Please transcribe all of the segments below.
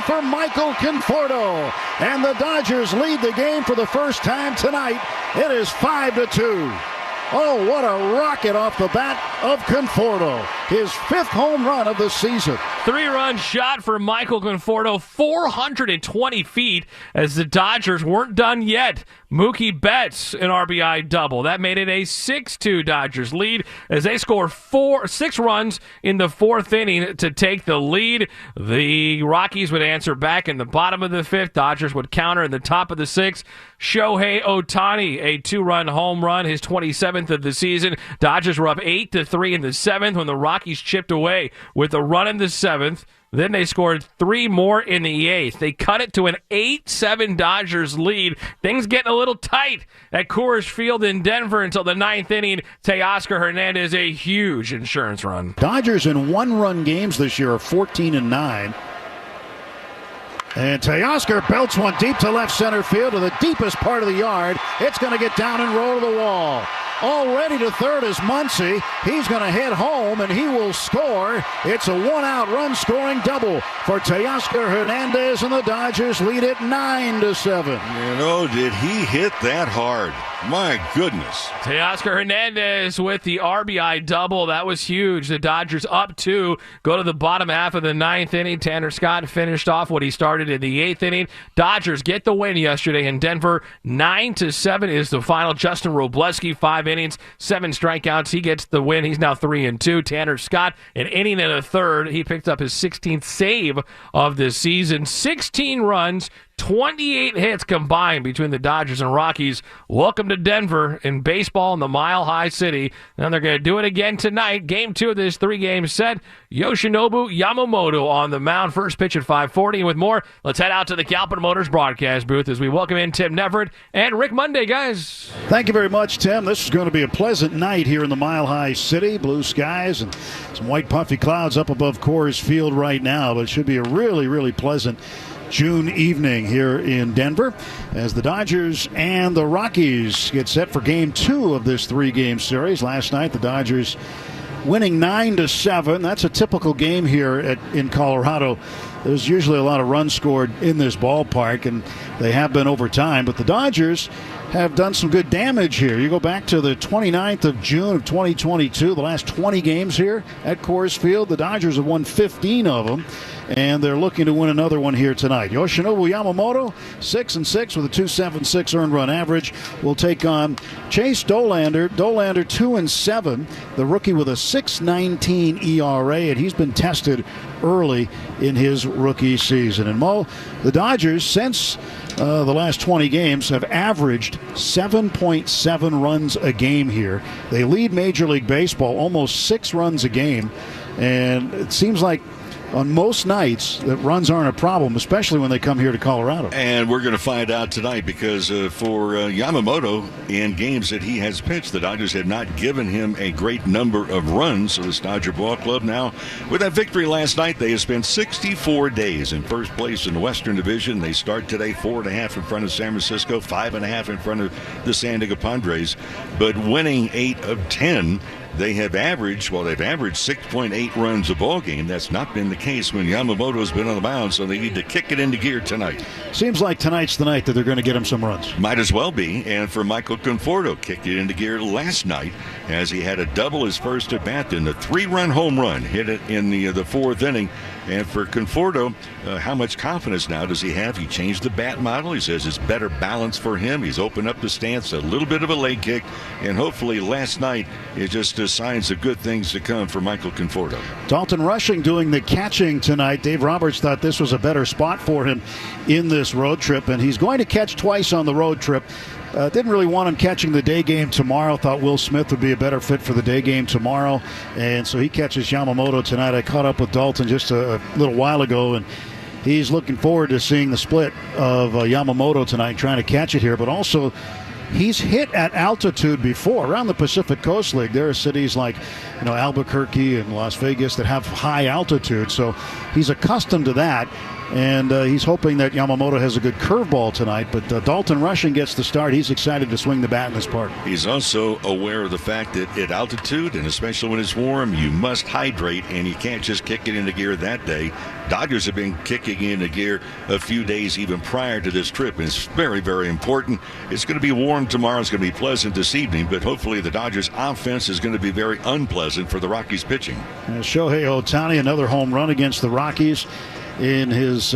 for Michael Conforto. And the Dodgers lead the game for the first time tonight. It is 5-2. Oh, what a rocket off the bat of Conforto. His 5th home run of the season. 3-run shot for Michael Conforto, 420 feet, as the Dodgers weren't done yet. Mookie Betts, an RBI double. That made it a 6-2 Dodgers lead as they score 6 runs in the 4th inning to take the lead. The Rockies would answer back in the bottom of the 5th. Dodgers would counter in the top of the 6th. Shohei Ohtani, a 2-run home run, his 27th of the season. Dodgers were up 8-3 in the 7th when the Rockies chipped away with a run in the 7th. Then they scored 3 more in the 8th. They cut it to an 8-7 Dodgers lead. Things getting a little tight at Coors Field in Denver until the 9th inning. Teoscar Hernandez, a huge insurance run. Dodgers in 1-run games this year are 14-9. And Teoscar belts one deep to left center field to the deepest part of the yard. It's going to get down and roll to the wall. Already to third is Muncy. He's going to head home, and he will score. It's a 1-out run-scoring double for Teoscar Hernandez, and the Dodgers lead it 9-7. You know, did he hit that hard? My goodness. Teoscar Hernandez with the RBI double. That was huge. The Dodgers up 2. Go to the bottom half of the 9th inning. Tanner Scott finished off what he started in the 8th inning. Dodgers get the win yesterday in Denver. 9-7 is the final. Justin Robleski, 5 innings, 7 strikeouts. He gets the win. He's now 3-2. Tanner Scott, an inning and a third. He picked up his 16th save of the season. 16 runs, 28 hits combined between the Dodgers and Rockies. Welcome to Denver in baseball in the Mile High City. And they're going to do it again tonight. Game 2 of this 3-game set. Yoshinobu Yamamoto on the mound. First pitch at 5:40. And with more, let's head out to the Galpin Motors broadcast booth as we welcome in Tim Neverett and Rick Monday, guys. Thank you very much, Tim. This is going to be a pleasant night here in the Mile High City. Blue skies and some white puffy clouds up above Coors Field right now. But it should be a really, really pleasant June evening here in Denver as the Dodgers and the Rockies get set for Game 2 of this 3-game series. Last night, the Dodgers winning 9-7. That's a typical game here in Colorado. There's usually a lot of runs scored in this ballpark, and they have been over time. But the Dodgers have done some good damage here. You go back to the 29th of June of 2022, the last 20 games here at Coors Field. The Dodgers have won 15 of them, and they're looking to win another one here tonight. Yoshinobu Yamamoto, 6-6 with a 2.76 earned run average, will take on Chase Dollander. Dollander 2-7, the rookie with a 6.19 ERA, and he's been tested early in his rookie season. And Mo, the Dodgers, since the last 20 games, have averaged 7.7 runs a game here. They lead Major League Baseball almost 6 runs a game, and it seems like on most nights that runs aren't a problem, especially when they come here to Colorado. And we're going to find out tonight because for Yamamoto, in games that he has pitched, the Dodgers have not given him a great number of runs. So this Dodger ball club now, with that victory last night, they have spent 64 days in first place in the Western Division. They start today 4.5 in front of San Francisco, 5.5 in front of the San Diego Padres. But winning 8 of 10, they've averaged 6.8 runs a ball game. That's not been the case when Yamamoto's been on the mound, so they need to kick it into gear tonight. Seems like tonight's the night that they're going to get him some runs. Might as well be. And for Michael Conforto, kicked it into gear last night as he had a double his first at bat, then the 3-run home run, hit it in the 4th inning. And for Conforto, how much confidence now does he have? He changed the bat model. He says it's better balance for him. He's opened up the stance, a little bit of a leg kick, and hopefully last night it just signs of good things to come for Michael Conforto. Dalton Rushing doing the catching tonight. Dave Roberts thought this was a better spot for him in this road trip, and he's going to catch twice on the road trip. Didn't really want him catching the day game tomorrow. Thought Will Smith would be a better fit for the day game tomorrow. And so he catches Yamamoto tonight. I caught up with Dalton just a little while ago, and he's looking forward to seeing the split of Yamamoto tonight, trying to catch it here. But also, he's hit at altitude before. Around the Pacific Coast League, there are cities like Albuquerque and Las Vegas that have high altitude. So he's accustomed to that. And he's hoping that Yamamoto has a good curveball tonight. But Dalton Rushing gets the start. He's excited to swing the bat in this park. He's also aware of the fact that at altitude, and especially when it's warm, you must hydrate, and you can't just kick it into gear that day. Dodgers have been kicking into gear a few days even prior to this trip. And it's very, very important. It's going to be warm tomorrow. It's going to be pleasant this evening, but hopefully the Dodgers offense is going to be very unpleasant for the Rockies pitching. Shohei Ohtani, another home run against the Rockies in his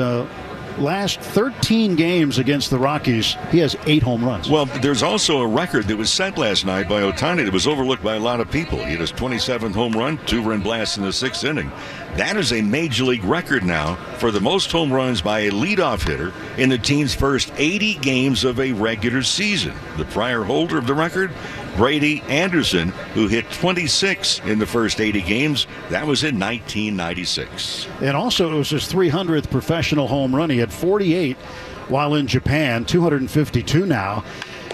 last 13 games against the Rockies. He has 8 home runs. Well, there's also a record that was set last night by Ohtani that was overlooked by a lot of people. He had his 27th home run, 2-run blast in the 6th inning. That is a major league record now for the most home runs by a leadoff hitter in the team's first 80 games of a regular season. The prior holder of the record, Brady Anderson, who hit 26 in the first 80 games. That was in 1996. And also, it was his 300th professional home run. He had 48 while in Japan, 252 now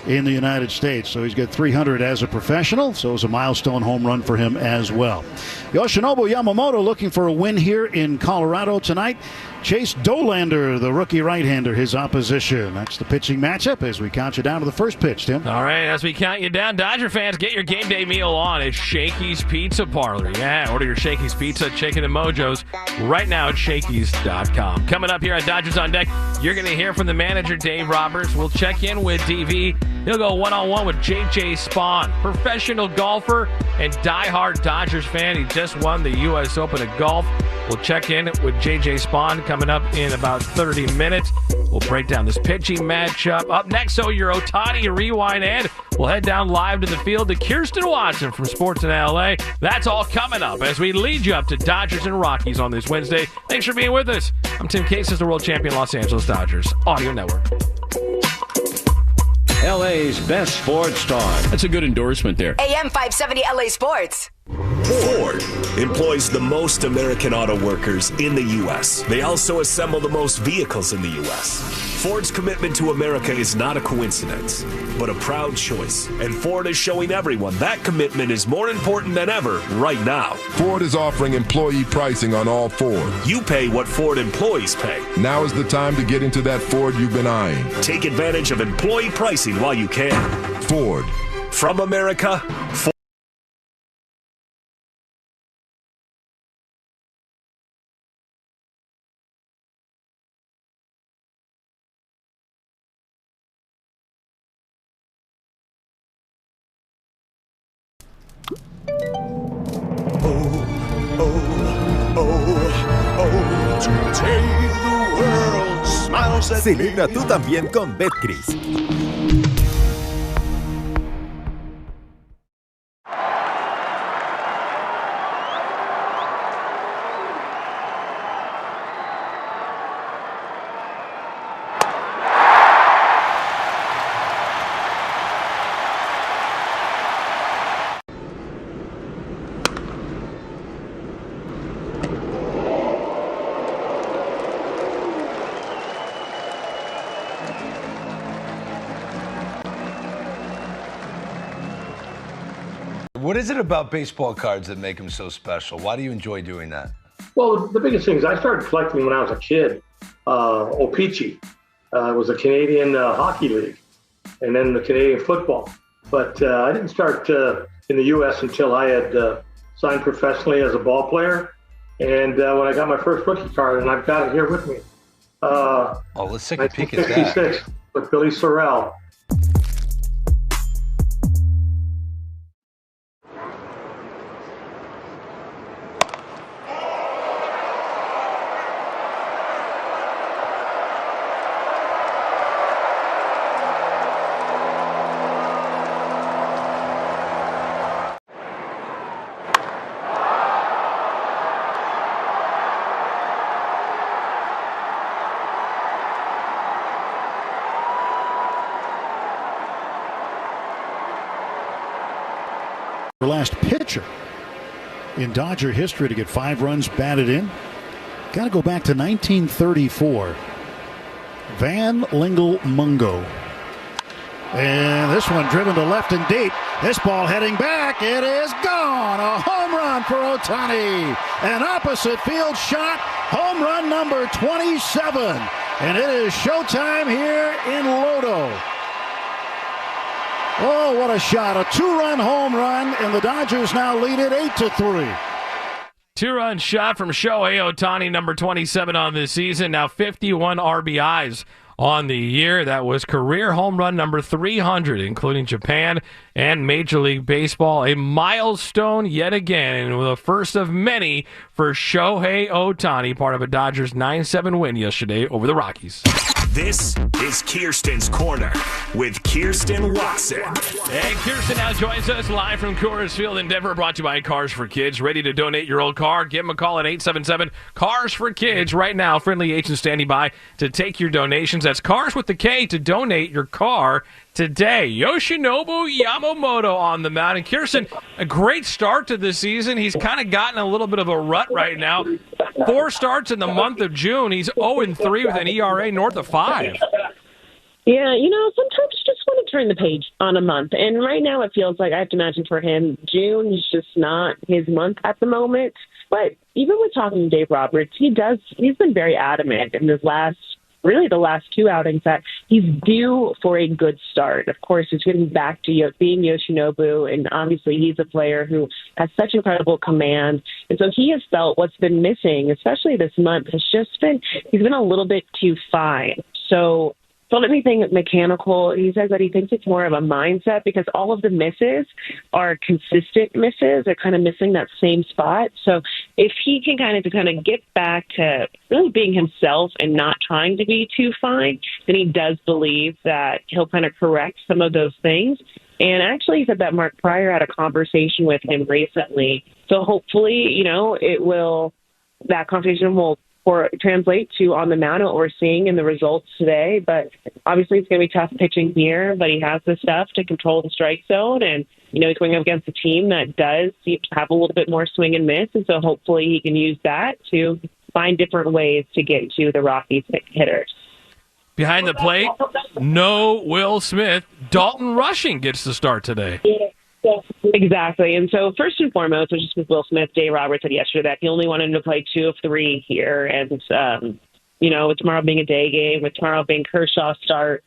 in the United States. So he's got 300 as a professional. So it was a milestone home run for him as well. Yoshinobu Yamamoto looking for a win here in Colorado tonight. Chase Dolander, the rookie right-hander, his opposition. That's the pitching matchup as we count you down to the first pitch, Tim. All right, as we count you down, Dodger fans, get your game day meal on at Shakey's Pizza Parlor. Yeah, order your Shakey's Pizza, Chicken, and Mojos right now at Shakey's.com. Coming up here on Dodgers on Deck, you're going to hear from the manager, Dave Roberts. We'll check in with DV. He'll go one-on-one with J.J. Spaun, professional golfer and diehard Dodgers fan. He just won the U.S. Open of Golf. We'll check in with J.J. Spaun coming up in about 30 minutes. We'll break down this pitching matchup. Up next, so your Ohtani Rewind, and we'll head down live to the field to Kirsten Watson from Sports in L.A. That's all coming up as we lead you up to Dodgers and Rockies on this Wednesday. Thanks for being with us. I'm Tim Case, the world champion Los Angeles Dodgers Audio Network. LA's best sports star. That's a good endorsement there. AM 570 LA Sports. Ford employs the most American auto workers in the U.S. They also assemble the most vehicles in the U.S. Ford's commitment to America is not a coincidence, but a proud choice. And Ford is showing everyone that commitment is more important than ever right now. Ford is offering employee pricing on all Ford. You pay what Ford employees pay. Now is the time to get into that Ford you've been eyeing. Take advantage of employee pricing while you can. Ford. From America, Ford. Celebra tú también con Betcris. What is it about baseball cards that make them so special? Why do you enjoy doing that? Well, the biggest thing is I started collecting when I was a kid. O-Pee-Chee was a Canadian hockey league, and then the Canadian football. But I didn't start in the U.S. until I had signed professionally as a ball player. And when I got my first rookie card, and I've got it here with me. Let's take a peek at that. 1956 with Billy Sorrell. The last pitcher in Dodger history to get 5 runs batted in. Got to go back to 1934. Van Lingle Mungo. And this one driven to left and deep. This ball heading back. It is gone. A home run for Ohtani. An opposite field shot. Home run number 27. And it is showtime here in Lodo. Oh, what a shot. A 2-run home run, and the Dodgers now lead it 8-3. Two-run shot from Shohei Ohtani, number 27 on this season. Now 51 RBIs on the year. That was career home run number 300, including Japan and Major League Baseball. A milestone yet again, and the first of many for Shohei Ohtani, part of a Dodgers 9-7 win yesterday over the Rockies. This is Kirsten's Corner with Kirsten Watson. And Kirsten now joins us live from Coors Field in Denver, brought to you by Cars for Kids. Ready to donate your old car? Give them a call at 877-CARS-FOR-KIDS right now. Friendly agent standing by to take your donations. That's Cars with the K to donate your car today. Yoshinobu Yamamoto on the mound. And Kirsten, a great start to the season. He's kind of gotten a little bit of a rut right now. 4 starts in the month of June. He's 0-3 with an ERA north of 5. Yeah, sometimes you just want to turn the page on a month. And right now it feels like, I have to imagine for him, June is just not his month at the moment. But even with talking to Dave Roberts, he's been very adamant in the last 2 outings that he's due for a good start. Of course, he's getting back to being Yoshinobu, and obviously he's a player who has such incredible command. And so he has felt what's been missing, especially this month, he's been a little bit too fine. So don't anything mechanical. He says that he thinks it's more of a mindset because all of the misses are consistent misses. They're kind of missing that same spot. So if he can kind of get back to really being himself and not trying to be too fine, then he does believe that he'll kind of correct some of those things. And actually, he said that Mark Pryor had a conversation with him recently. So hopefully, that conversation will translate to on the mound what we're seeing in the results today. But obviously it's going to be tough pitching here, but he has the stuff to control the strike zone. And, he's going up against a team that does seem to have a little bit more swing and miss. And so hopefully he can use that to find different ways to get to the Rockies hitters. Behind the plate, no Will Smith. Dalton Rushing gets the start today. Exactly. And so first and foremost, which is with Will Smith, Dave Roberts said yesterday that he only wanted him to play 2 of 3 here. And, with tomorrow being a day game, with tomorrow being Kershaw's start,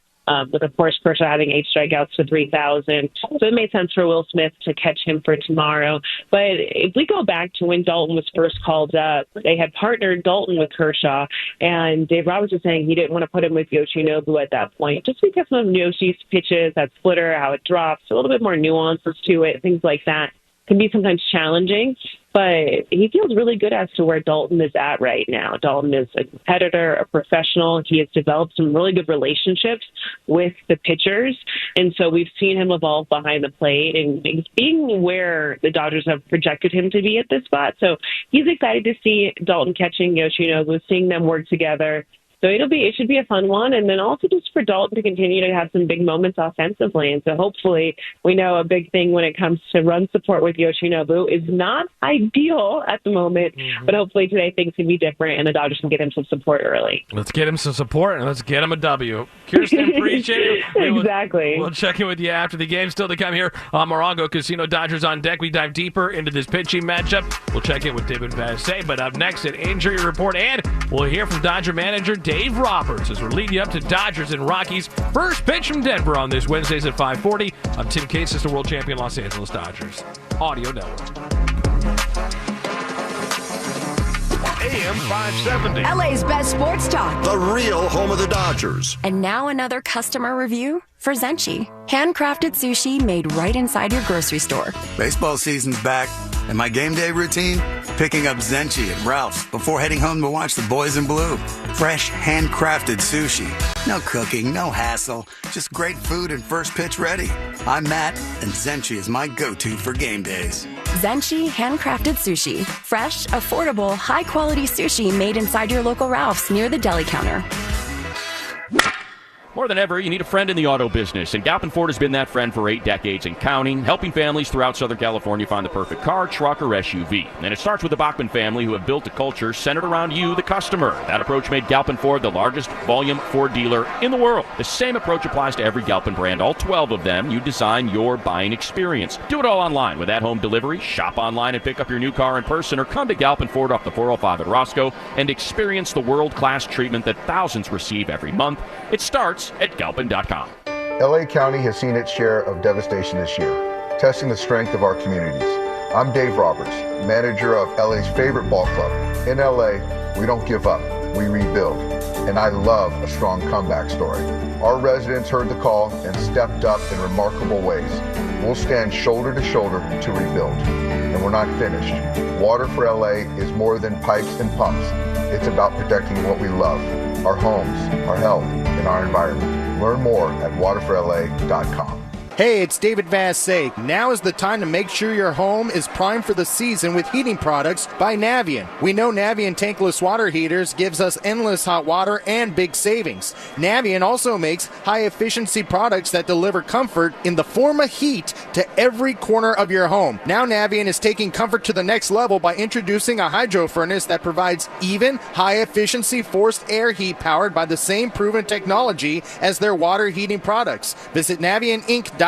with, of course, Kershaw having 8 strikeouts for 3,000. So it made sense for Will Smith to catch him for tomorrow. But if we go back to when Dalton was first called up, they had partnered Dalton with Kershaw, and Dave Roberts was saying he didn't want to put him with Yoshinobu at that point, just because of Yoshi's pitches, that splitter, how it drops, a little bit more nuances to it, things like that can be sometimes challenging. But he feels really good as to where Dalton is at right now. Dalton is a competitor, a professional. He has developed some really good relationships with the pitchers. And so we've seen him evolve behind the plate and being where the Dodgers have projected him to be at this spot. So he's excited to see Dalton catching Yoshinobu, seeing them work together. So it should be a fun one. And then also just for Dalton to continue to have some big moments offensively. And so hopefully we know a big thing when it comes to run support with Yoshinobu is not ideal at the moment, but hopefully today things can be different and the Dodgers can get him some support early. Let's get him some support and let's get him a W. Kirsten, appreciate it. Exactly. We'll check in with you after the game. Still to come here on Morongo Casino. Dodgers on deck. We dive deeper into this pitching matchup. We'll check in with David Vassay. But up next, an injury report, and we'll hear from Dodger manager Dave Roberts as we're leading you up to Dodgers and Rockies. First pitch from Denver on this Wednesdays at 5:40. I'm Tim Cates, the world champion Los Angeles Dodgers Audio Network. AM 570. LA's best sports talk. The real home of the Dodgers. And now another customer review for Zenchi. Handcrafted sushi made right inside your grocery store. Baseball season's back, and my game day routine? Picking up Zenchi at Ralph's before heading home to watch the boys in blue. Fresh, handcrafted sushi. No cooking, no hassle. Just great food and first pitch ready. I'm Matt, and Zenchi is my go-to for game days. Zenchi handcrafted sushi. Fresh, affordable, high-quality sushi made inside your local Ralph's near the deli counter. More than ever, you need a friend in the auto business, and Galpin Ford has been that friend for 8 decades and counting, helping families throughout Southern California find the perfect car, truck, or SUV. And it starts with the Bachman family, who have built a culture centered around you, the customer. That approach made Galpin Ford the largest volume Ford dealer in the world. The same approach applies to every Galpin brand, all 12 of them. You design your buying experience. Do it all online with at-home delivery. Shop online and pick up your new car in person, or come to Galpin Ford off the 405 at Roscoe and experience the world-class treatment that thousands receive every month. It starts at Galpin.com. LA County has seen its share of devastation this year, testing the strength of our communities. I'm Dave Roberts, manager of LA's favorite ball club. In LA, we don't give up, we rebuild. And I love a strong comeback story. Our residents heard the call and stepped up in remarkable ways. We'll stand shoulder to shoulder to rebuild. And we're not finished. Water for LA is more than pipes and pumps. It's about protecting what we love, our homes, our health, and our environment. Learn more at waterforla.com. Hey, it's David Vassay. Now is the time to make sure your home is primed for the season with heating products by Navien. We know Navien tankless water heaters gives us endless hot water and big savings. Navien also makes high-efficiency products that deliver comfort in the form of heat to every corner of your home. Now Navien is taking comfort to the next level by introducing a hydro furnace that provides even, high-efficiency forced air heat powered by the same proven technology as their water heating products. Visit NavienInc.com/Dodgers.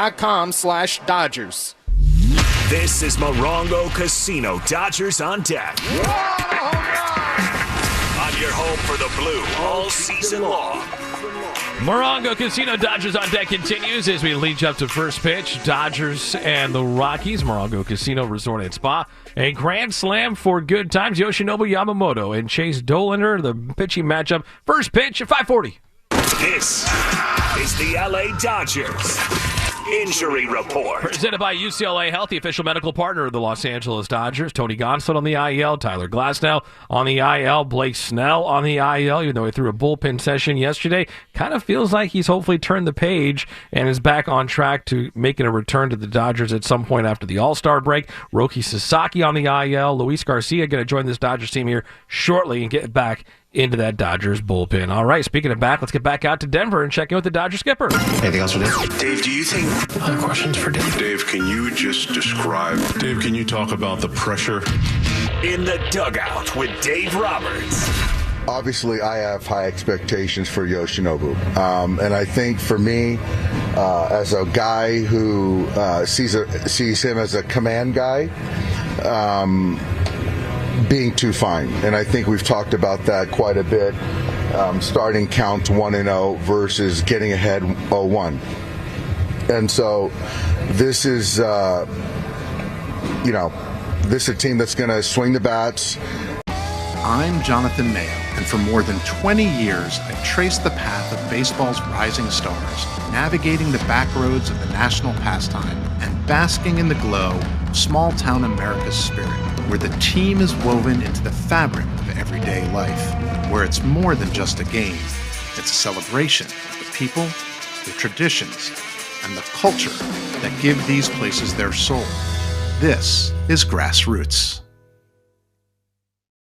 This is Morongo Casino Dodgers on deck. On your home for the Blue all season long. Morongo Casino Dodgers on deck continues as we lead you up to first pitch. Dodgers and the Rockies. Morongo Casino Resort and Spa. A grand slam for good times. Yoshinobu Yamamoto and Chase Dollander, the pitching matchup. First pitch at 5:40. This is the LA Dodgers Injury Report. Presented by UCLA Health, the official medical partner of the Los Angeles Dodgers. Tony Gonsolin on the IL, Tyler Glasnow on the IL, Blake Snell on the IL, even though he threw a bullpen session yesterday. Kind of feels like he's hopefully turned the page and is back on track to making a return to the Dodgers at some point after the All-Star break. Roki Sasaki on the IL, Luis Garcia going to join this Dodgers team here shortly and get back into that Dodgers bullpen. All right, speaking of back, let's get back out to Denver and check in with the Dodger skipper. Anything else for Dave? Dave, do you think... Other questions for Dave? Dave, can you just describe... Dave, can you talk about the pressure? In the dugout with Dave Roberts. Obviously, I have high expectations for Yoshinobu. And I think for me, as a guy who sees him as a command guy, being too fine. And I think we've talked about that quite a bit, starting count 1-0 versus getting ahead 0-1. And so this is, this is a team that's going to swing the bats. I'm Jonathan Mayo, and for more than 20 years, I've traced the path of baseball's rising stars, navigating the back roads of the national pastime and basking in the glow of small-town America's spirit, where the team is woven into the fabric of everyday life, where it's more than just a game. It's a celebration of the people, the traditions, and the culture that give these places their soul. This is Grassroots.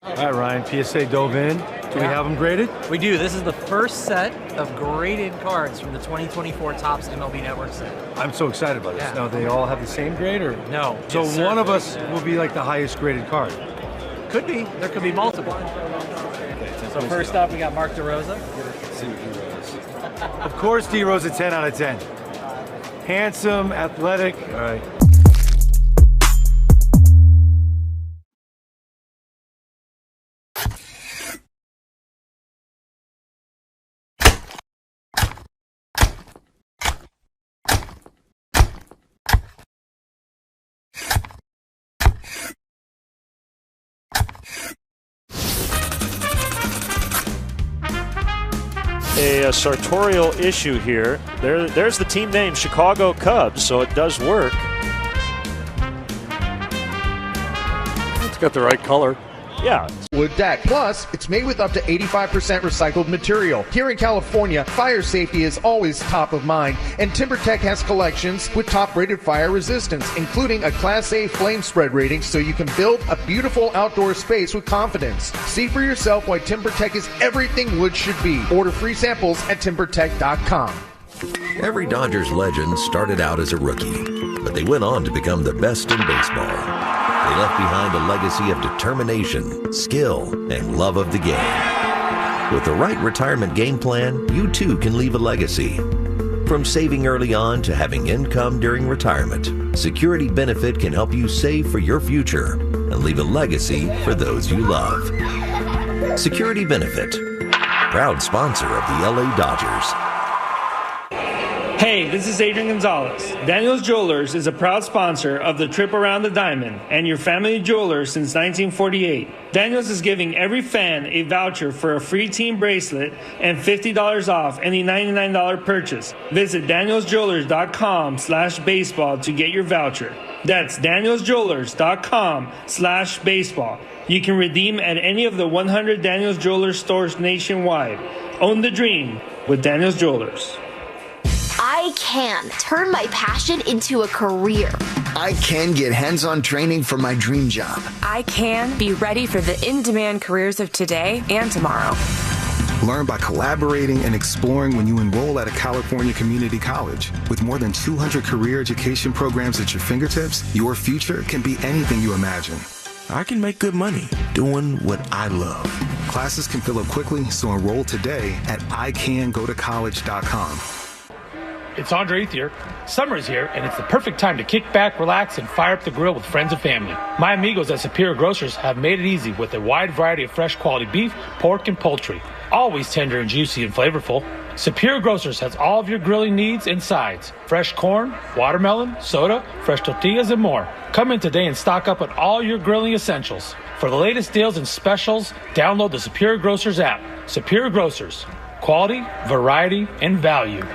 All right, Ryan, PSA dove in. Do we have them graded? We do. This is the first set of graded cards from the 2024 Topps MLB Network set. I'm so excited about this. Now, they all have the same grade, or? No. So one of us will be like the highest graded card? Could be. There could be multiple. So first up, we got Mark DeRosa. Let's see what D-Rose. Of course, D-Rose a 10 out of 10. Handsome, athletic. All right. A sartorial issue here. There's the team name, Chicago Cubs, so it does work. It's got the right color. Yeah. Wood deck. Plus, it's made with up to 85% recycled material. Here in California, fire safety is always top of mind, and TimberTech has collections with top-rated fire resistance, including a Class A flame spread rating, so you can build a beautiful outdoor space with confidence. See for yourself why TimberTech is everything wood should be. Order free samples at TimberTech.com. Every Dodgers legend started out as a rookie, but they went on to become the best in baseball. They left behind a legacy of determination, skill, and love of the game. With the right retirement game plan, you too can leave a legacy. From saving early on to having income during retirement, Security Benefit can help you save for your future and leave a legacy for those you love. Security Benefit, proud sponsor of the LA Dodgers. Hey, this is Adrian Gonzalez. Daniels Jewelers is a proud sponsor of the Trip Around the Diamond and your family jeweler since 1948. Daniels is giving every fan a voucher for a free team bracelet and $50 off any $99 purchase. Visit danielsjewelers.com/baseball to get your voucher. That's danielsjewelers.com/baseball. You can redeem at any of the 100 Daniels Jewelers stores nationwide. Own the dream with Daniels Jewelers. I can turn my passion into a career. I can get hands-on training for my dream job. I can be ready for the in-demand careers of today and tomorrow. Learn by collaborating and exploring when you enroll at a California community college. With more than 200 career education programs at your fingertips, your future can be anything you imagine. I can make good money doing what I love. Classes can fill up quickly, so enroll today at icangotocollege.com. It's Andre here. Summer is here, and it's the perfect time to kick back, relax, and fire up the grill with friends and family. My amigos at Superior Grocers have made it easy with a wide variety of fresh quality beef, pork, and poultry. Always tender and juicy and flavorful. Superior Grocers has all of your grilling needs and sides. Fresh corn, watermelon, soda, fresh tortillas, and more. Come in today and stock up on all your grilling essentials. For the latest deals and specials, download the Superior Grocers app. Superior Grocers. Quality, variety, and value.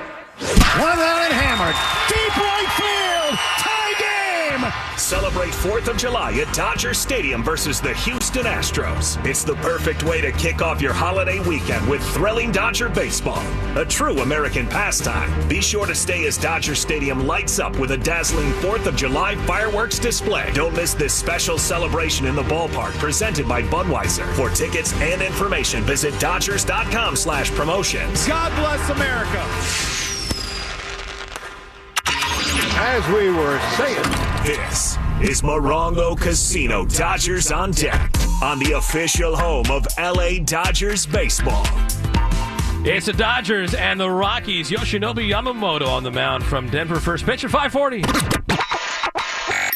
One out and hammered. Deep right field. Tie game. Celebrate 4th of July at Dodger Stadium versus the Houston Astros. It's the perfect way to kick off your holiday weekend with thrilling Dodger baseball. A true American pastime. Be sure to stay as Dodger Stadium lights up with a dazzling 4th of July fireworks display. Don't miss this special celebration in the ballpark presented by Budweiser. For tickets and information, visit Dodgers.com/promotions. God bless America. As we were saying, this is Morongo Casino Dodgers on Deck on the official home of LA Dodgers baseball. It's the Dodgers and the Rockies. Yoshinobu Yamamoto on the mound from Denver. First pitch at 5:40.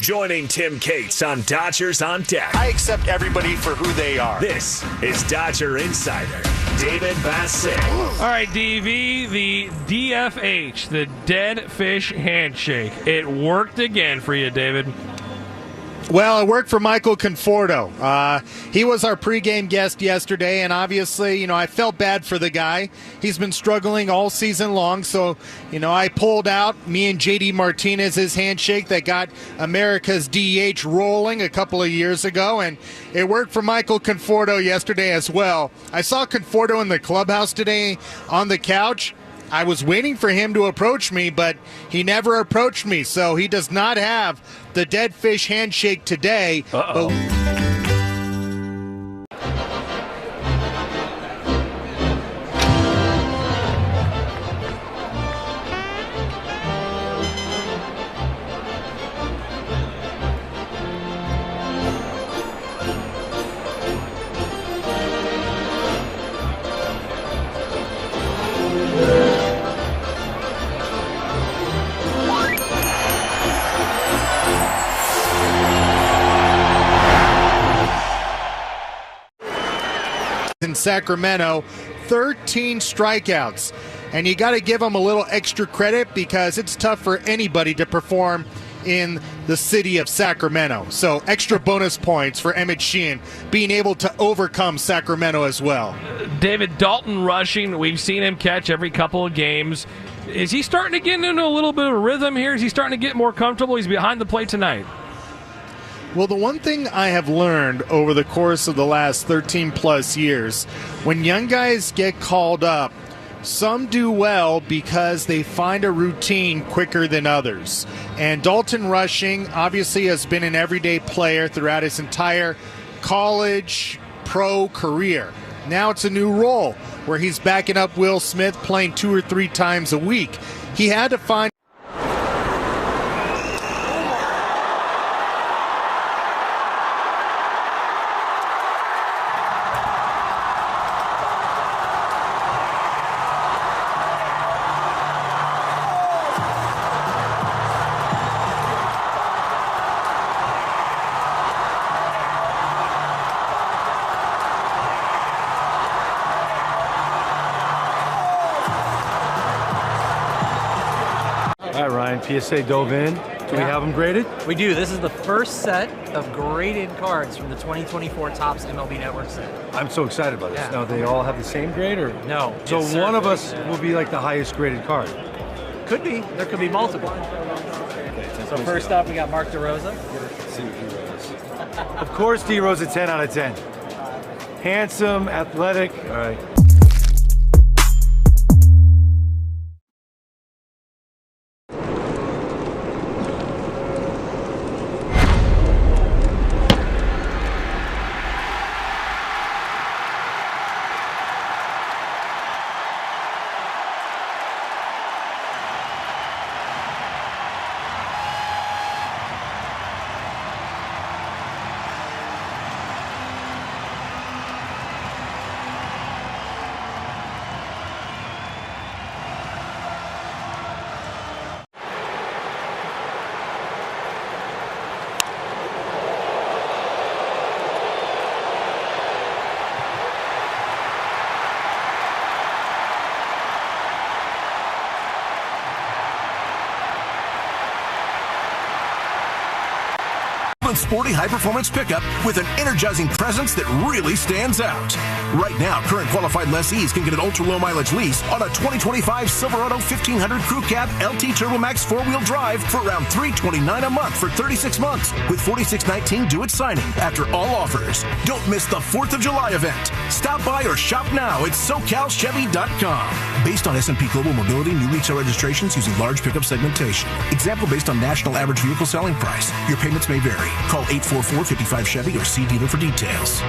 Joining Tim Cates on Dodgers on Deck. I accept everybody for who they are. This is Dodger Insider David Bassett. All right, DV, the DFH, the dead fish handshake. It worked again for you, David. Well, it worked for Michael Conforto. He was our pregame guest yesterday, and obviously, I felt bad for the guy. He's been struggling all season long, so, I pulled out me and JD Martinez's handshake that got America's DH rolling a couple of years ago, and it worked for Michael Conforto yesterday as well. I saw Conforto in the clubhouse today on the couch. I was waiting for him to approach me, but he never approached me, so he does not have the dead fish handshake today. Uh-oh. In Sacramento, 13 strikeouts. And you got to give him a little extra credit because it's tough for anybody to perform in the city of Sacramento. So extra bonus points for Emmett Sheehan being able to overcome Sacramento as well. David, Dalton rushing, we've seen him catch every couple of games. Is he starting to get into a little bit of rhythm here? Is he starting to get more comfortable? He's behind the plate tonight. Well, the one thing I have learned over the course of the last 13 plus years, when young guys get called up, some do well because they find a routine quicker than others. And Dalton Rushing obviously has been an everyday player throughout his entire college pro career. Now it's a new role where he's backing up Will Smith, playing 2 or 3 times a week. He had to find line. PSA dove in. Do we have them graded? We do. This is the first set of graded cards from the 2024 Topps MLB Network set. I'm so excited about this. Yeah. Now, they all have the same grade, or? No. So Yes, one sir. of us will be like the highest graded card. Could be. There could be multiple. So first up, we got Mark DeRosa. Of course, D-Rose a 10 out of 10. Handsome, athletic. All right. Sporty high-performance pickup with an energizing presence that really stands out. Right now, current qualified lessees can get an ultra-low mileage lease on a 2025 Silverado 1500 Crew Cab LT Turbo Max 4-wheel drive for around $329 a month for 36 months with $46.19 due at signing after all offers. Don't miss the 4th of July event. Stop by or shop now at SoCalChevy.com. Based on S&P Global Mobility new retail registrations using large pickup segmentation. Example based on national average vehicle selling price. Your payments may vary. Call 844-55-CHEVY or see dealer for details.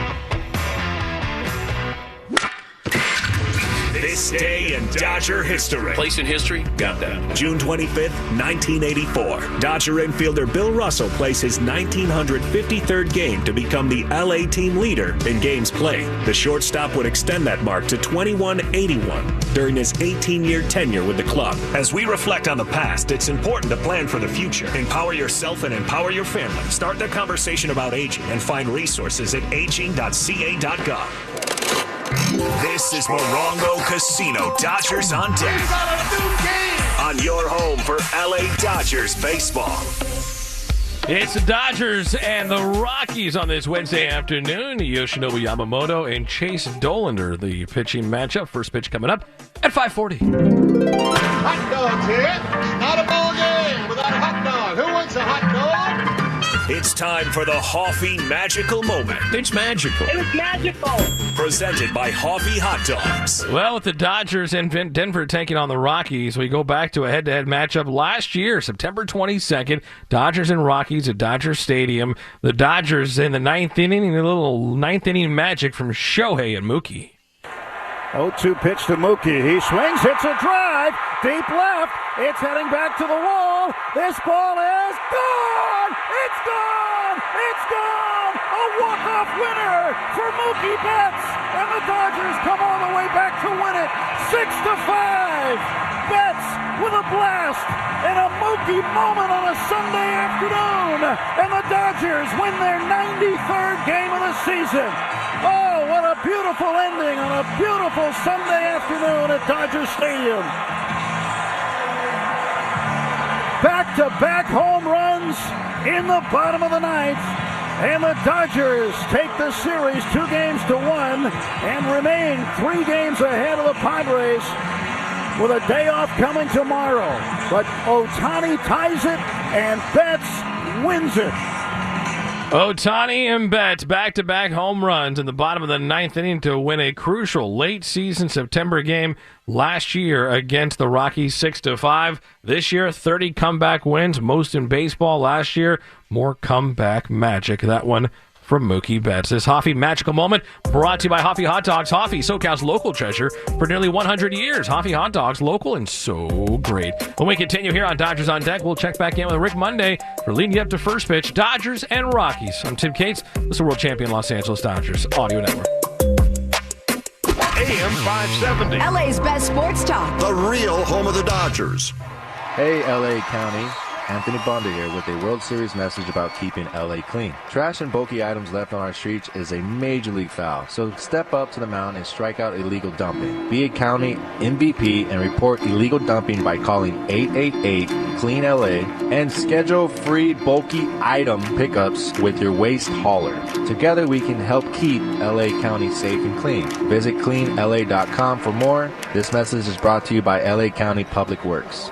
This day in Dodger history. Place in history, countdown. June 25th, 1984. Dodger infielder Bill Russell plays his 1953rd game to become the LA team leader in games played. The shortstop would extend that mark to 2181 during his 18-year tenure with the club. As we reflect on the past, it's important to plan for the future. Empower yourself and empower your family. Start the conversation about aging and find resources at aging.ca.gov. This is Morongo Casino, Dodgers on deck. On your home for LA Dodgers baseball. It's the Dodgers and the Rockies on this Wednesday afternoon. Yoshinobu Yamamoto and Chase Dollander, the pitching matchup. First pitch coming up at 5:40. Hot dogs here. Not a ball game without a hot dog. Who wants a hot dog? It's time for the Hoffy Magical Moment. It's magical. It was magical. Presented by Hoffy Hot Dogs. Well, with the Dodgers and Denver taking on the Rockies, we go back to a head-to-head matchup last year, September 22nd. Dodgers and Rockies at Dodger Stadium. The Dodgers in the ninth inning, a little ninth-inning magic from Shohei and Mookie. 0-2 pitch to Mookie. He swings, hits a drive, deep left. It's heading back to the wall. This ball is gone. It's gone. It's gone. A walk-off winner for Mookie Betts. And the Dodgers come all the way back to win it. 6-5. Betts with a blast and a Mookie moment on a Sunday afternoon. And the Dodgers win their 93rd game of the season. Oh, what a beautiful ending on a beautiful Sunday afternoon at Dodger Stadium. Back-to-back home runs in the bottom of the ninth. And the Dodgers take the series 2-1 and remain 3 games ahead of the Padres with a day off coming tomorrow. But Ohtani ties it and Betts wins it. Ohtani and Betts back-to-back home runs in the bottom of the ninth inning to win a crucial late-season September game last year against the Rockies 6-5. This year, 30 comeback wins, most in baseball. Last year, more comeback magic. That one from Mookie Betts. This Hoffy Magical Moment brought to you by Hoffy Hot Dogs. Hoffy, SoCal's local treasure for nearly 100 years. Hoffy Hot Dogs, local and so great. When we continue here on Dodgers on Deck, we'll check back in with Rick Monday for leading you up to first pitch, Dodgers and Rockies. I'm Tim Cates. This is the world champion Los Angeles Dodgers Audio Network. AM 570. LA's best sports talk. The real home of the Dodgers. Hey, LA County. Anthony Bonda here with a World Series message about keeping LA clean. Trash and bulky items left on our streets is a major league foul, so step up to the mound and strike out illegal dumping. Be a county MVP and report illegal dumping by calling 888-CLEAN-LA and schedule free bulky item pickups with your waste hauler. Together we can help keep LA County safe and clean. Visit cleanla.com for more. This message is brought to you by LA County Public Works.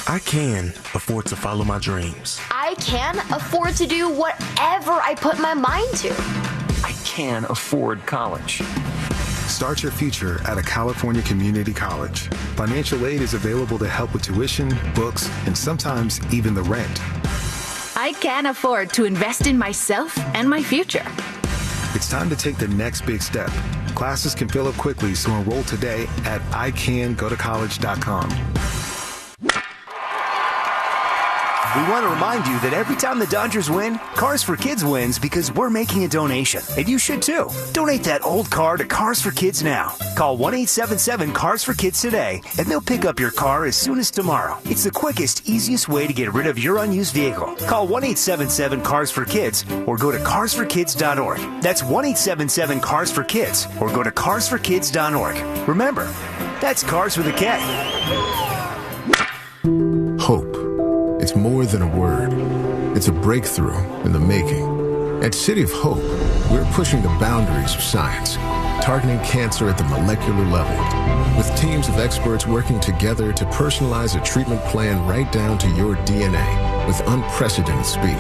I can afford to follow my dreams. I can afford to do whatever I put my mind to. I can afford college. Start your future at a California community college. Financial aid is available to help with tuition, books, and sometimes even the rent. I can afford to invest in myself and my future. It's time to take the next big step. Classes can fill up quickly, so enroll today at icangotocollege.com. We want to remind you that every time the Dodgers win, Cars for Kids wins because we're making a donation. And you should too. Donate that old car to Cars for Kids now. Call 1-877-CARS-FOR-KIDS today, and they'll pick up your car as soon as tomorrow. It's the quickest, easiest way to get rid of your unused vehicle. Call 1-877-CARS-FOR-KIDS or go to carsforkids.org. That's 1-877-CARS-FOR-KIDS or go to carsforkids.org. Remember, that's Cars with a K. Hope. It's more than a word. It's a breakthrough in the making. At City of Hope, we're pushing the boundaries of science, targeting cancer at the molecular level, with teams of experts working together to personalize a treatment plan right down to your DNA with unprecedented speed,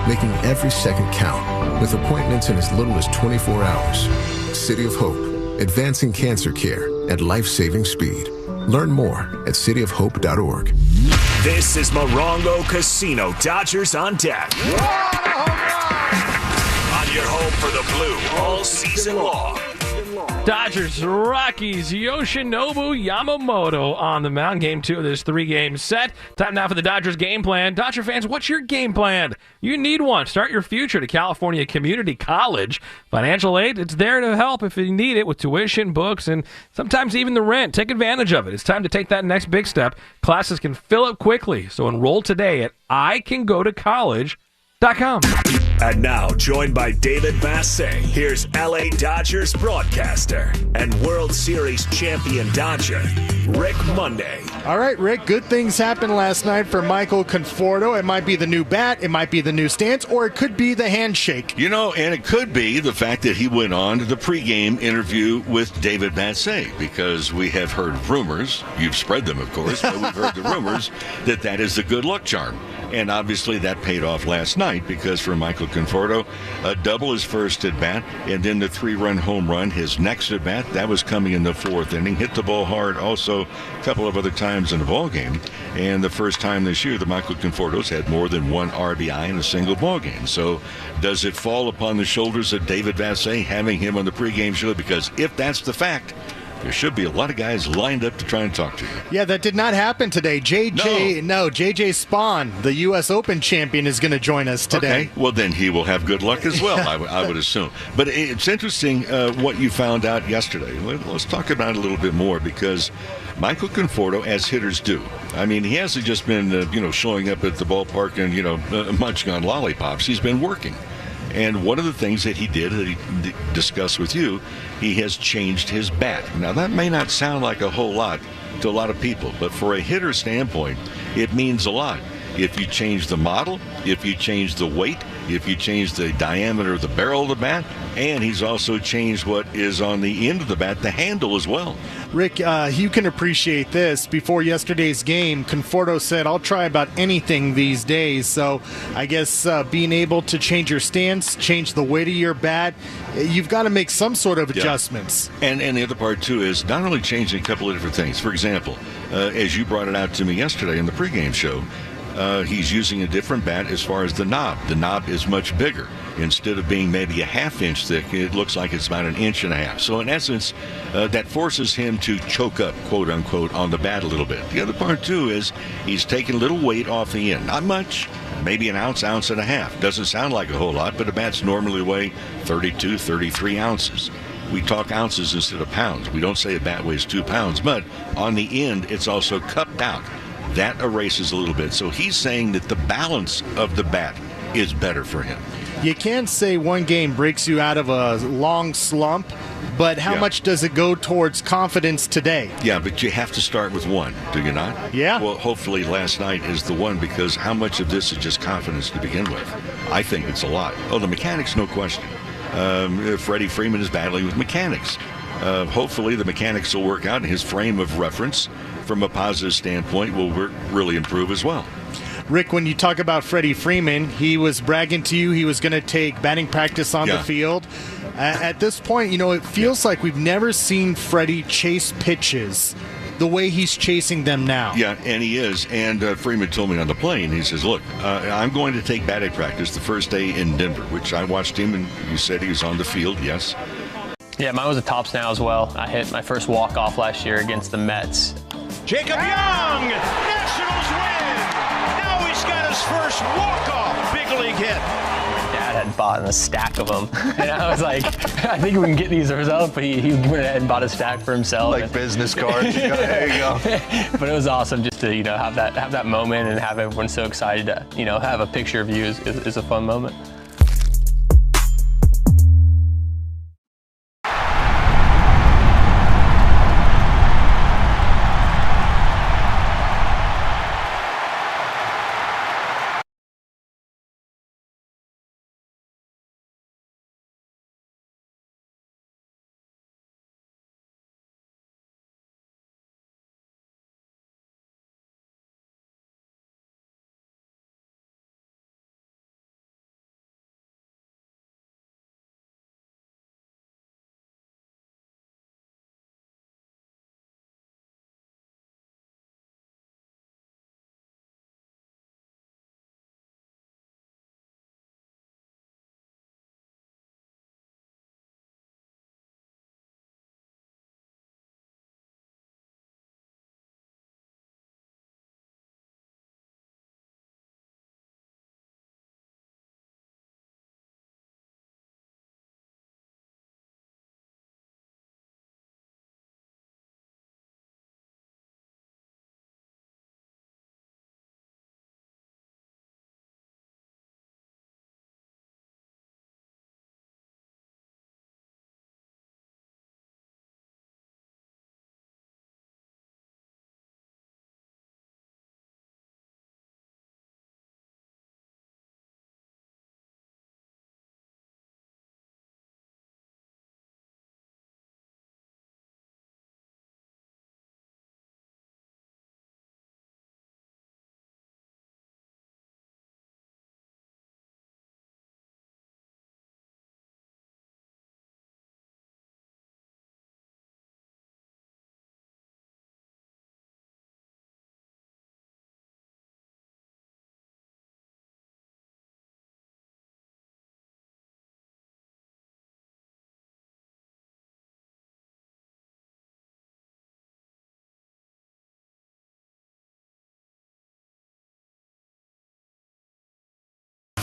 making every second count, with appointments in as little as 24 hours. City of Hope, advancing cancer care at life-saving speed. Learn more at cityofhope.org. This is Morongo Casino. Dodgers on deck. On your home for the blue all season long. Dodgers, Rockies, Yoshinobu Yamamoto on the mound. Game 2 of this 3-game set. Time now for the Dodgers game plan. Dodger fans, what's your game plan? You need one. Start your future to California Community College. Financial aid, it's there to help if you need it with tuition, books, and sometimes even the rent. Take advantage of it. It's time to take that next big step. Classes can fill up quickly, so enroll today at icangotocollege.com. And now, joined by David Vassay, here's LA Dodgers broadcaster and World Series champion Dodger, Rick Monday. All right, Rick, good things happened last night for Michael Conforto. It might be the new bat, it might be the new stance, or it could be the handshake. You know, and it could be the fact that he went on to the pregame interview with David Vassay, because we have heard rumors, you've spread them, of course, but we've heard the rumors that that is the good luck charm. And obviously that paid off last night, because for Michael Conforto, a double his first at bat, and then the 3-run home run his next at bat. That was coming in the 4th inning. Hit the ball hard also a couple of other times in the ball game. And the first time this year, the Michael Confortos had more than one RBI in a single ball game. So does it fall upon the shoulders of David Vassay having him on the pregame show? Because if that's the fact, there should be a lot of guys lined up to try and talk to you. Yeah, that did not happen today. JJ Spawn, the U.S. Open champion, is going to join us today. Okay, well then he will have good luck as well, I would assume. But it's interesting what you found out yesterday. Let's talk about it a little bit more, because Michael Conforto, as hitters do, I mean, he hasn't just been, showing up at the ballpark and, munching on lollipops. He's been working. And one of the things that he did, that he discussed with you, he has changed his bat. Now, that may not sound like a whole lot to a lot of people, but for a hitter standpoint, it means a lot. If you change the model, if you change the weight, if you change the diameter of the barrel of the bat, and he's also changed what is on the end of the bat, the handle as well. Rick, you can appreciate this. Before yesterday's game, Conforto said, I'll try about anything these days. So I guess being able to change your stance, change the weight of your bat, you've got to make some sort of adjustments. And the other part, too, is not only changing a couple of different things. For example, as you brought it out to me yesterday in the pregame show, he's using a different bat as far as the knob. The knob is much bigger. Instead of being maybe a half-inch thick, it looks like it's about 1.5 inches. So in essence, that forces him to choke up, quote-unquote, on the bat a little bit. The other part, too, is he's taking a little weight off the end. Not much, maybe an ounce, 1.5 ounces. Doesn't sound like a whole lot, but a bats normally weigh 32, 33 ounces. We talk ounces instead of pounds. We don't say a bat weighs 2 pounds, but on the end, it's also cupped out. that erases a little bit. So he's saying that the balance of the bat is better for him. You can't say one game breaks you out of a long slump, but how much does it go towards confidence today? Yeah, but you have to start with one, do you not? Yeah. Well, hopefully last night is the one, because how much of this is just confidence to begin with? I think it's a lot. Oh, the mechanics, no question. Freddie Freeman is battling with mechanics. Hopefully the mechanics will work out, and his frame of reference from a positive standpoint will really improve as well. Rick, when you talk about Freddie Freeman, he was bragging to you he was going to take batting practice on the field. At this point, it feels like we've never seen Freddie chase pitches the way he's chasing them now. Yeah, and he is. And Freeman told me on the plane, he says, look, I'm going to take batting practice the first day in Denver, which I watched him, and you said he was on the field, yes. Yeah, mine was a tops now as well. I hit my first walk-off last year against the Mets. Jacob Young, Nationals win! Now he's got his first walk-off big league hit. Dad had bought a stack of them, and I was like, I think we can get these results, but he went ahead and bought a stack for himself. Like business cards. There you go. But it was awesome just to have that moment and have everyone so excited to have a picture of you is a fun moment.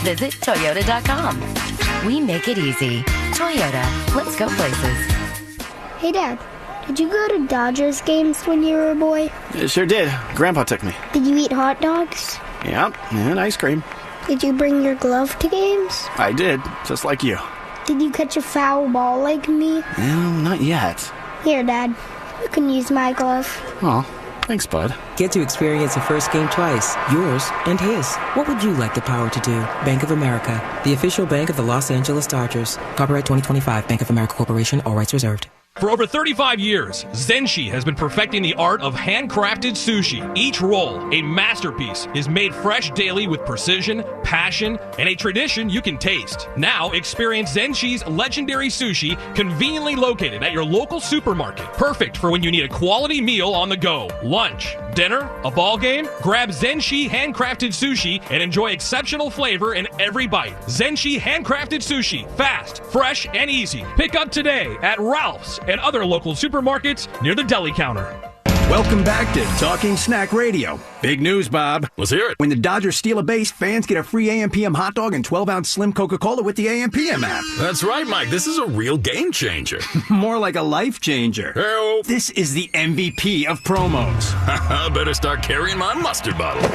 Visit Toyota.com. We make it easy. Toyota, let's go places. Hey, Dad, did you go to Dodgers games when you were a boy? Sure did. Grandpa took me. Did you eat hot dogs? Yep, and ice cream. Did you bring your glove to games? I did, just like you. Did you catch a foul ball like me? Well, not yet. Here, Dad. You can use my glove. Oh, thanks, bud. Get to experience the first game twice, yours and his. What would you like the power to do? Bank of America, the official bank of the Los Angeles Dodgers. Copyright 2025, Bank of America Corporation, all rights reserved. For over 35 years, Zenshi has been perfecting the art of handcrafted sushi. Each roll, a masterpiece, is made fresh daily with precision, passion, and a tradition you can taste. Now, experience Zenshi's legendary sushi conveniently located at your local supermarket. Perfect for when you need a quality meal on the go. Lunch, dinner, a ball game? Grab Zenshi handcrafted sushi and enjoy exceptional flavor in every bite. Zenshi handcrafted sushi, fast, fresh, and easy. Pick up today at Ralph's and other local supermarkets near the deli counter. Welcome back to Talking Snack Radio. Big news, Bob. Let's hear it. When the Dodgers steal a base, fans get a free AM/PM hot dog and 12-ounce slim Coca-Cola with the AM/PM app. That's right, Mike. This is a real game changer. More like a life changer. Hey-o. This is the MVP of promos. Better start carrying my mustard bottle.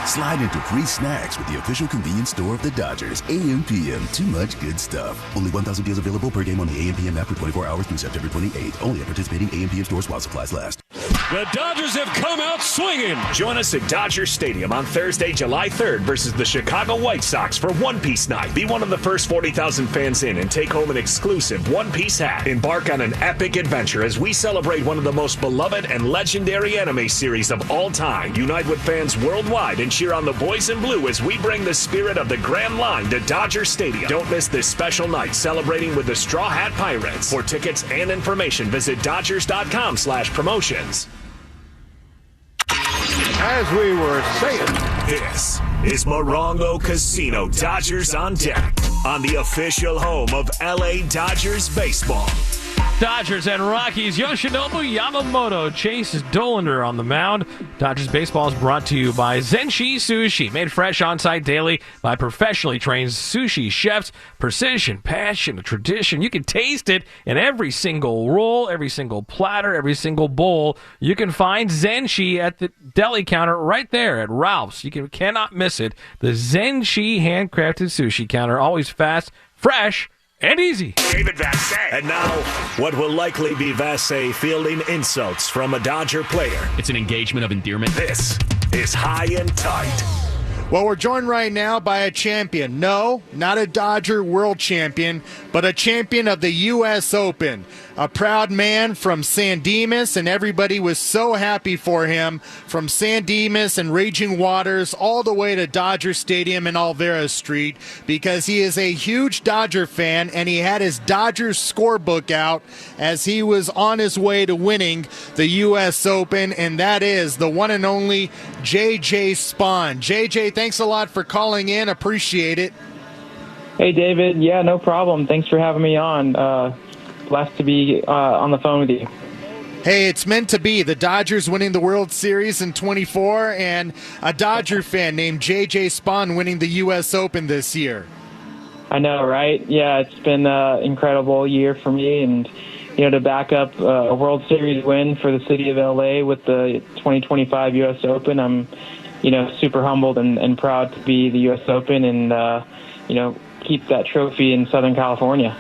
Slide into free snacks with the official convenience store of the Dodgers. AM/PM. Too much good stuff. Only 1,000 deals available per game on the AM/PM app for 24 hours through September 28th. Only at participating AM/PM stores while supplies last. The Dodgers have come out swinging. Join us at Dodger Stadium on Thursday, July 3rd versus the Chicago White Sox for One Piece Night. Be one of the first 40,000 fans in and take home an exclusive One Piece hat. Embark on an epic adventure as we celebrate one of the most beloved and legendary anime series of all time. Unite with fans worldwide and cheer on the boys in blue as we bring the spirit of the Grand Line to Dodger Stadium. Don't miss this special night celebrating with the Straw Hat Pirates. For tickets and information, visit Dodgers.com/promotions. As we were saying, this is Morongo Casino Dodgers on Deck on the official home of LA Dodgers baseball. Dodgers and Rockies. Yoshinobu Yamamoto chases Dollander on the mound. Dodgers baseball is brought to you by Zenshi Sushi, made fresh on-site daily by professionally trained sushi chefs. Precision, passion, tradition. You can taste it in every single roll, every single platter, every single bowl. You can find Zenshi at the deli counter right there at Ralph's. You cannot miss it. The Zenshi handcrafted sushi counter, always fast, fresh, and easy. David Vassegh. And now, what will likely be Vassegh fielding insults from a Dodger player. It's an engagement of endearment. This is High and Tight. Well, we're joined right now by a champion. No, not a Dodger world champion, but a champion of the U.S. Open. A proud man from San Dimas, and everybody was so happy for him. From San Dimas and Raging Waters all the way to Dodger Stadium and Alvera Street, because he is a huge Dodger fan, and he had his Dodgers scorebook out as he was on his way to winning the U.S. Open, and that is the one and only J.J. Spaun. J.J., thanks a lot for calling in. Appreciate it. Hey, David. Yeah, no problem. Thanks for having me on. Blessed to be on the phone with you. Hey, it's meant to be. The Dodgers winning the World Series in 24, and a Dodger fan named J.J. Spaun winning the U.S. Open this year. I know, right? Yeah, it's been an incredible year for me, and to back up a World Series win for the city of L.A. with the 2025 U.S. Open, I'm super humbled and proud to be the U.S. Open and keep that trophy in Southern California.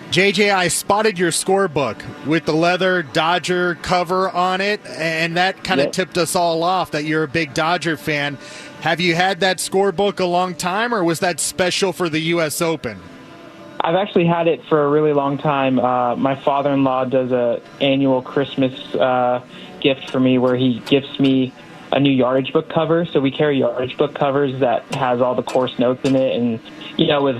JJ, I spotted your scorebook with the leather Dodger cover on it, and that kind of tipped us all off that you're a big Dodger fan. Have you had that scorebook a long time, or was that special for the U.S. Open? I've actually had it for a really long time. My father-in-law does an annual Christmas gift for me where he gifts me a new yardage book cover. So we carry yardage book covers that has all the course notes in it, and with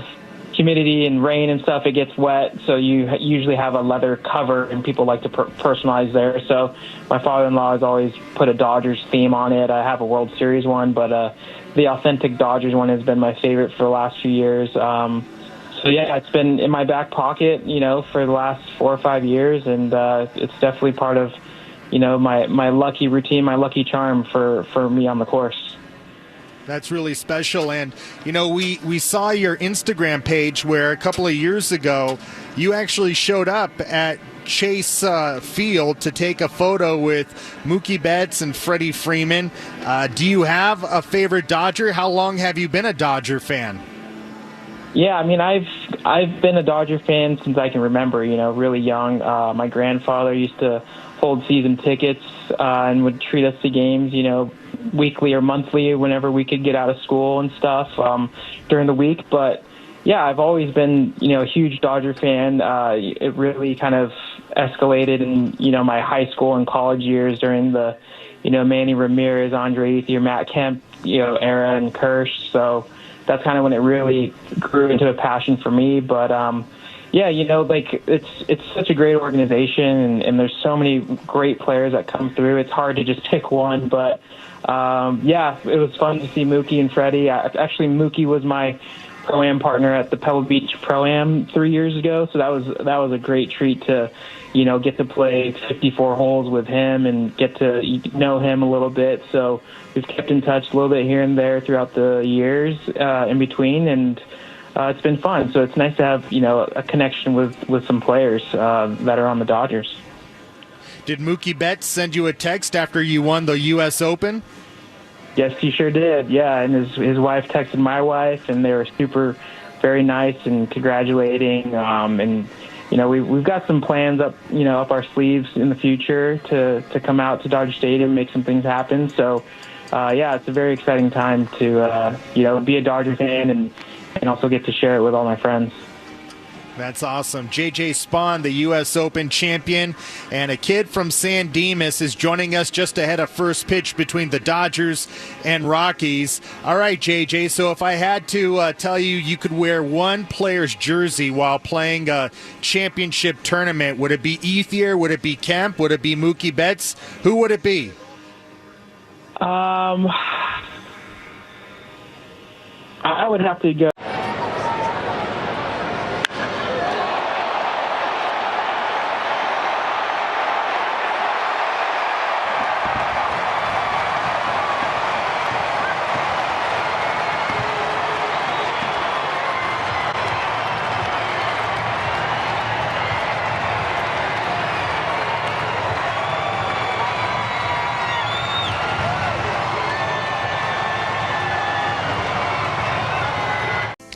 humidity and rain and stuff, it gets wet, so you usually have a leather cover, and people like to personalize there. So my father-in-law has always put a Dodgers theme on it. I have a World Series one, but the authentic Dodgers one has been my favorite for the last few years. So yeah, it's been in my back pocket, for the last 4 or 5 years, and it's definitely part of, my lucky routine, my lucky charm for me on the course. That's really special. And, we saw your Instagram page where a couple of years ago you actually showed up at Chase Field to take a photo with Mookie Betts and Freddie Freeman. Do you have a favorite Dodger? How long have you been a Dodger fan? Yeah, I've been a Dodger fan since I can remember, really young. My grandfather used to hold season tickets and would treat us to games, weekly or monthly whenever we could get out of school and stuff during the week. But yeah, I've always been, a huge Dodger fan. It really kind of escalated in, my high school and college years during the, Manny Ramirez, Andre Ethier, Matt Kemp, era and Kirsch. So that's kind of when it really grew into a passion for me. But yeah, it's such a great organization, and there's so many great players that come through. It's hard to just pick one, but yeah, it was fun to see Mookie and Freddie. Actually, Mookie was my Pro-Am partner at the Pebble Beach Pro-Am 3 years ago. So that was a great treat to, get to play 54 holes with him and get to know him a little bit. So we've kept in touch a little bit here and there throughout the years in between, and it's been fun. So it's nice to have, a connection with some players that are on the Dodgers. Did Mookie Betts send you a text after you won the U.S. Open? Yes, he sure did. Yeah, and his wife texted my wife, and they were very nice and congratulating. And we've got some plans up our sleeves in the future to come out to Dodger Stadium and make some things happen. So, it's a very exciting time to be a Dodger fan and also get to share it with all my friends. That's awesome. JJ Spaun, the U.S. Open champion, and a kid from San Dimas is joining us just ahead of first pitch between the Dodgers and Rockies. All right, JJ, so if I had to tell you could wear one player's jersey while playing a championship tournament, would it be Ethier? Would it be Kemp? Would it be Mookie Betts? Who would it be? I would have to go.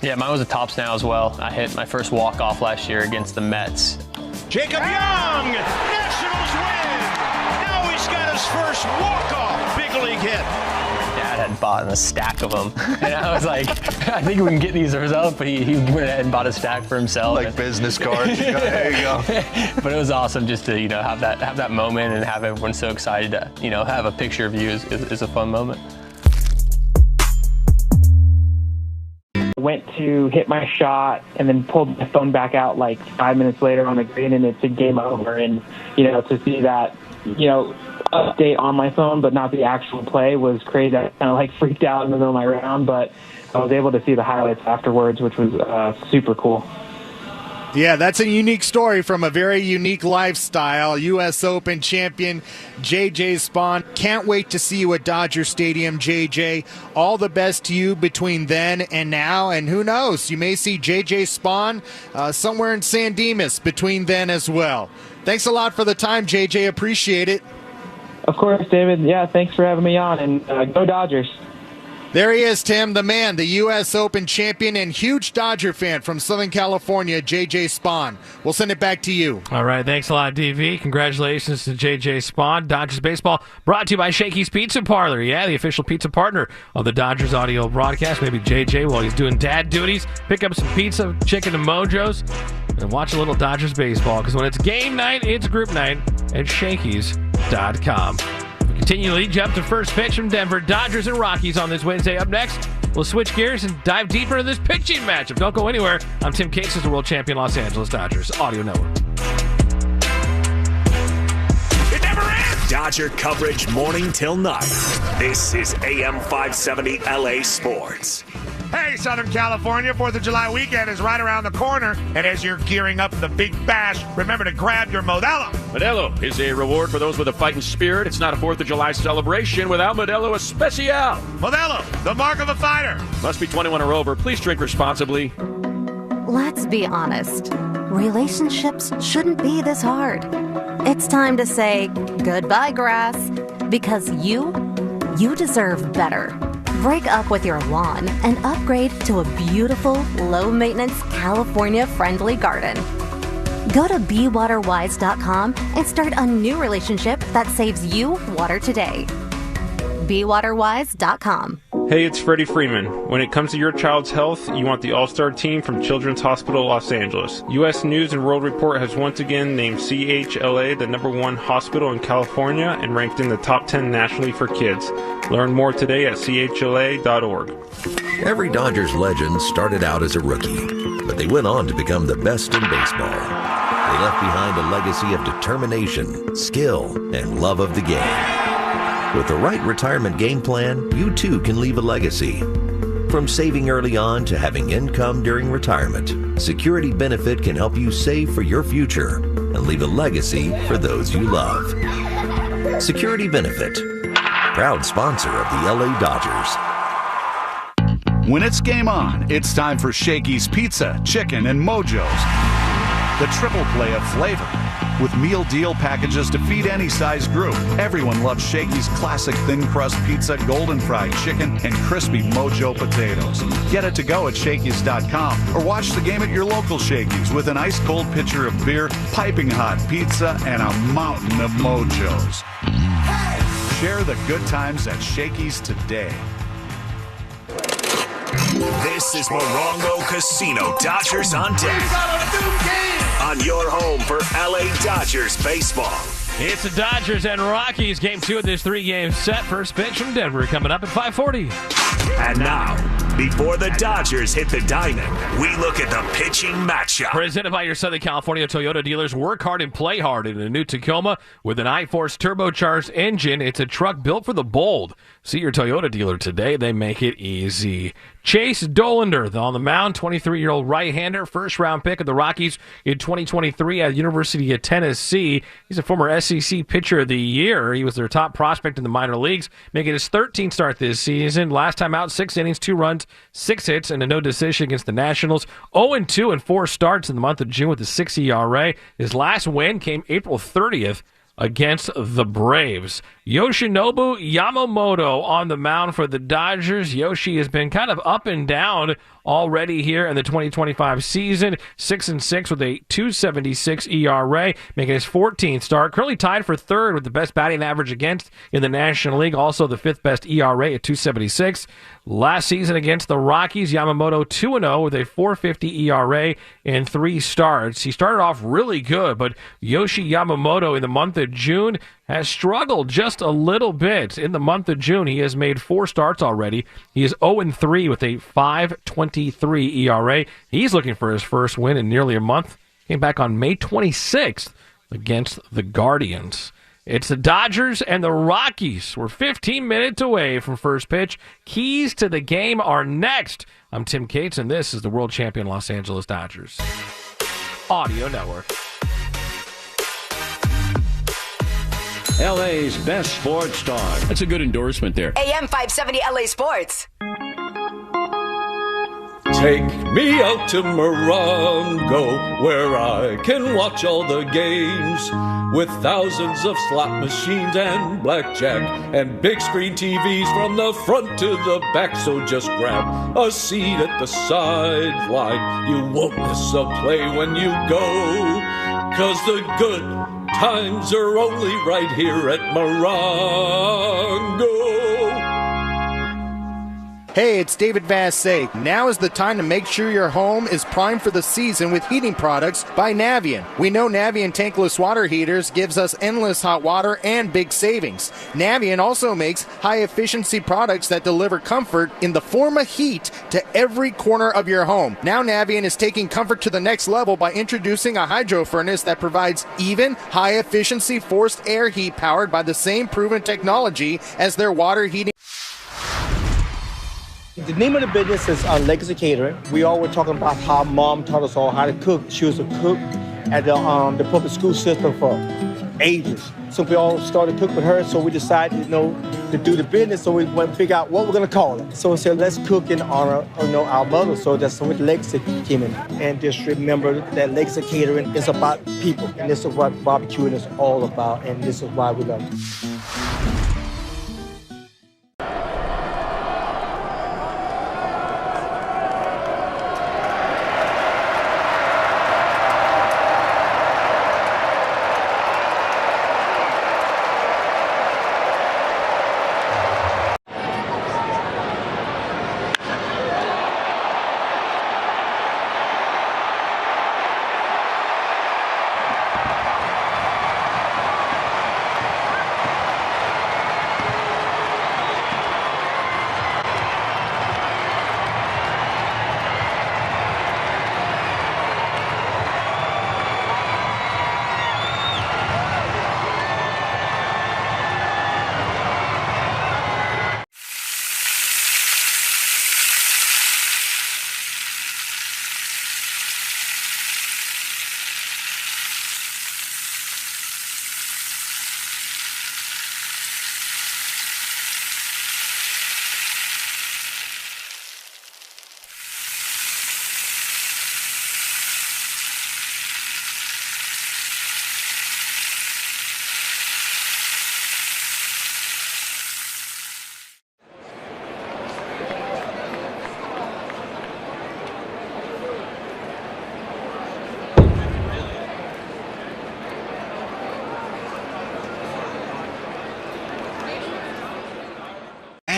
Yeah, mine was a tops now as well. I hit my first walk-off last year against the Mets. Jacob Young, Nationals win. Now he's got his first walk-off big league hit. Dad had bought a stack of them, and I was like, I think we can get these ourselves, but he went ahead and bought a stack for himself. Like business cards. There you go. But it was awesome just to have that moment and have everyone so excited to have a picture of you is a fun moment. Went to hit my shot and then pulled my phone back out like 5 minutes later on the green, and it said game over. And to see that update on my phone but not the actual play was crazy. I kind of freaked out in the middle of my round, but I was able to see the highlights afterwards, which was super cool. Yeah, that's a unique story from a very unique lifestyle. U.S. Open champion JJ Spaun. Can't wait to see you at Dodger Stadium, JJ. All the best to you between then and now. And who knows, you may see JJ Spaun somewhere in San Dimas between then as well. Thanks a lot for the time, JJ. Appreciate it. Of course, David. Yeah, thanks for having me on. And go Dodgers. There he is, Tim, the man, the U.S. Open champion and huge Dodger fan from Southern California, J.J. Spaun. We'll send it back to you. All right, thanks a lot, DV. Congratulations to J.J. Spaun. Dodgers baseball brought to you by Shakey's Pizza Parlor. Yeah, the official pizza partner of the Dodgers audio broadcast. Maybe J.J., while he's doing dad duties, pick up some pizza, chicken, and Mojo's, and watch a little Dodgers baseball. Because when it's game night, it's group night at Shakey's.com. Continue to lead you up to first pitch from Denver. Dodgers and Rockies on this Wednesday. Up next, we'll switch gears and dive deeper into this pitching matchup. Don't go anywhere. I'm Tim Cates, the world champion Los Angeles Dodgers Audio Network. It never ends! Dodger coverage morning till night. This is AM 570 LA Sports. Hey, Southern California, 4th of July weekend is right around the corner. And as you're gearing up for the big bash, remember to grab your Modelo. Modelo is a reward for those with a fighting spirit. It's not a 4th of July celebration without Modelo Especial. Modelo, the mark of a fighter. Must be 21 or over. Please drink responsibly. Let's be honest. Relationships shouldn't be this hard. It's time to say goodbye, grass, because you deserve better. Break up with your lawn and upgrade to a beautiful, low-maintenance, California-friendly garden. Go to BeWaterWise.com and start a new relationship that saves you water today. BeWaterWise.com. Hey, it's Freddie Freeman. When it comes to your child's health, you want the all-star team from Children's Hospital Los Angeles. U.S. News and World Report has once again named CHLA the #1 hospital in California and ranked in the top 10 nationally for kids. Learn more today at chla.org. Every Dodgers legend started out as a rookie, but they went on to become the best in baseball. They left behind a legacy of determination, skill, and love of the game. With the right retirement game plan, you too can leave a legacy. From saving early on to having income during retirement, Security Benefit can help you save for your future and leave a legacy for those you love. Security Benefit, proud sponsor of the LA Dodgers. When it's game on, it's time for Shakey's Pizza, Chicken, and Mojo's. The triple play of flavor. With meal deal packages to feed any size group. Everyone loves Shakey's classic thin crust pizza, golden fried chicken, and crispy Mojo potatoes. Get it to go at Shakey's.com or watch the game at your local Shakey's with an ice cold pitcher of beer, piping hot pizza, and a mountain of Mojos. Share the good times at Shakey's today. This is Morongo Casino Dodgers on deck. On your home for LA Dodgers baseball. It's the Dodgers and Rockies, game 2 of this 3-game set. First pitch from Denver coming up at 5:40. And now, before the Dodgers hit the diamond, we look at the pitching matchup. Presented by your Southern California Toyota dealers. Work hard and play hard in a new Tacoma with an I-Force turbocharged engine. It's a truck built for the bold. See your Toyota dealer today. They make it easy. Chase Dollander on the mound, 23-year-old right-hander, first-round pick of the Rockies in 2023 at the University of Tennessee. He's a former SEC Pitcher of the Year. He was their top prospect in the minor leagues, making his 13th start this season. Last time out, 6 innings, 2 runs, 6 hits, and a no decision against the Nationals. 0-2 in 4 starts in the month of June with a 6 ERA. His last win came April 30th against the Braves. Yoshinobu Yamamoto on the mound for the Dodgers. Yoshi has been kind of up and down already here in the 2025 season. 6-6 with a 2.76 ERA, making his 14th start. Currently tied for 3rd with the best batting average against in the National League. Also the 5th best ERA at 2.76. Last season against the Rockies, Yamamoto 2-0 with a 4.50 ERA in 3 starts. He started off really good, but Yoshi Yamamoto in the month of June has struggled just a little bit. In the month of June, he has made 4 starts already. He is 0-3 with a 5.23 ERA. He's looking for his first win in nearly a month. Came back on May 26th against the Guardians. It's the Dodgers and the Rockies. We're 15 minutes away from first pitch. Keys to the game are next. I'm Tim Cates, and this is the world champion Los Angeles Dodgers Audio Network. LA's best sports star. That's a good endorsement there. AM 570 LA Sports. Take me out to Morongo, where I can watch all the games, with thousands of slot machines and blackjack and big screen TVs from the front to the back. So just grab a seat at the sideline. You won't miss a play when you go, 'cause the good times are only right here at Morongo. Hey, it's David Vassegh. Now is the time to make sure your home is primed for the season with heating products by Navien. We know Navien tankless water heaters gives us endless hot water and big savings. Navien also makes high-efficiency products that deliver comfort in the form of heat to every corner of your home. Now Navien is taking comfort to the next level by introducing a hydro furnace that provides even, high-efficiency forced air heat powered by the same proven technology as their water heating. The name of the business is Legacy Catering. We all were talking about how Mom taught us all how to cook. She was a cook at the public school system for ages. So we all started to cook with her, so we decided, to do the business, so we went to figure out what we're going to call it. So we said, let's cook in honor of our mother. So that's what Legacy came in. And just remember that Legacy Catering is about people, and this is what barbecuing is all about, and this is why we love it.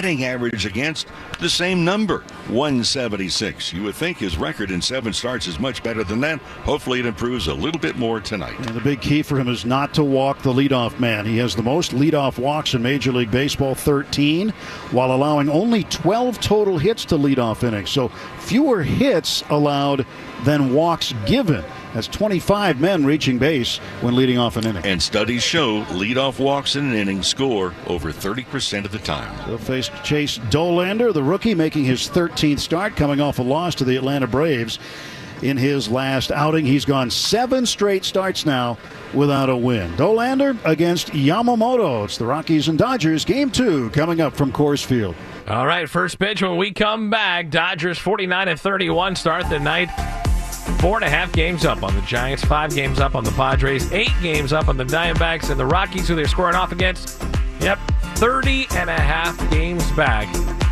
batting average against the same number, 176. You would think his record in 7 starts is much better than that. Hopefully it improves a little bit more tonight. And the big key for him is not to walk the leadoff man. He has the most leadoff walks in Major League Baseball, 13, while allowing only 12 total hits to leadoff innings. So fewer hits allowed than walks given. That's 25 men reaching base when leading off an inning. And studies show leadoff walks in an inning score over 30% of the time. They'll face Chase Dollander, the rookie, making his 13th start, coming off a loss to the Atlanta Braves in his last outing. He's gone 7 straight starts now without a win. Dollander against Yamamoto. It's the Rockies and Dodgers. Game 2 coming up from Coors Field. All right, first pitch when we come back. Dodgers 49-31 start the night. 4.5 games up on the Giants, 5 games up on the Padres, 8 games up on the Diamondbacks, and the Rockies, who they're scoring off against. 30.5 games back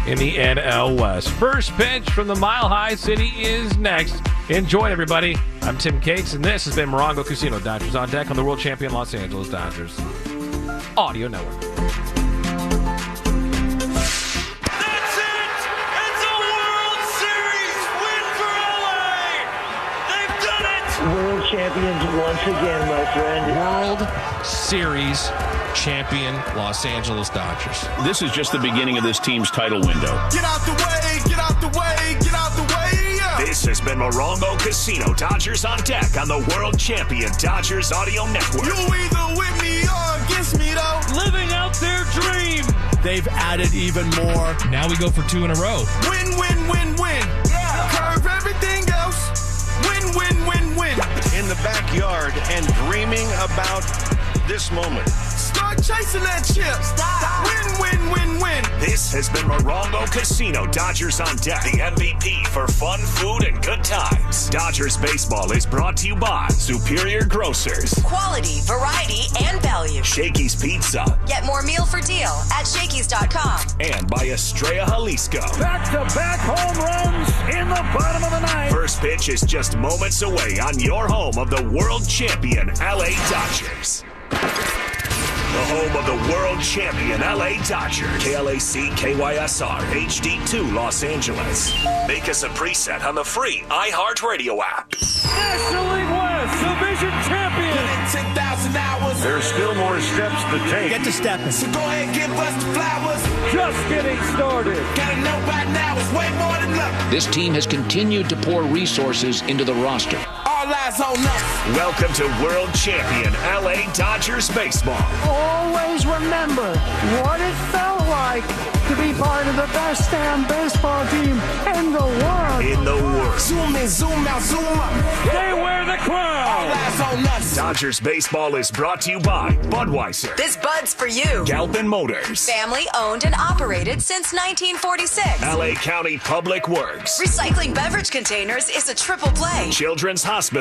in the NL West. First pitch from the Mile High City is next. Enjoy, everybody. I'm Tim Cates, and this has been Morongo Casino. Dodgers on deck on the world champion Los Angeles Dodgers Audio Network. World champions once again, my friend. World Series champion Los Angeles Dodgers. This is just the beginning of this team's title window. Get out the way, get out the way, get out the way. Yeah. This has been Morongo Casino. Dodgers on deck on the world champion Dodgers Audio Network. You either with me or against me, though. Living out their dream. They've added even more. Now we go for 2 in a row. Win, win, win, win. Yeah. Curve everything else. Win, win, win, win. In the backyard and dreaming about this moment. Start chasing that chip. Stop. Win, win, win, win. This has been Morongo Casino. Dodgers on deck. The MVP for fun, food, and good times. Dodgers baseball is brought to you by Superior Grocers. Quality, variety, and value. Shakey's Pizza. Get more meal for deal at Shakey's.com. And by Estrella Jalisco. Back-to-back home runs in the bottom of the ninth. First pitch is just moments away on your home of the world champion LA Dodgers. The home of the world champion LA Dodgers. KLAC KYSR HD2 Los Angeles. Make us a preset on the free iHeartRadio app. National League West Division champion. 10,000 hours. There's still more steps to take. Get to stepping. So go ahead and give us the flowers. Just getting started. Gotta know by now it's way more than luck. This team has continued to pour resources into the roster. All eyes on us. Welcome to world champion LA Dodgers baseball. Always remember what it felt like to be part of the best damn baseball team in the world. Zoom in, zoom out, zoom up. They wear the crown. All eyes on us. Dodgers baseball is brought to you by Budweiser. This Bud's for you. Galpin Motors. Family owned and operated since 1946. LA County Public Works. Recycling beverage containers is a triple play. Children's Hospital.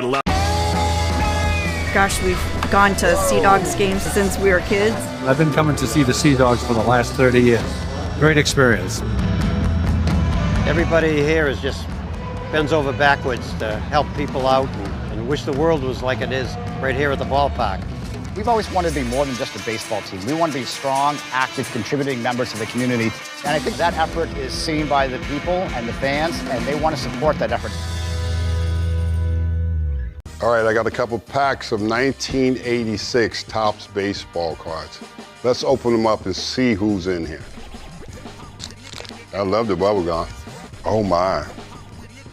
Gosh, we've gone to Sea Dogs games since we were kids. I've been coming to see the Sea Dogs for the last 30 years. Great experience. Everybody here is just bends over backwards to help people out and wish the world was like it is right here at the ballpark. We've always wanted to be more than just a baseball team. We want to be strong, active, contributing members of the community. And I think that effort is seen by the people and the fans, and they want to support that effort. All right, I got a couple packs of 1986 Topps baseball cards. Let's open them up and see who's in here. I love the bubble gum. Oh my.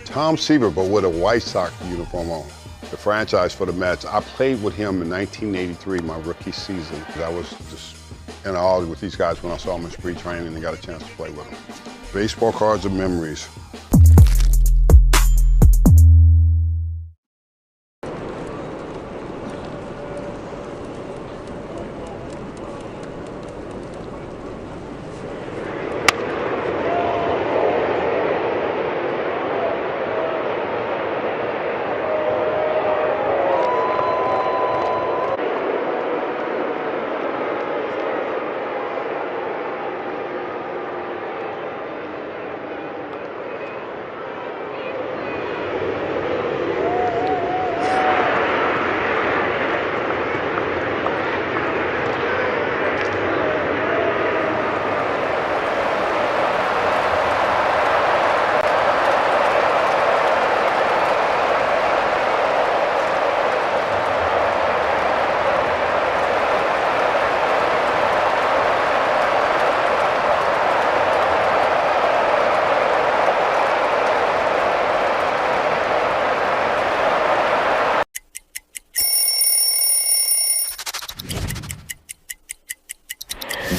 Tom Seaver, but with a White Sox uniform on. The franchise for the Mets. I played with him in 1983, my rookie season. I was just in awe with these guys when I saw them in spring training and got a chance to play with them. Baseball cards of memories.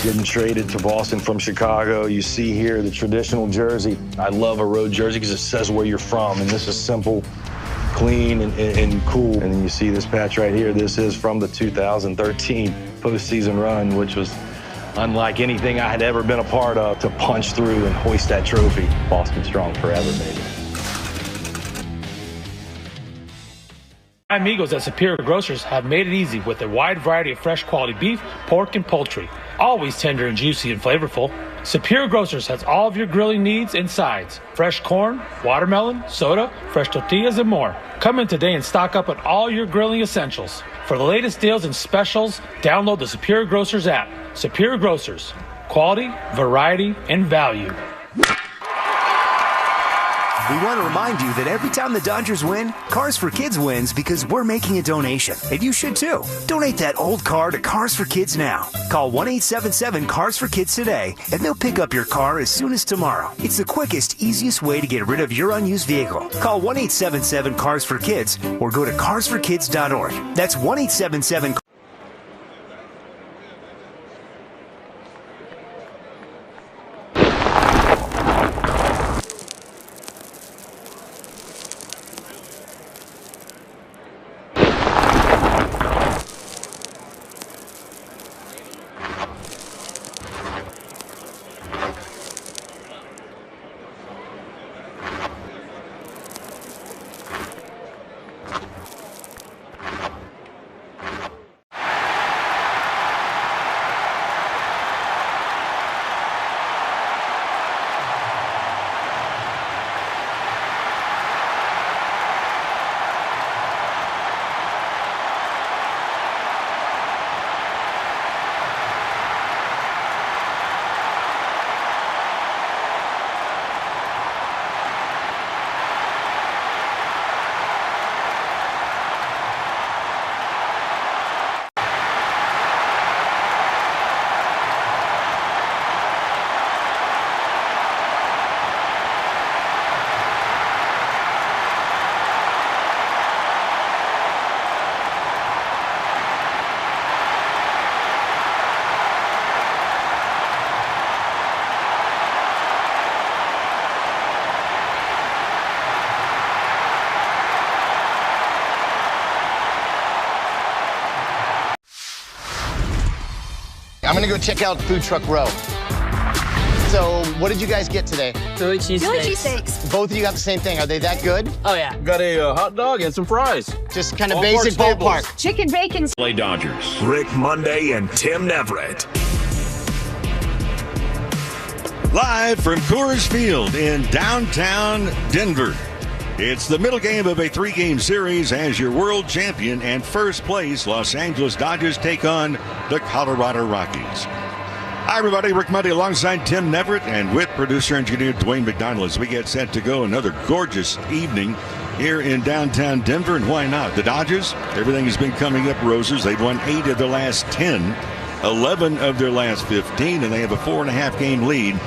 He's getting traded to Boston from Chicago. You see here the traditional jersey. I love a road jersey because it says where you're from, and this is simple, clean, and cool. And then you see this patch right here. This is from the 2013 postseason run, which was unlike anything I had ever been a part of, to punch through and hoist that trophy. Boston strong forever, baby. Amigos at Superior Grocers have made it easy with a wide variety of fresh quality beef, pork, and poultry. Always tender and juicy and flavorful. Superior Grocers has all of your grilling needs and sides. Fresh corn, watermelon, soda, fresh tortillas, and more. Come in today and stock up on all your grilling essentials. For the latest deals and specials, download the Superior Grocers app. Superior Grocers. Quality, variety, and value. We want to remind you that every time the Dodgers win, Cars for Kids wins because we're making a donation. And you should too. Donate that old car to Cars for Kids now. Call 1-877-CARS-FOR-KIDS today, and they'll pick up your car as soon as tomorrow. It's the quickest, easiest way to get rid of your unused vehicle. Call 1-877-CARS-FOR-KIDS or go to carsforkids.org. That's 1-877 I'm gonna go check out Food Truck Row. So, what did you guys get today? Philly cheesesteaks. Both of you got the same thing. Are they that good? Oh, yeah. Got a hot dog and some fries. Just kind of basic ballpark. Chicken bacon. Play Dodgers. Rick Monday and Tim Neverett. Live from Coors Field in downtown Denver. It's the middle game of a 3-game series as your world champion and first place Los Angeles Dodgers take on the Colorado Rockies. Hi, everybody. Rick Monday alongside Tim Neverett and with producer-engineer Dwayne McDonald as we get set to go another gorgeous evening here in downtown Denver. And why not? The Dodgers, everything has been coming up roses. They've won 8 of their last 10, 11 of their last 15, and they have a 4.5-game lead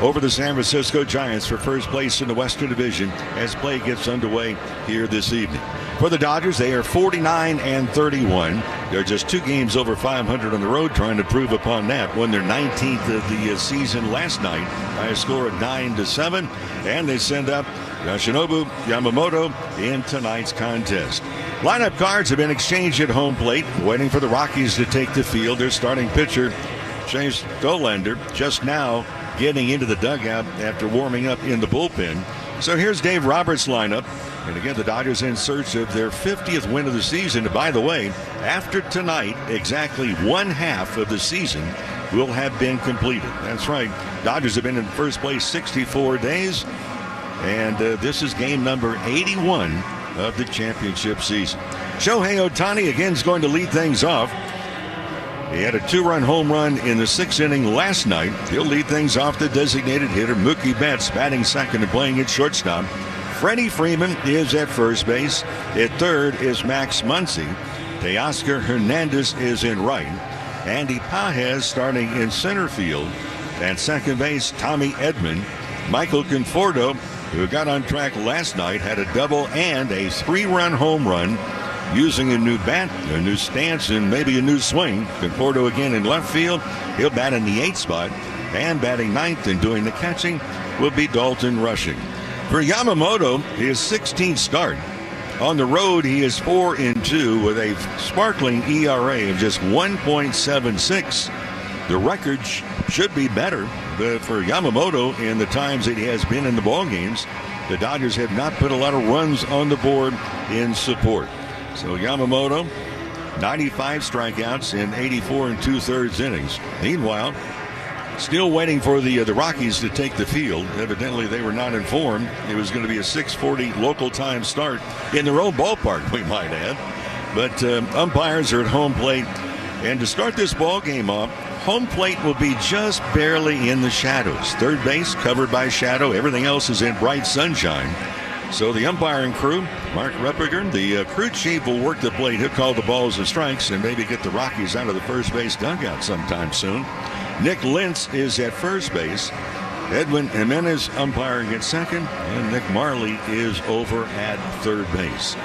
over the San Francisco Giants for first place in the Western Division as play gets underway here this evening. For the Dodgers, they are 49-31. They're just 2 games over 500 on the road, trying to prove upon that. Won their 19th of the season last night by a score of 9-7, and they send up Yoshinobu Yamamoto in tonight's contest. Lineup cards have been exchanged at home plate, waiting for the Rockies to take the field. Their starting pitcher, Chase Dollander, just now getting into the dugout after warming up in the bullpen. So here's Dave Roberts' lineup. And again, the Dodgers in search of their 50th win of the season. And by the way, after tonight, exactly 1/2 of the season will have been completed. That's right. Dodgers have been in first place 64 days. And this is game number 81 of the championship season. Shohei Ohtani again is going to lead things off. He had a 2-run home run in the 6th inning last night. He'll lead things off the designated hitter, Mookie Betts, batting second and playing at shortstop. Freddie Freeman is at first base. At third is Max Muncy. Teoscar Hernandez is in right. Andy Pages starting in center field. At second base, Tommy Edman. Michael Conforto, who got on track last night, had a double and a 3-run home run. using a new bat, a new stance, and maybe a new swing. Conforto again in left field. He'll bat in the 8th spot. And batting 9th and doing the catching will be Dalton Rushing. For Yamamoto, his 16th start. On the road, he is 4-2 with a sparkling ERA of just 1.76. The record should be better, but for Yamamoto in the times that he has been in the ball games, the Dodgers have not put a lot of runs on the board in support. So Yamamoto, 95 strikeouts in 84 2/3 innings. Meanwhile, still waiting for the Rockies to take the field. Evidently, they were not informed it was going to be a 6:40 local time start in their own ballpark, we might add. But umpires are at home plate. And to start this ball game off, home plate will be just barely in the shadows. Third base covered by shadow. Everything else is in bright sunshine. So the umpiring crew, Mark Reppiger, the crew chief, will work the plate. He'll call the balls and strikes and maybe get the Rockies out of the first base dugout sometime soon. Nick Lentz is at first base. Edwin Jimenez umpiring at second. And Nick Marley is over at third base.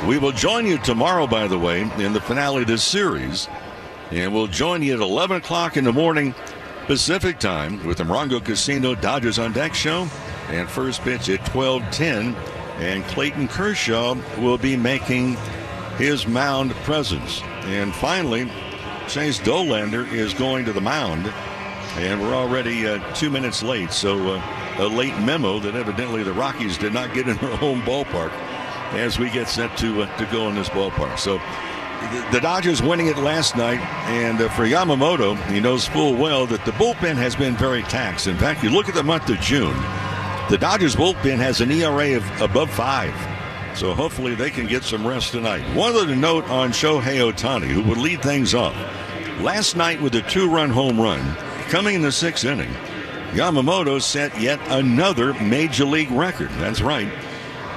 We will join you tomorrow, by the way, in the finale of this series. And we'll join you at 11 o'clock in the morning Pacific time with the Morongo Casino Dodgers on Deck show. And first pitch at 12:10. And Clayton Kershaw will be making his mound presence. And finally, Chase Dollander is going to the mound. And we're already 2 minutes late. So a late memo that evidently the Rockies did not get in their home ballpark as we get set to go in this ballpark. So the Dodgers winning it last night, and for Yamamoto, he knows full well that the bullpen has been very taxed. In fact, you look at the month of June, the Dodgers bullpen has an ERA of above 5. So hopefully they can get some rest tonight. One other note on Shohei Ohtani, who would lead things off. Last night with a 2-run home run, coming in the 6th inning, Yamamoto set yet another major league record. That's right.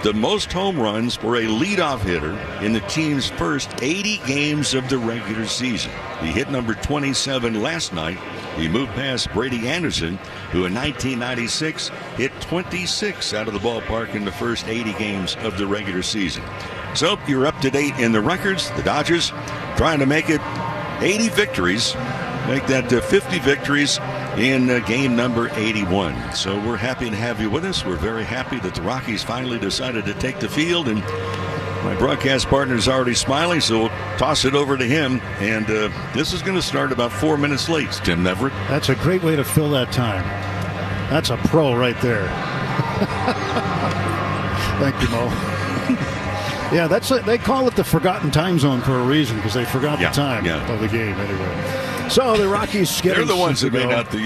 The most home runs for a leadoff hitter in the team's first 80 games of the regular season. He hit number 27 last night. He moved past Brady Anderson, who in 1996 hit 26 out of the ballpark in the first 80 games of the regular season. So you're up to date in the records. The Dodgers trying to make it 80 victories, make that 50 victories in game number 81. So we're happy to have you with us. We're very happy that the Rockies finally decided to take the field, and my broadcast partner is already smiling, so we'll toss it over to him. And this is going to start about 4 minutes late, Tim Everett. That's a great way to fill that time. That's a pro right there. Thank you, Mo. Yeah, they call it the forgotten time zone for a reason, because they forgot the time of the game anyway. So the Rockies they're the ones that made out the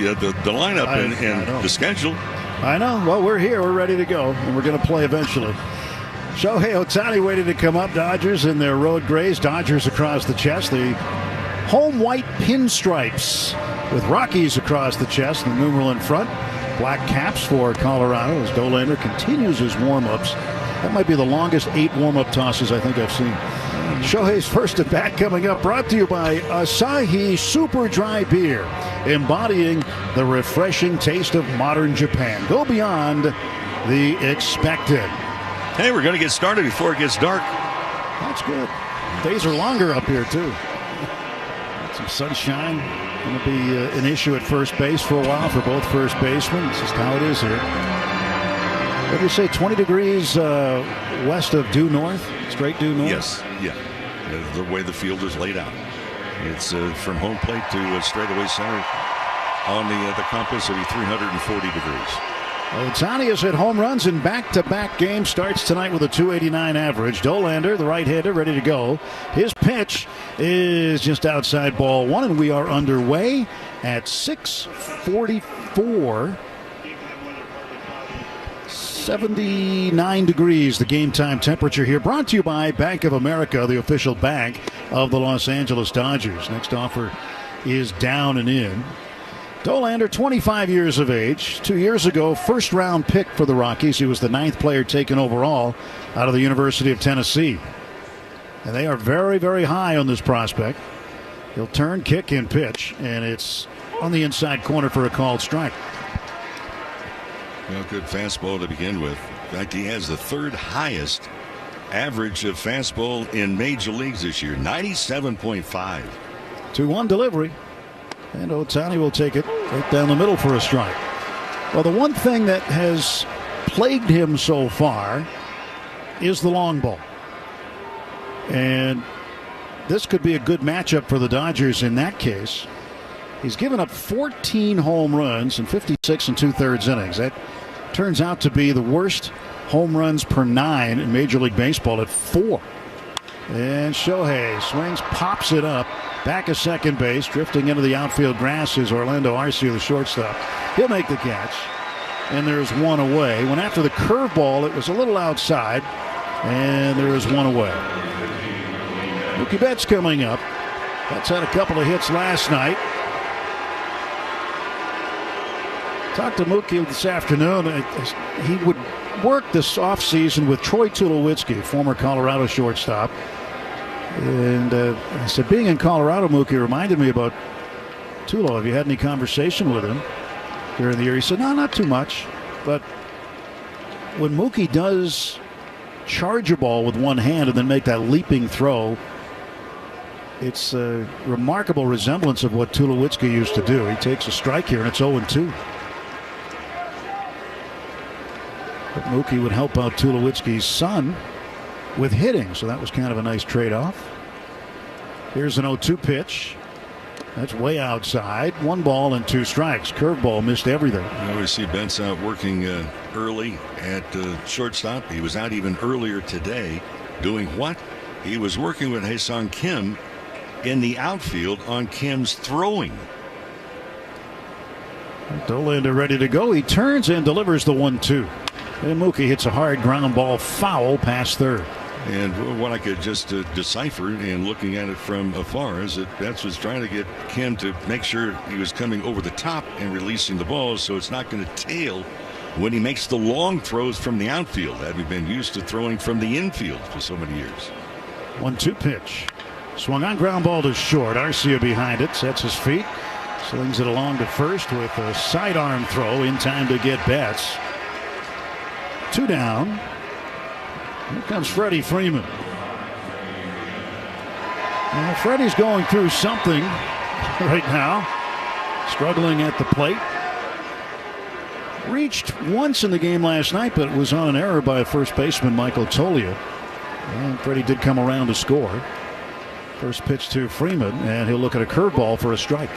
lineup and the schedule. I know. Well, we're here. We're ready to go, and we're going to play eventually. Shohei Ohtani waiting to come up. Dodgers in their road grays. Dodgers across the chest. The home white pinstripes with Rockies across the chest and the numeral in front. Black caps for Colorado as Dollander continues his warm-ups. That might be the longest 8 warm-up tosses I think I've seen. Shohei's first at bat coming up, brought to you by Asahi Super Dry Beer, embodying the refreshing taste of modern Japan. Go beyond the expected. Hey, we're going to get started before it gets dark. That's good. Days are longer up here, too. Some sunshine. Going to be an issue at first base for a while for both first basemen. It's just how it is here. What do you say, 20 degrees west of due north? Straight due north? Yes, yeah. The way the field is laid out. It's from home plate to straightaway center on the compass of 340 degrees. Ohtani has hit home runs in back-to-back games. Starts tonight with a .289 average. Dollander, the right-hander, ready to go. His pitch is just outside ball one, and we are underway at 6:44. 79 degrees, the game time temperature here. Brought to you by Bank of America, the official bank of the Los Angeles Dodgers. Next offer is down and in. Dollander, 25 years of age. 2 years ago, first-round pick for the Rockies. He was the 9th player taken overall out of the University of Tennessee. And they are very, very high on this prospect. He'll turn, kick, and pitch, and it's on the inside corner for a called strike. Well, good fastball to begin with. In fact, he has the 3rd highest average of fastball in major leagues this year, 97.5. 2-1 delivery. And Ohtani will take it right down the middle for a strike. Well, the one thing that has plagued him so far is the long ball. And this could be a good matchup for the Dodgers in that case. He's given up 14 home runs in 56 2/3 innings. That turns out to be the worst home runs per 9 in Major League Baseball at 4. And Shohei swings, pops it up, back of second base, drifting into the outfield grass is Orlando Arcia, the shortstop. He'll make the catch, and there's one away. When after the curveball, it was a little outside, and there is one away. Mookie Betts coming up. Betts had a couple of hits last night. Talked to Mookie this afternoon. He would work this offseason with Troy Tulowitzki, former Colorado shortstop. And I said, being in Colorado, Mookie, reminded me about Tulo. Have you had any conversation with him during the year? He said, no, not too much. But when Mookie does charge a ball with one hand and then make that leaping throw, it's a remarkable resemblance of what Tulowitzki used to do. He takes a strike here, and it's 0-2. But Mookie would help out Tulowitzki's son with hitting, so that was kind of a nice trade-off. Here's an 0-2 pitch. That's way outside. 1 ball and 2 strikes. Curveball missed everything. I always see Betts out working early at shortstop. He was out even earlier today. Doing what? He was working with Ha-Seong Kim in the outfield on Kim's throwing. Dollander ready to go. He turns and delivers the 1-2. And Mookie hits a hard ground ball foul past third. And what I could just decipher in looking at it from afar is that Betts was trying to get Kim to make sure he was coming over the top and releasing the ball so it's not going to tail when he makes the long throws from the outfield, having been used to throwing from the infield for so many years. 1-2 pitch. Swung on, ground ball to short. Arcia behind it, sets his feet, slings it along to first with a sidearm throw in time to get Betts. 2 down. Here comes Freddie Freeman. Well, Freddie's going through something right now. Struggling at the plate. Reached once in the game last night, but it was on an error by first baseman Michael Toglia. And Freddie did come around to score. First pitch to Freeman, and he'll look at a curveball for a strike.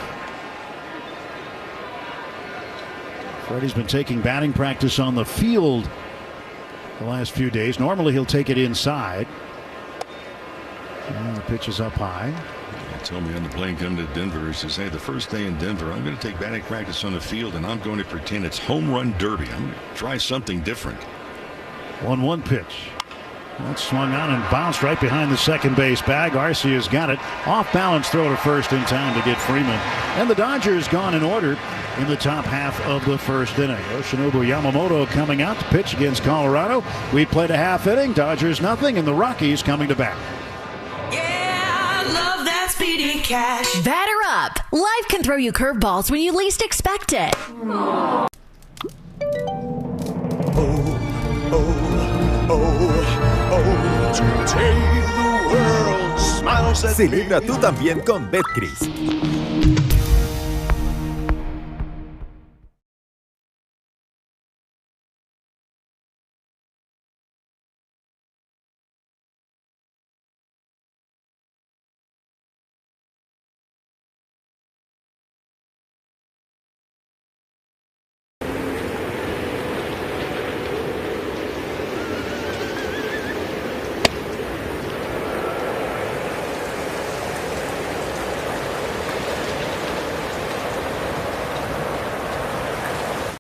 Freddie's been taking batting practice on the field the last few days. Normally he'll take it inside. And the pitch is up high. He told me on the plane coming to Denver, he says, hey, the first day in Denver, I'm going to take batting practice on the field, and I'm going to pretend it's home run derby. I'm going to try something different. 1-1 pitch. That's swung on and bounced right behind the second base bag. Arcia's got it. Off balance throw to first in time to get Freeman. And the Dodgers gone in order in the top half of the first inning. Yoshinobu Yamamoto coming out to pitch against Colorado. We played a half inning. Dodgers nothing, and the Rockies coming to bat. Yeah, I love that speedy cash. Batter up. Life can throw you curveballs when you least expect it. Celebra tú también con Betcris.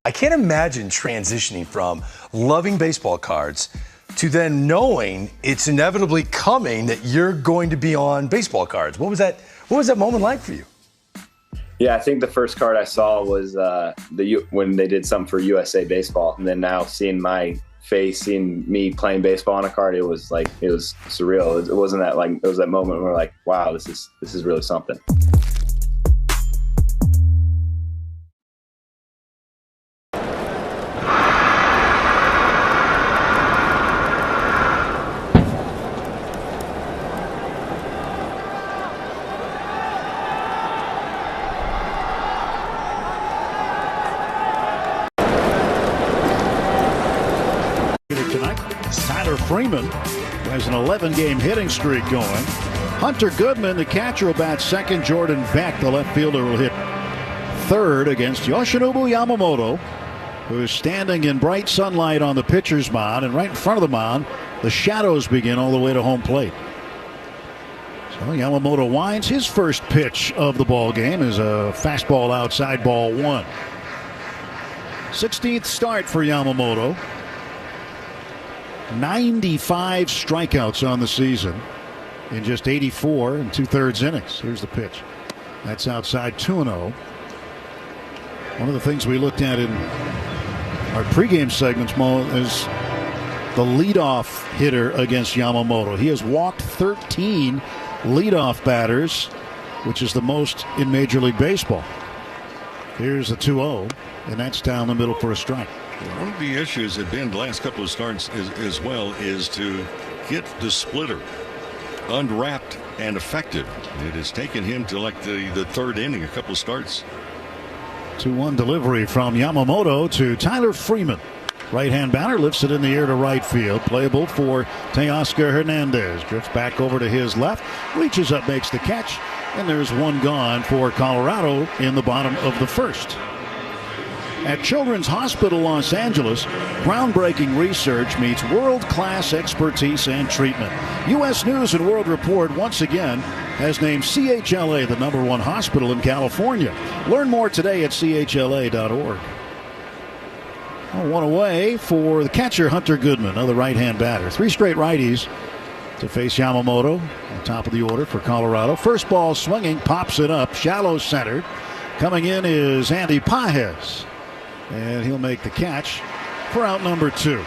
I can't imagine transitioning from loving baseball cards to then knowing it's inevitably coming that you're going to be on baseball cards. What was that moment like for you? Yeah, I think the first card I saw was when they did something for USA Baseball, and then now seeing my face, seeing me playing baseball on a card, it was surreal. It wasn't that it was that moment where like, wow, this is really something. Tonight, Tyler Freeman, who has an 11-game hitting streak going. Hunter Goodman, the catcher, will bat second. Jordan Beck, the left fielder, will hit third against Yoshinobu Yamamoto, who is standing in bright sunlight on the pitcher's mound. And right in front of the mound, the shadows begin all the way to home plate. So Yamamoto winds. His first pitch of the ball game is a fastball outside, ball one. 16th start for Yamamoto. 95 strikeouts on the season in just 84 and 2/3 innings. Here's the pitch. That's outside, 2-0. One of the things we looked at in our pregame segments, Mo, is the leadoff hitter against Yamamoto. He has walked 13 leadoff batters, which is the most in Major League Baseball. Here's the 2-0, and that's down the middle for a strike. One of the issues have been the last couple of starts as well is to get the splitter unwrapped and effective. It has taken him to like the third inning, a couple of starts. 2-1 delivery from Yamamoto to Tyler Freeman. Right-hand batter lifts it in the air to right field. Playable for Teoscar Hernandez. Drifts back over to his left. Reaches up, makes the catch. And there's one gone for Colorado in the bottom of the first. At Children's Hospital Los Angeles, groundbreaking research meets world-class expertise and treatment. U.S. News and World Report once again has named CHLA the #1 hospital in California. Learn more today at chla.org. One away for the catcher, Hunter Goodman, another right-hand batter. 3 straight righties to face Yamamoto on top of the order for Colorado. First ball swinging, pops it up, shallow centered. Coming in is Andy Pages. And he'll make the catch for out number 2.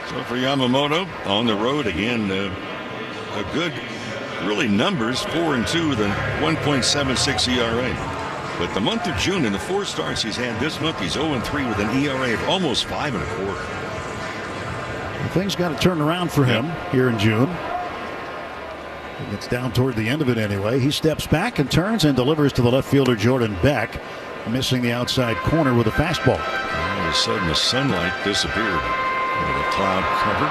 So for Yamamoto on the road again, a good, really numbers, 4-2 with a 1.76 ERA. But the month of June and the 4 starts he's had this month, he's 0-3 with an ERA of almost 5.25. Things got to turn around for him here in June. He gets down toward the end of it anyway. He steps back and turns and delivers to the left fielder Jordan Beck, missing the outside corner with a fastball. All of a sudden the sunlight disappeared. The cloud cover.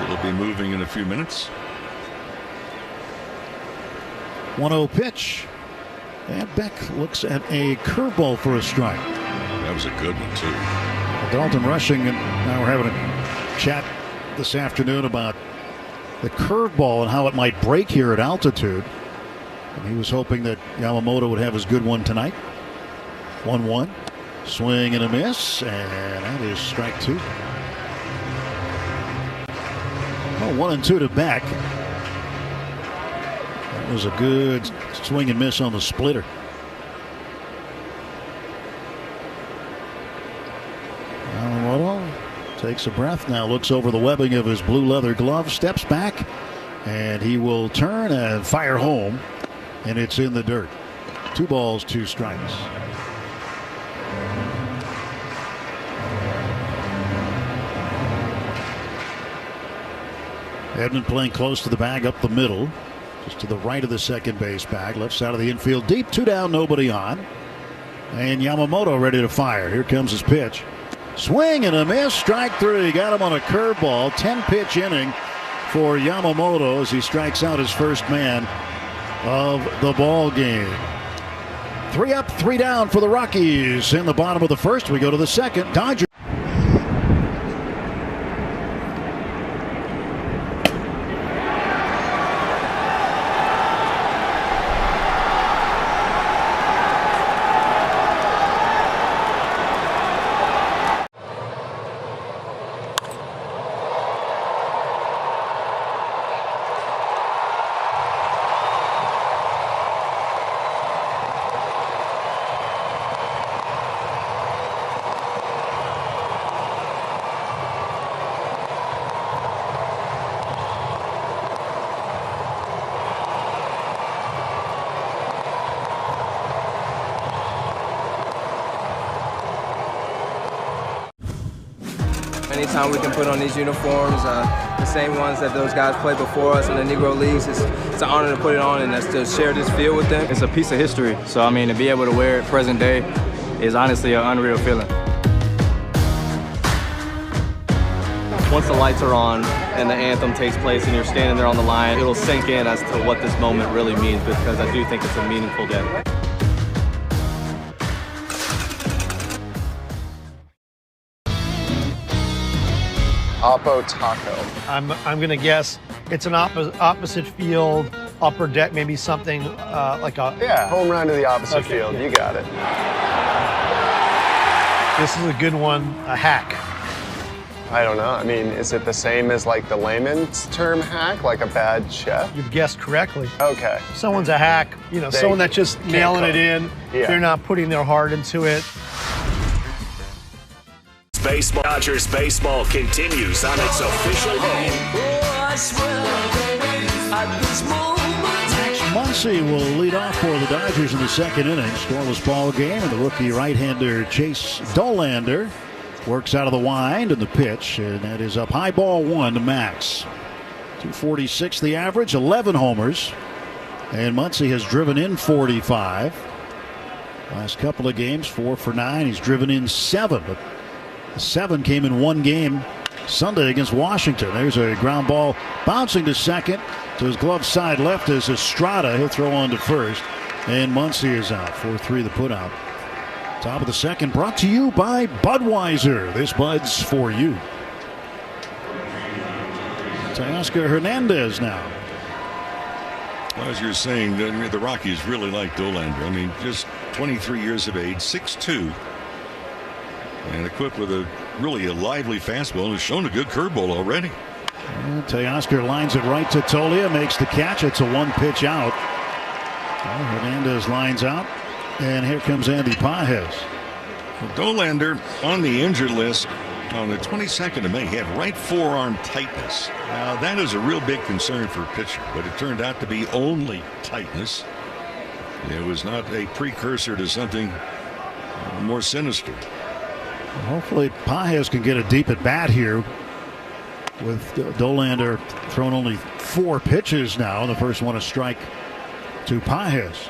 It'll be moving in a few minutes. 1-0 pitch. And Beck looks at a curveball for a strike. That was a good one, too. Dalton Rushing, and now we're having a chat this afternoon about the curveball and how it might break here at altitude. And he was hoping that Yamamoto would have his good one tonight. 1-1. Swing and a miss, and that is strike 2. Well, 1-2 to Beck. That was a good swing and miss on the splitter. Yamamoto takes a breath, now looks over the webbing of his blue leather glove, steps back, and he will turn and fire home, and it's in the dirt. 2 balls, 2 strikes. Edman playing close to the bag up the middle, just to the right of the second base bag, left side of the infield, deep, 2 down, nobody on. And Yamamoto ready to fire. Here comes his pitch. Swing and a miss, strike 3. Got him on a curveball. 10-pitch inning for Yamamoto as he strikes out his first man of the ball game. 3 up, 3 down for the Rockies in the bottom of the first. We go to the second. Dodgers. Anytime we can put on these uniforms, the same ones that those guys played before us in the Negro Leagues, it's an honor to put it on and that's to share this field with them. It's a piece of history, so I mean to be able to wear it present day is honestly an unreal feeling. once the lights are on and the anthem takes place and you're standing there on the line, it'll sink in as to what this moment really means, because I do think it's a meaningful day. Oppo Taco. I'm going to guess it's an opposite field, upper deck, maybe something like a... Yeah, home run to the opposite field. Yeah. You got it. This is a good one, a hack. I don't know. I mean, is it the same as like the layman's term hack, like a bad chef? You've guessed correctly. Okay. Someone's a hack, you know, someone that's just nailing it in. Yeah. They're not putting their heart into it. Baseball. Dodgers baseball continues on its official home. Muncy will lead off for the Dodgers in the second inning. Scoreless ball game, and the rookie right-hander Chase Dollander works out of the wind in the pitch, and that is up high, ball one to Max. 246 the average, 11 homers, and Muncy has driven in 45. Last couple of games, 4 for 9. He's driven in 7, but the 7 came in one game Sunday against Washington. There's a ground ball bouncing to second to his glove side left as Estrada. He'll throw on to first, and Muncy is out. 4-3 the put out. Top of the second, brought to you by Budweiser. This Bud's for you. Teoscar Hernandez now. As you're saying, the Rockies really like Dollander. I mean, just 23 years of age, 6'2", and equipped with a really lively fastball, and has shown a good curveball already. Teoscar lines it right to Tolia, makes the catch. It's a 1-pitch out. Hernandez lines out, and here comes Andy Pages. Dollander on the injured list on the 22nd of May. He had right forearm tightness. Now, that is a real big concern for a pitcher, but it turned out to be only tightness. It was not a precursor to something more sinister. Hopefully Pages can get a deep at bat here, with Dollander thrown only 4 pitches now. The first one a strike to Pages.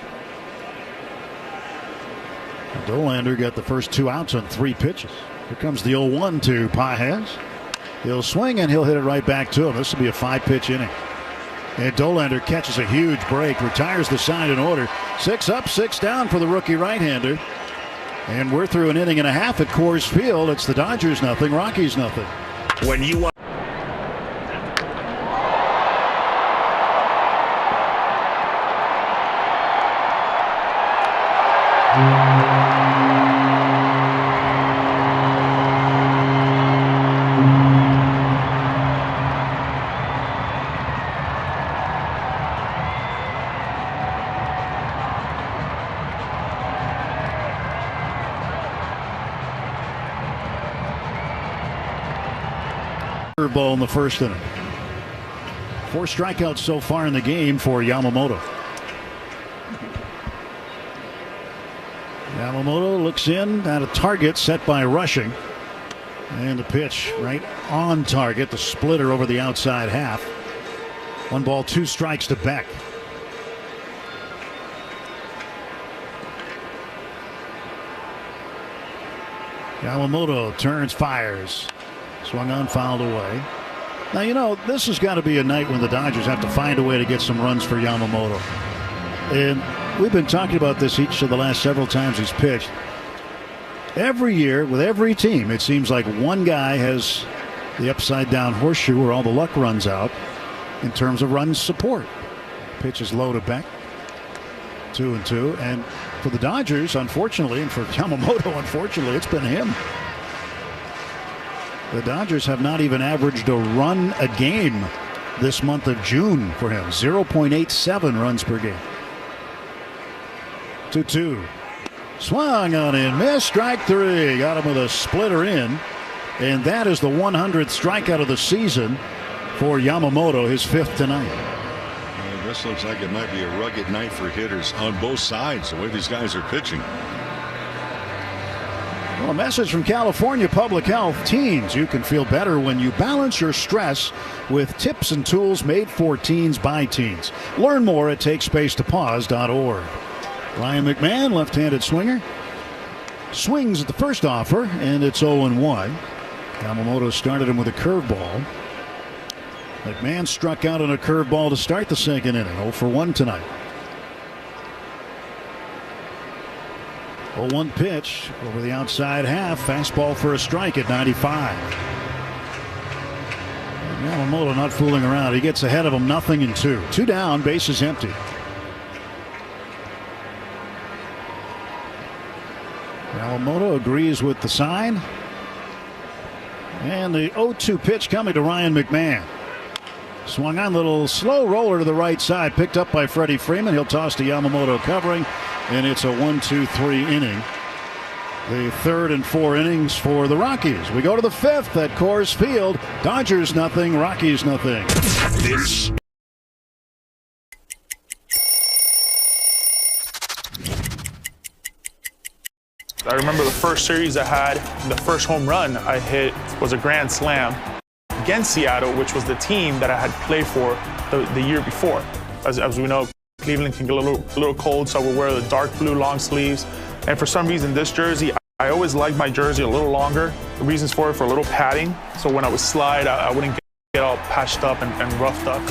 Dollander got the first 2 outs on 3 pitches. Here comes the 0-1 to Pages. He'll swing and he'll hit it right back to him. This will be a 5-pitch inning. And Dollander catches a huge break, retires the side in order. 6 up, 6 down for the rookie right-hander. And we're through an inning and a half at Coors Field. It's the Dodgers nothing, Rockies nothing. When you want ball in the first inning. 4 strikeouts so far in the game for Yamamoto. Yamamoto looks in at a target set by Rushing, and the pitch right on target. The splitter over the outside half. 1 ball, 2 strikes to Beck. Yamamoto turns, fires. Swung on, fouled away. Now, you know, this has got to be a night when the Dodgers have to find a way to get some runs for Yamamoto. And we've been talking about this each of the last several times he's pitched. Every year, with every team, it seems like one guy has the upside-down horseshoe where all the luck runs out in terms of run support. Pitch is low to Beck. 2-2. And for the Dodgers, unfortunately, and for Yamamoto, unfortunately, it's been him. The Dodgers have not even averaged a run a game this month of June for him. 0.87 runs per game. 2-2. Swung on and missed. Strike 3. Got him with a splitter in. And that is the 100th strikeout of the season for Yamamoto, his 5th tonight. This looks like it might be a rugged night for hitters on both sides, the way these guys are pitching. Well, a message from California Public Health. Teens, you can feel better when you balance your stress with tips and tools made for teens by teens. Learn more at takespacetopause.org. Ryan McMahon, left-handed swinger, swings at the first offer, and it's 0-1. Yamamoto started him with a curveball. McMahon struck out on a curveball to start the second inning. 0 for 1 tonight. 0-1 pitch over the outside half. Fastball for a strike at 95. Yamamoto not fooling around. He gets ahead of him, 0-2. 2 down, bases empty. Yamamoto agrees with the sign. And the 0-2 pitch coming to Ryan McMahon. Swung on, little slow roller to the right side, picked up by Freddie Freeman. He'll toss to Yamamoto covering, and it's a 1-2-3 inning. The third and 4 innings for the Rockies. We go to the 5th at Coors Field. Dodgers nothing, Rockies nothing. This. I remember the first series I had, the first home run I hit was a grand slam against Seattle, which was the team that I had played for the year before. As we know, Cleveland can get a little cold, so I would wear the dark blue long sleeves. And for some reason, this jersey, I always liked my jersey a little longer. The reasons for it, for a little padding, so when I would slide, I wouldn't get all patched up and roughed up.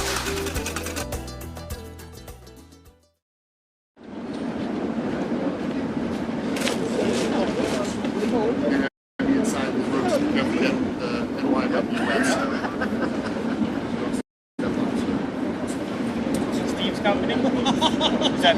Steve's company? Is that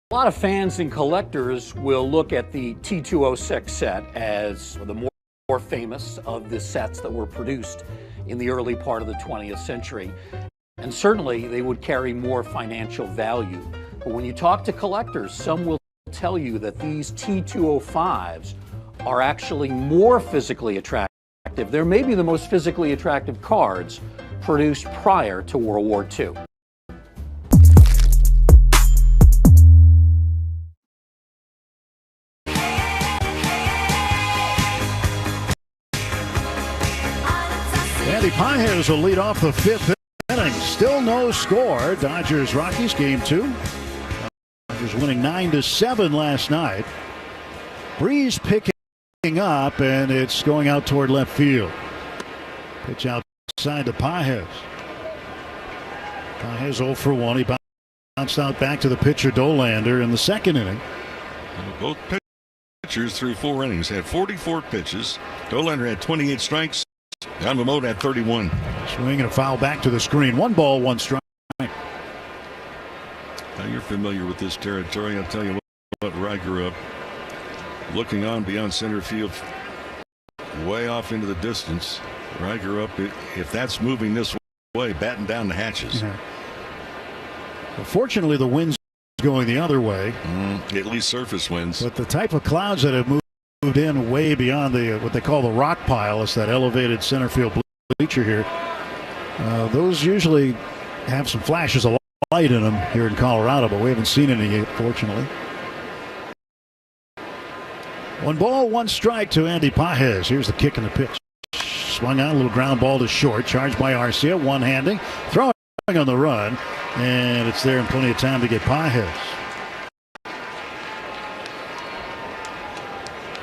A lot of fans and collectors will look at the T206 set as the more famous of the sets that were produced in the early part of the 20th century. And certainly they would carry more financial value. But when you talk to collectors, some will tell you that these T205s are actually more physically attractive. They're maybe the most physically attractive cards produced prior to World War II. Andy Pages will lead off the 5th inning. Still no score. Dodgers Rockies game 2. Dodgers winning 9-7 last night. Breeze picking up, and it's going out toward left field. Pitch outside to Pages. Pages 0 for 1. He bounced out back to the pitcher Dolander in the second inning. Both pitchers through 4 innings had 44 pitches. Dolander had 28 strikes. Yamamoto at 31. Swing and a foul back to the screen. 1 ball, 1 strike. Now you're familiar with this territory. I'll tell you what, where I grew up, looking on beyond center field, way off into the distance, where I grew up, if that's moving this way, batten down the hatches. Yeah. Well, fortunately, the wind's going the other way. At least surface winds. But the type of clouds that have moved in way beyond the what they call the rock pile, it's that elevated center field bleacher here. Those usually have some flashes of light in them here in Colorado, but we haven't seen any yet, fortunately. 1 ball, 1 strike to Andy Pages. Here's the kick and the pitch. Swung out, a little ground ball to short, charged by Arcia, one-handing, throwing on the run, and it's there in plenty of time to get Pages.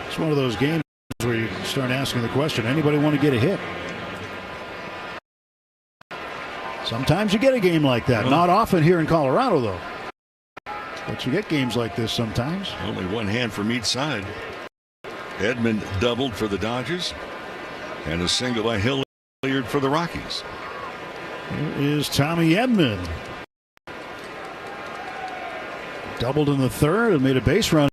It's one of those games where you start asking the question, anybody want to get a hit? Sometimes you get a game like that. Not often here in Colorado, though. But you get games like this sometimes. Only 1 hand from each side. Edman doubled for the Dodgers, and a single by Hilliard for the Rockies. Here is Tommy Edman. Doubled in the 3rd and made a base run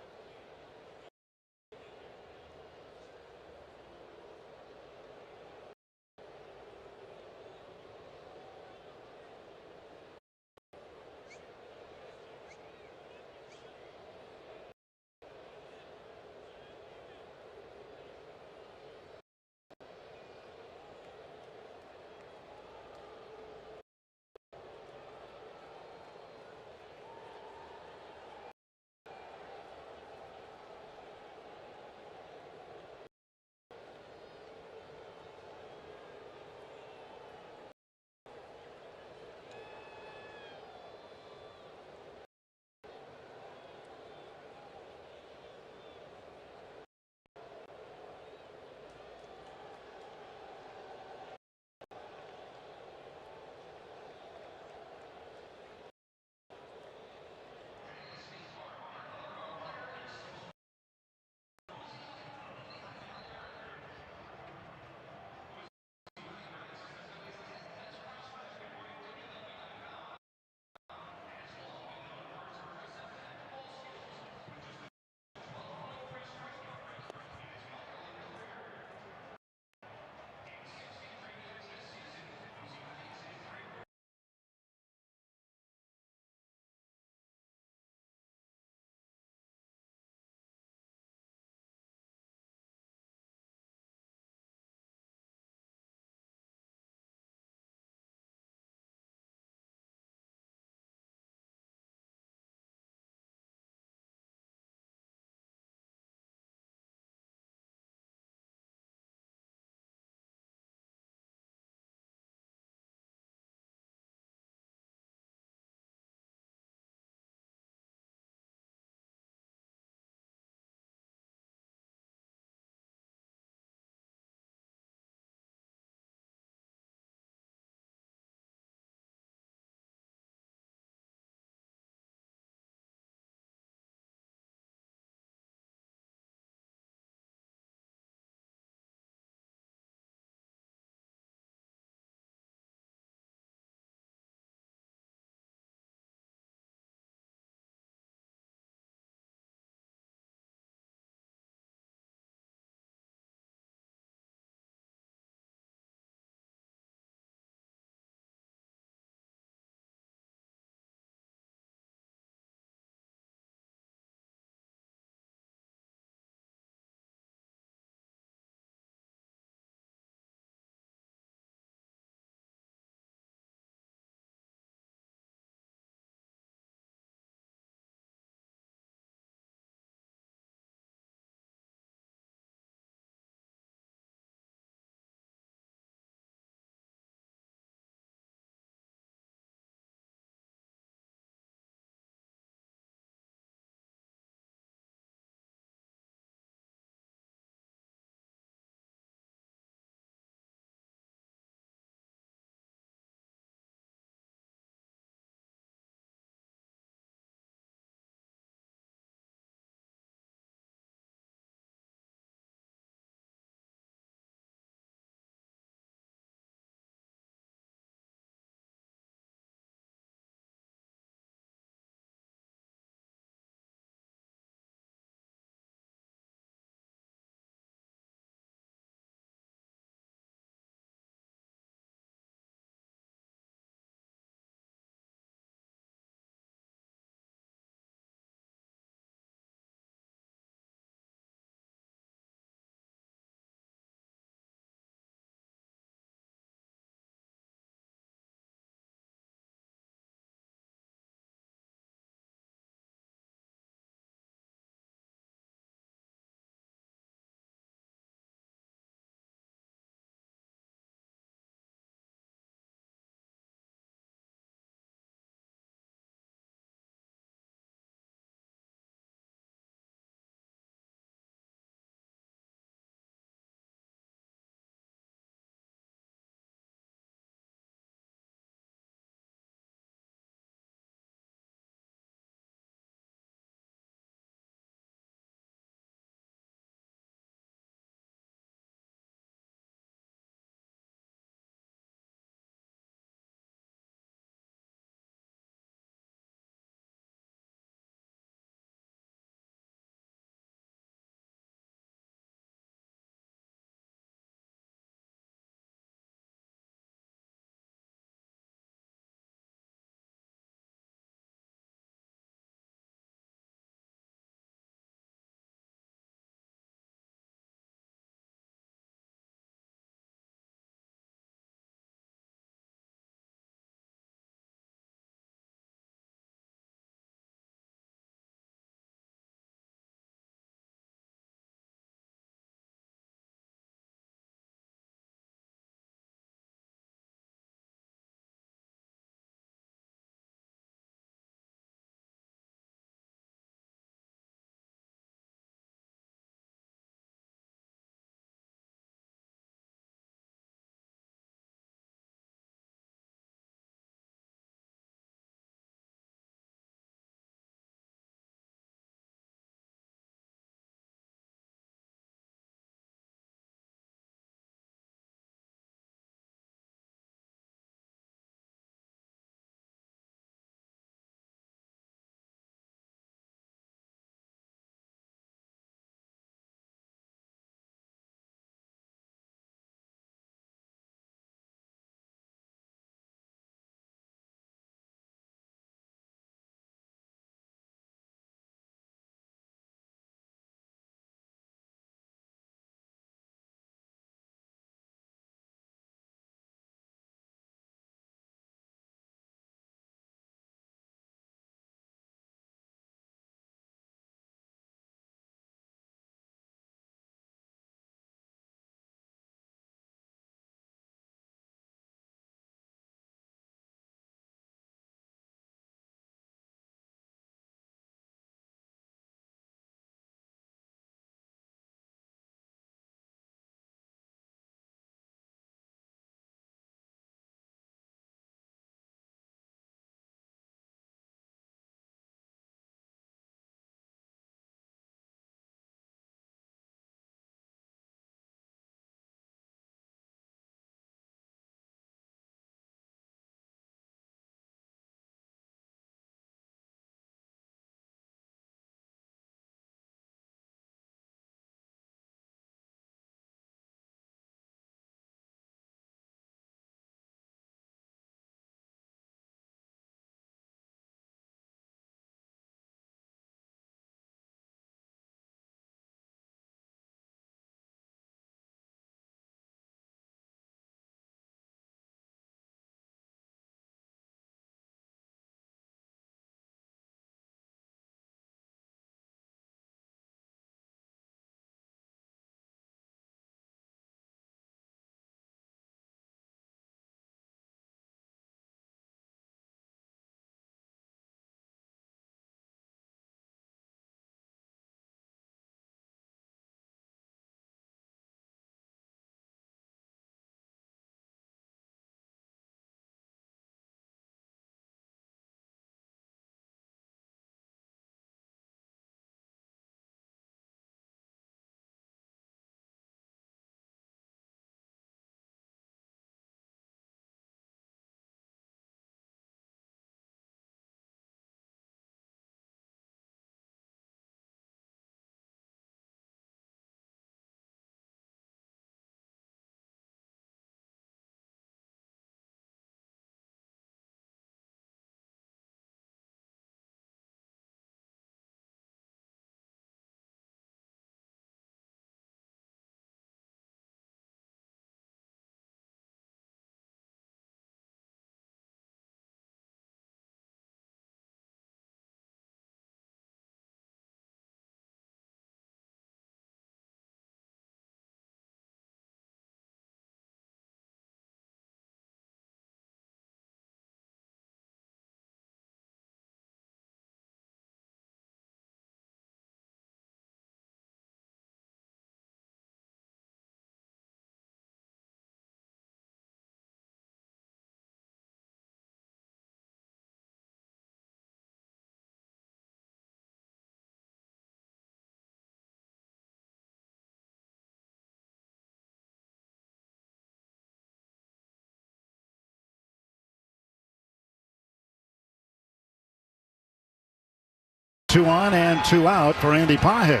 2 on and 2 out for Andy Pages.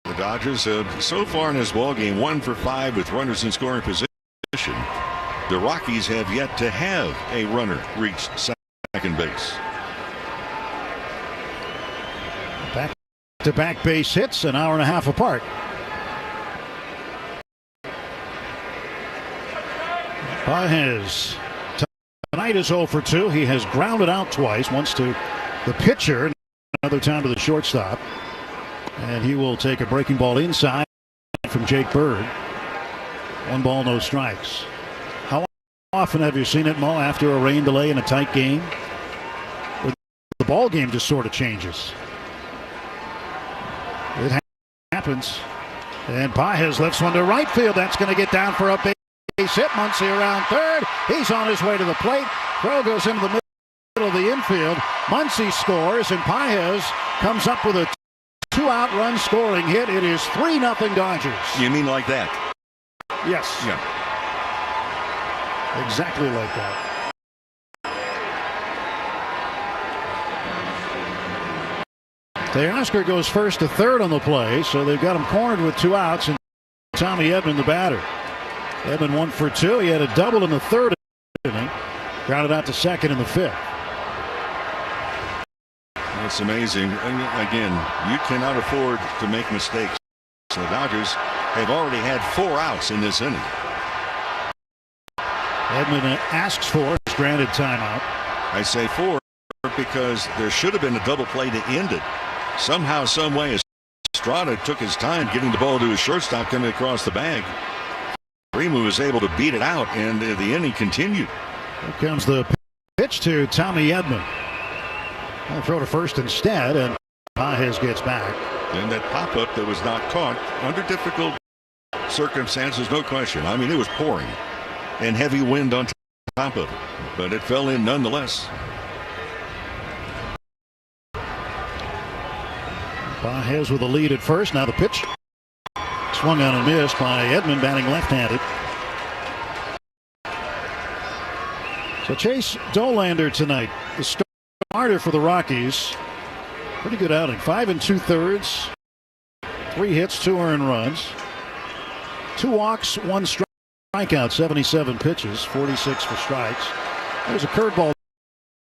The Dodgers have so far in this ball game 1 for 5 with runners in scoring position. The Rockies have yet to have a runner reach second base. Back-to-back base hits an hour and a half apart. Pages tonight is 0 for 2. He has grounded out twice, once to the pitcher, another time to the shortstop. And he will take a breaking ball inside from Jake Bird. 1 ball, no strikes. How often have you seen it, Mo, after a rain delay in a tight game? The ball game just sort of changes. It happens. And Pages lifts one to right field. That's going to get down for a base hit. Muncy around third. He's on his way to the plate. Throw goes into the middle of the infield. Muncy scores, and Pages comes up with a 2-out run scoring hit. It is 3-0 Dodgers. You mean like that? Yes. Yeah. Exactly like that. Teoscar goes first to third on the play, so they've got him cornered with 2 outs, and Tommy Edman, the batter. Edman 1 for 2. He had a double in the third inning. Grounded out to second in the 5th. It's amazing. And again, you cannot afford to make mistakes. So the Dodgers have already had 4 outs in this inning. Edman asks for his granted timeout. I say 4 because there should have been a double play to end it. Somehow, some way, Estrada took his time getting the ball to his shortstop coming across the bag. Remu was able to beat it out, and the inning continued. Here comes the pitch to Tommy Edman. I'll throw to first instead, and Pages gets back. And that pop-up that was not caught under difficult circumstances, no question. I mean, it was pouring and heavy wind on top of it, but it fell in nonetheless. Pages with a lead at first. Now the pitch. Swung on and missed by Edman, batting left-handed. So Chase Dolander tonight, the starter for the Rockies. Pretty good outing. 5 2/3. 3 hits, 2 earned runs. 2 walks, 1 strikeout, 77 pitches, 46 for strikes. There's a curveball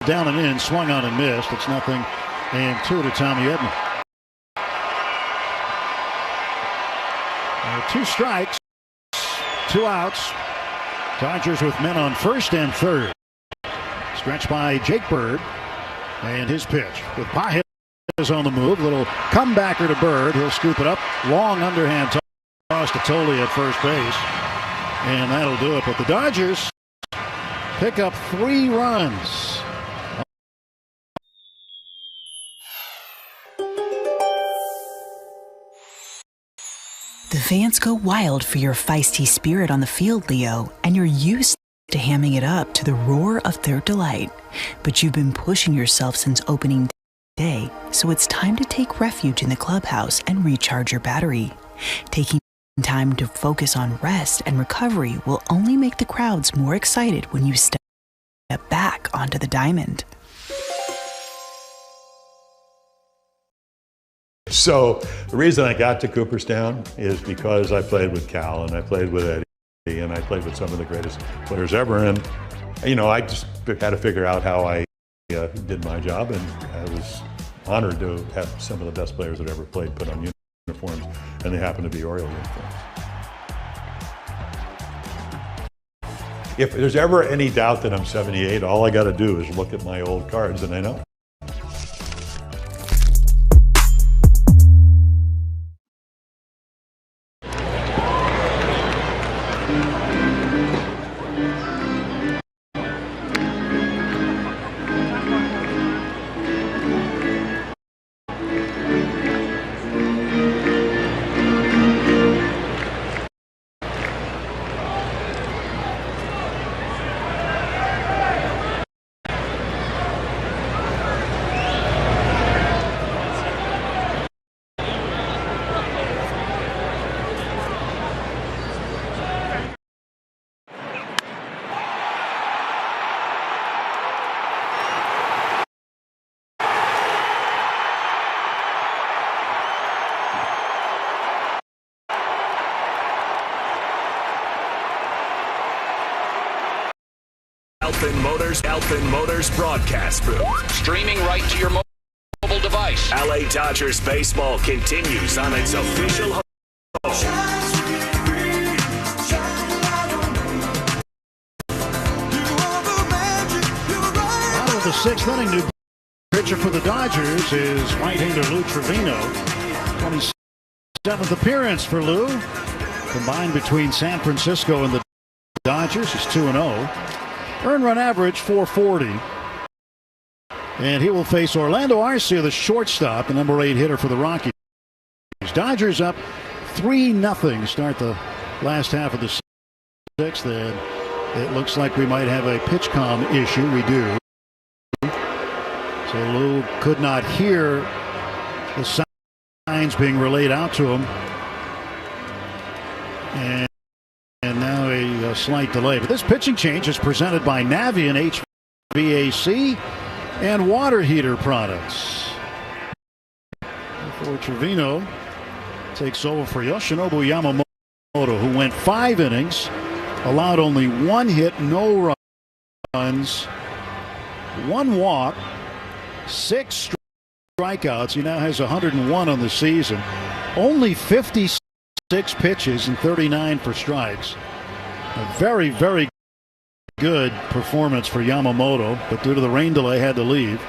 down and in, swung on and missed. It's 0-2 to Tommy Edman. 2 strikes, 2 outs. Dodgers with men on first and third. Stretched by Jake Bird. And his pitch with Pages on the move. Little comebacker to Bird. He'll scoop it up. Long underhand toss to Tolley at first base. And that'll do it. But the Dodgers pick up 3 runs. The fans go wild for your feisty spirit on the field, Leo, and you're used to hamming it up to the roar of their delight. But you've been pushing yourself since opening day, so it's time to take refuge in the clubhouse and recharge your battery. Taking time to focus on rest and recovery will only make the crowds more excited when you step back onto the diamond. So the reason I got to Cooperstown is because I played with Cal and I played with Eddie and I played with some of the greatest players ever. And, you know, I just had to figure out how I did my job, and I was honored to have some of the best players that ever played put on uniforms, and they happen to be Oriole uniforms. If there's ever any doubt that I'm 78, all I got to do is look at my old cards and I know. Elfin Motors broadcast booth. Streaming right to your mobile device. LA Dodgers baseball continues on its official home. Out of the sixth inning, new pitcher for the Dodgers is right-hander Lou Trevino. 27th appearance for Lou. Combined between San Francisco and the Dodgers, he's 2-0. Earned run average 440. And he will face Orlando Arcia, the shortstop, the number 8 hitter for the Rockies. Dodgers up 3-0 start the last half of the sixth. And it looks like we might have a pitch comm issue. We do. So Lou could not hear the signs being relayed out to him. And now a slight delay. But this pitching change is presented by Navien HVAC and water heater products. Before Trevino takes over for Yoshinobu Yamamoto, who went 5 innings, allowed only 1 hit, no runs, 1 walk, 6 strikeouts. He now has 101 on the season. Only 56 pitches and 39 for strikes. A very, very good performance for Yamamoto, but due to the rain delay, had to leave.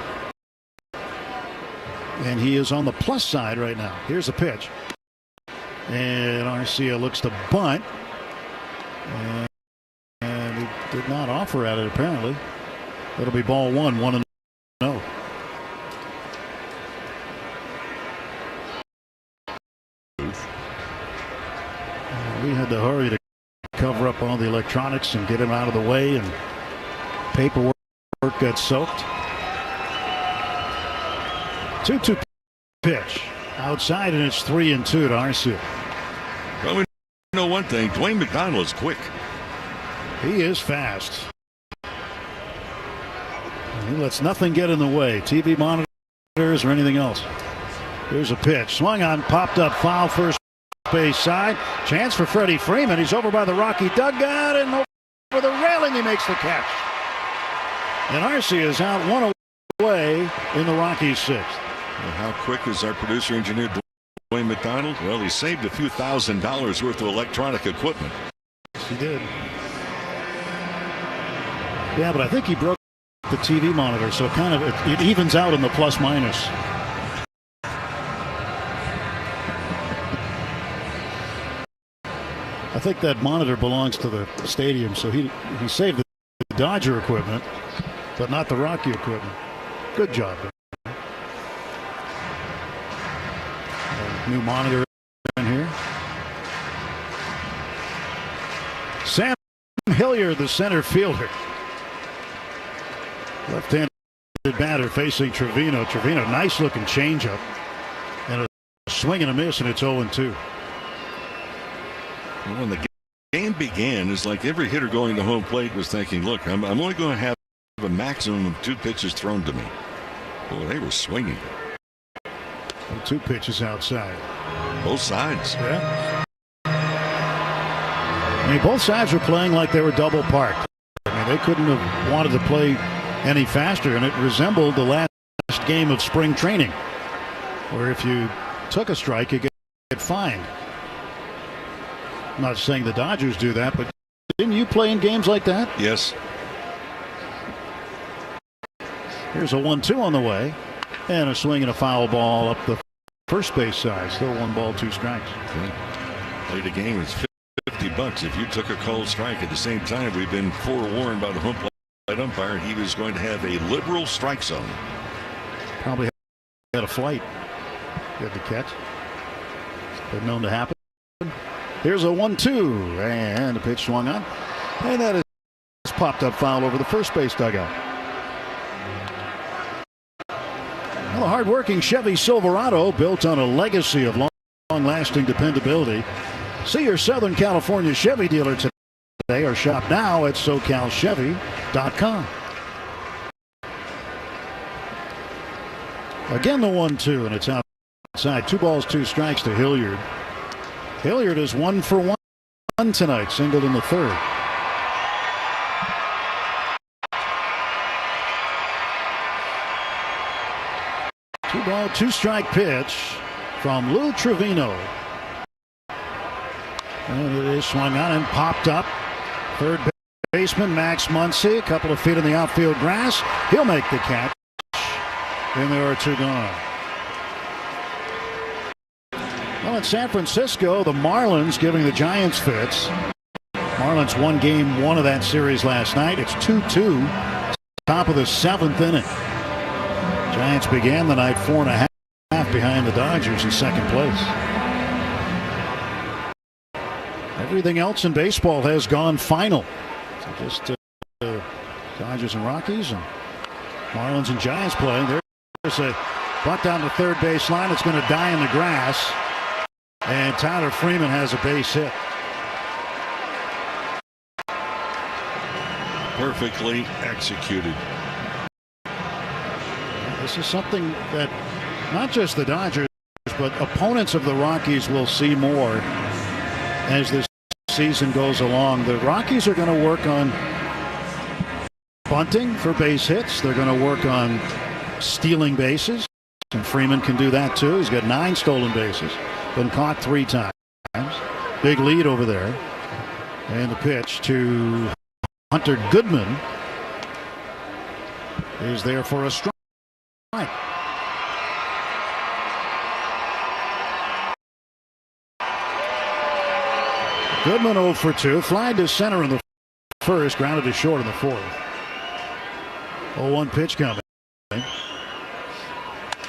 And he is on the plus side right now. Here's a pitch. And Arcia looks to bunt. And he did not offer at it, apparently. It'll be ball 1, 1-0. We had to hurry to cover up all the electronics and get him out of the way, and paperwork got soaked. 2-2 pitch outside, and it's 3-2 to Arcia. Well, we know one thing: Dwayne McDonald is quick. He is fast. He lets nothing get in the way, TV monitors or anything else. Here's a pitch, swung on, popped up, foul, first base side. Chance for Freddie Freeman. He's over by the Rocky dugout, and over the railing he makes the catch. And Arcia is out 1 away in the Rockies' 6th. Well, how quick is our producer engineer Dwayne McDonald? Well, he saved a few $1,000s worth of electronic equipment. Yes, he did. Yeah, but I think he broke the TV monitor, so it evens out in the plus minus. I think that monitor belongs to the stadium, so he saved the Dodger equipment, but not the Rocky equipment. Good job. New monitor in here. Sam Hilliard, the center fielder. Left-handed batter facing Trevino. Trevino, nice looking changeup. And a swing and a miss, and it's 0-2. When the game began, it's like every hitter going to home plate was thinking, look, I'm only going to have a maximum of 2 pitches thrown to me. Boy, they were swinging. 2 pitches outside. Both sides. Yeah. I mean, both sides were playing like they were double parked. I mean, they couldn't have wanted to play any faster, and it resembled the last game of spring training, where if you took a strike, you get fined. I'm not saying the Dodgers do that, but didn't you play in games like that? Yes. Here's a 1-2 on the way, and a swing and a foul ball up the first base side. Still 1 ball, 2 strikes. Okay. Played a game, it's $50 if you took a cold strike. At the same time, we've been forewarned by the home plate umpire he was going to have a liberal strike zone. Probably had a flight. Good to catch. Been known to happen. Here's a 1-2, and a pitch swung on, and that is popped up foul over the first base dugout. Well, a hard-working Chevy Silverado built on a legacy of long-lasting dependability. See your Southern California Chevy dealer today or shop now at SoCalChevy.com. Again, the 1-2, and it's outside. 2 balls, 2 strikes to Hilliard. Hilliard is 1 for 1 tonight, singled in the 3rd. 2-ball, 2-strike pitch from Lou Trevino. And it is swung on and popped up. Third baseman Max Muncy, a couple of feet in the outfield grass. He'll make the catch. And there are 2 gone. Well, in San Francisco, the Marlins giving the Giants fits. Marlins won game 1 of that series last night. It's 2-2. Top of the 7th inning. Giants began the night 4.5 behind the Dodgers in second place. Everything else in baseball has gone final. So just Dodgers and Rockies and Marlins and Giants playing. There's a bunt down the third base line. It's going to die in the grass. And Tyler Freeman has a base hit. Perfectly executed. This is something that not just the Dodgers, but opponents of the Rockies will see more as this season goes along. The Rockies are going to work on bunting for base hits. They're going to work on stealing bases. And Freeman can do that too. He's got 9 stolen bases. Been caught 3 times. Big lead over there. And the pitch to Hunter Goodman is there for a strike. Goodman 0 for 2. Fly to center in the first. Grounded to short in the fourth. 0-1 pitch coming.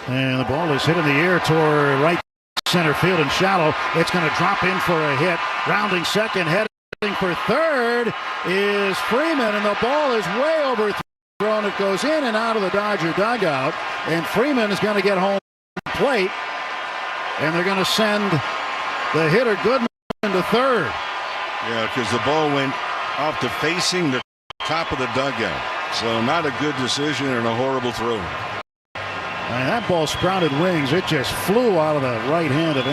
And the ball is hit in the air toward right center field and shallow. It's going to drop in for a hit. Rounding second, heading for third is Freeman, and the ball is way overthrown. It goes in and out of the Dodger dugout, and Freeman is going to get home plate, and they're going to send the hitter Goodman to third. Yeah, because the ball went off to facing the top of the dugout. So not a good decision and a horrible throw. And that ball sprouted wings. It just flew out of the right hand of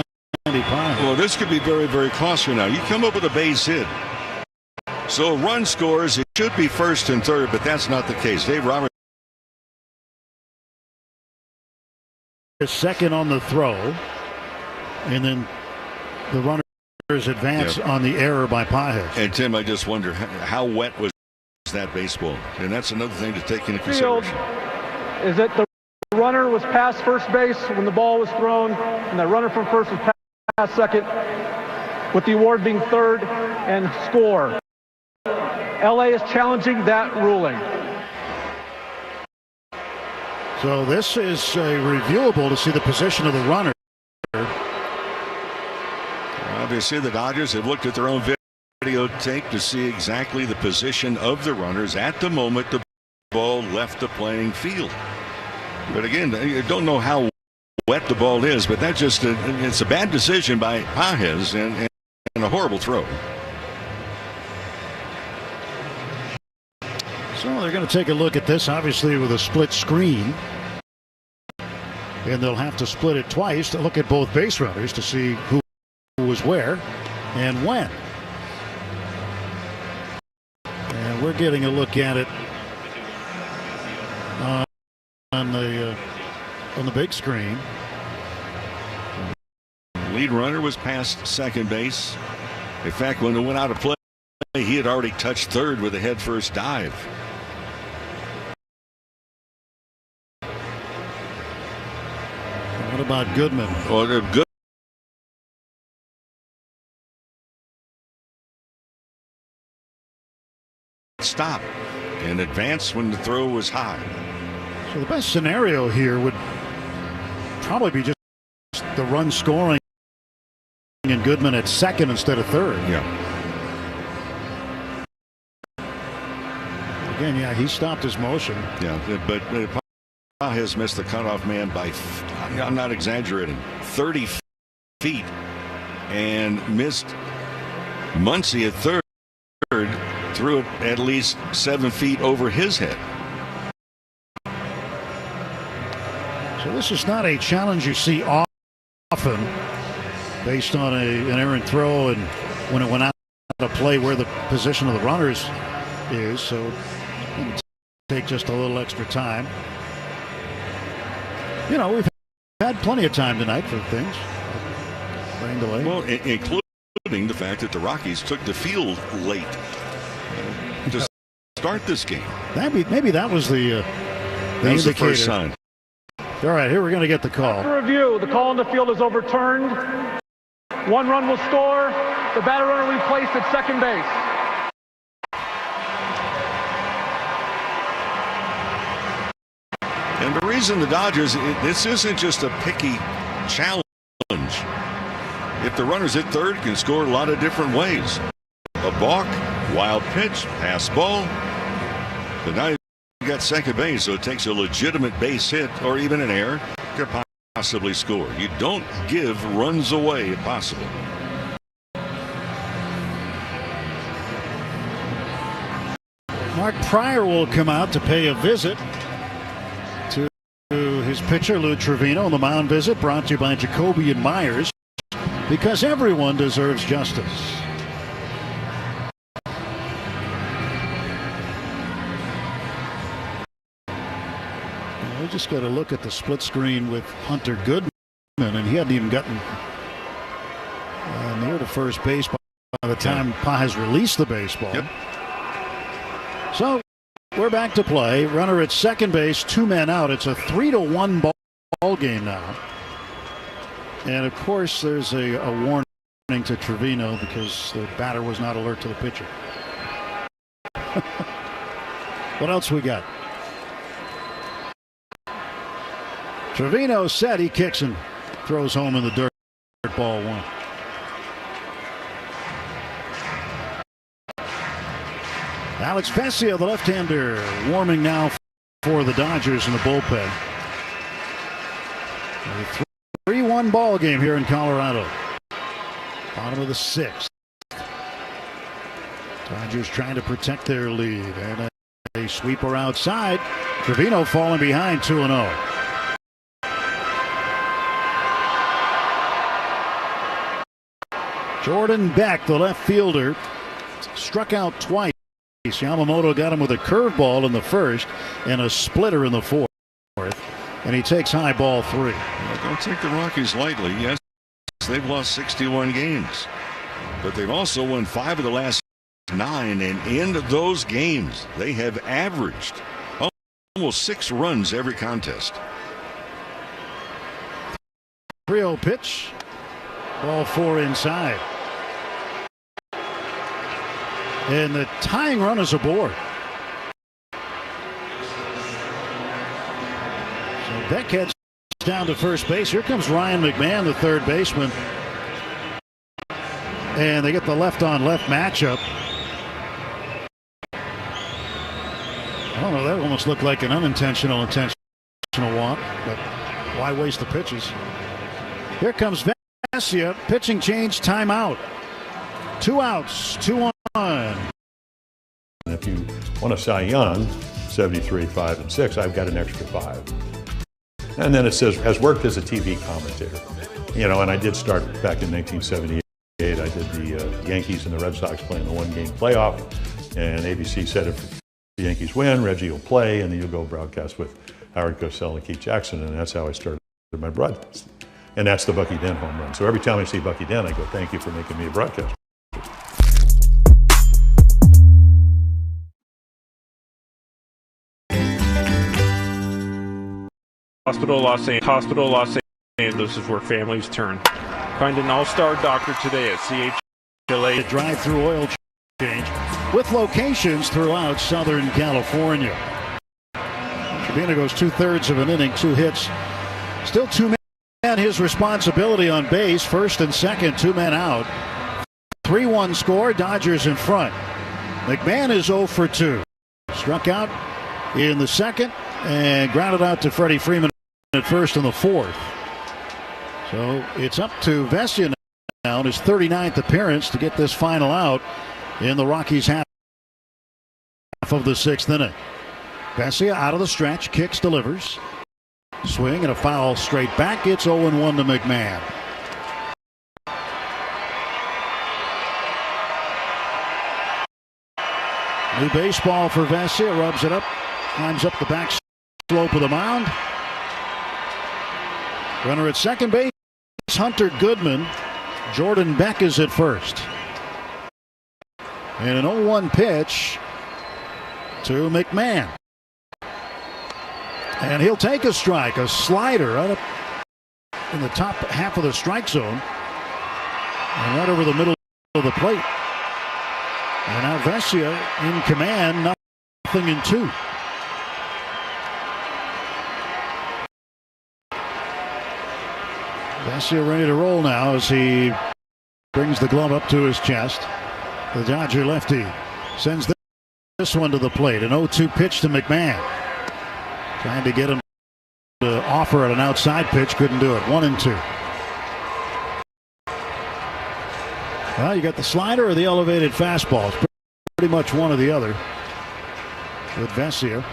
Andy Pine. Well, this could be very, very costly now. You come up with a base hit. So run scores, it should be first and third, but that's not the case. Dave Roberts is second on the throw. And then the runners advance on the error by Pages. And Tim, I just wonder how wet was that baseball? And that's another thing to take into consideration. Is that the runner was past first base when the ball was thrown, and the runner from first was past second, with the award being third and score. LA is challenging that ruling. So this is reviewable to see the position of the runner. Obviously, the Dodgers have looked at their own videotape to see exactly the position of the runners at the moment the ball left the playing field. But again, you don't know how wet the ball is, but that's just it's a bad decision by Pages and a horrible throw. So they're going to take a look at this, obviously with a split screen. And they'll have to split it twice to look at both base runners to see who was where and when. And we're getting a look at it on the big screen. Lead runner was past second base. In fact, when it went out of play, he had already touched third with a head-first dive. What about Goodman? Well, good. Stop and advance when the throw was high. So the best scenario here would probably be just the run scoring and Goodman at second instead of third. Yeah. Again, yeah, he stopped his motion. Yeah, but Pages missed the cutoff man by, I'm not exaggerating, 30 feet, and missed Muncy at third, threw it at least 7 feet over his head. So this is not a challenge you see often based on an errant throw and when it went out of play where the position of the runners is. So it'll take just a little extra time. You know, we've had plenty of time tonight for things. Rain delay. Well, including the fact that the Rockies took the field late to start this game. Maybe that was the was indicator. the first sign. All right, here we're going to get the call. After review, the call on the field is overturned. 1 run will score. The batter runner replaced at second base. And the reason the Dodgers, this isn't just a picky challenge. If the runner's at third, can score a lot of different ways. A balk, wild pitch, pass ball. But now you got second base, so it takes a legitimate base hit or even an error to possibly score. You don't give runs away if possible. Mark Pryor will come out to pay a visit to his pitcher, Lou Trevino. On the mound visit brought to you by Jacoby and Myers, because everyone deserves justice. We just got to look at the split screen with Hunter Goodman, and he hadn't even gotten near to first base by the time Paz released the baseball. Yep. So we're back to play. Runner at second base, 2 men out. It's a 3-1 ball game now. And of course, there's a warning to Trevino because the batter was not alert to the pitcher. What else we got? Trevino set. He kicks and throws home in the dirt. Ball 1. Alex Vesia, the left-hander, warming now for the Dodgers in the bullpen. A 3-1 ball game here in Colorado. Bottom of the 6th. Dodgers trying to protect their lead, and a sweeper outside. Trevino falling behind 2-0. Jordan Beck, the left fielder, struck out twice. Yamamoto got him with a curveball in the first and a splitter in the fourth. And he takes high ball 3. Don't take the Rockies lightly. Yes, they've lost 61 games, but they've also won 5 of the last 9. And in those games, they have averaged almost 6 runs every contest. 3-0 pitch. Ball 4 inside. And the tying run is aboard. So Beck heads down to first base. Here comes Ryan McMahon, the third baseman. And they get the left-on-left matchup. I don't know, that almost looked like an unintentional walk, but why waste the pitches? Here comes Vesia, pitching change, timeout. 2 outs, 2-1. If you want a Cy Young, 73, 5, and 6, I've got an extra 5. And then it says, has worked as a TV commentator. You know, and I did start back in 1978. I did the Yankees and the Red Sox playing the 1-game playoff. And ABC said if the Yankees win, Reggie will play, and then you'll go broadcast with Howard Cosell and Keith Jackson. And that's how I started my broadcast. And that's the Bucky Dent home run. So every time I see Bucky Dent, I go, thank you for making me a broadcaster. Hospital Los Angeles is where families turn. Find an all-star doctor today at CHLA. A drive-through oil change with locations throughout Southern California. Trevino goes 2/3 of an inning, 2 hits. Still 2 men. His responsibility on base, first and second, 2 men out. 3-1 score, Dodgers in front. McMahon is 0 for 2. Struck out in the second and grounded out to Freddie Freeman at first in the 4th. So it's up to Vesia now in his 39th appearance to get this final out in the Rockies half of the 6th inning. Vesia out of the stretch, kicks, delivers. Swing and a foul straight back. It's 0-1 to McMahon. New baseball for Vesia, rubs it up, climbs up the back slope of the mound. Runner at second base, Hunter Goodman. Jordan Beck is at first. And an 0-1 pitch to McMahon. And he'll take a strike, a slider right up in the top half of the strike zone. And right over the middle of the plate. And now Vesia in command, 0-2. Vesia ready to roll now as he brings the glove up to his chest. The Dodger lefty sends this one to the plate. An 0-2 pitch to McMahon. Trying to get him to offer at an outside pitch. Couldn't do it. 1-2. Well, you got the slider or the elevated fastball. It's pretty much one or the other with Vesia.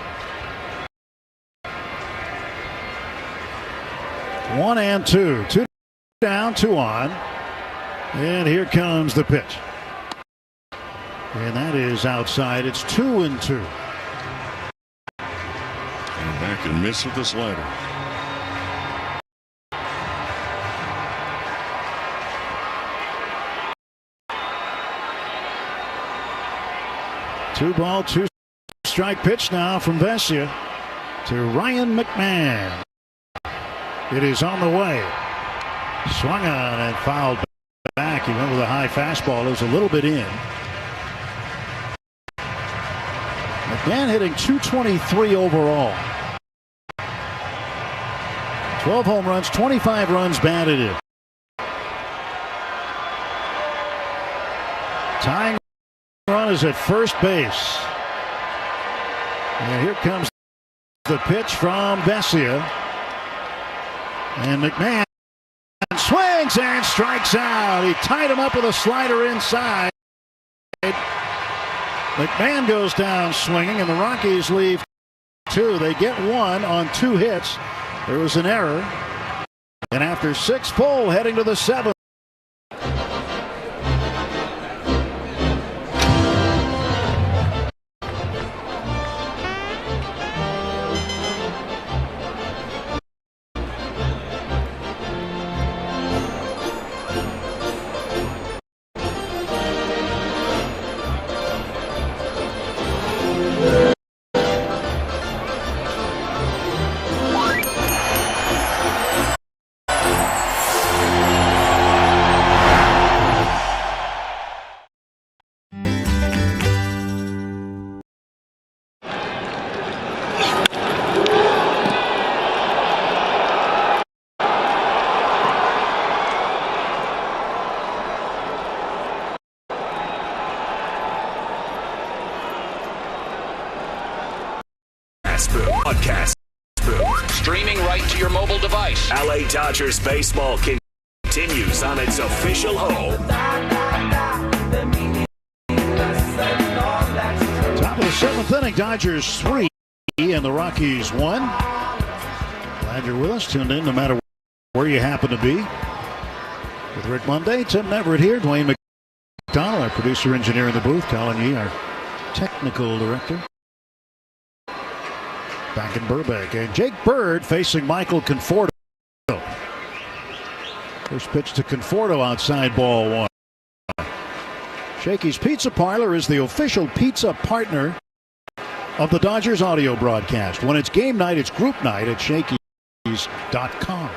1-2. 2 down, 2 on. And here comes the pitch. And that is outside. It's 2-2. And back and miss with the slider. Two ball, 2 strike pitch now from Vesia to Ryan McMahon. It is on the way. Swung on and fouled back. He went with a high fastball. It was a little bit in. McMahon hitting .223 overall. 12 home runs, 25 runs batted in. Tying run is at first base. And here comes the pitch from Vesia. And McMahon swings and strikes out. He tied him up with a slider inside. McMahon goes down swinging, and the Rockies leave 2. They get 1 on 2 hits. There was an error. And after 6 full, heading to the 7th. Podcast. Streaming right to your mobile device. LA Dodgers baseball continues on its official home. Top of the 7th inning, Dodgers 3 and the Rockies 1. Glad you're with us. Tuned in no matter where you happen to be. With Rick Monday, Tim Everett here, Dwayne McDonald, our producer engineer in the booth, Colin Yee, our technical director. Back in Burbank. And Jake Bird facing Michael Conforto. First pitch to Conforto, outside, ball 1. Shakey's Pizza Parlor is the official pizza partner of the Dodgers audio broadcast. When it's game night, it's group night at Shakey's.com.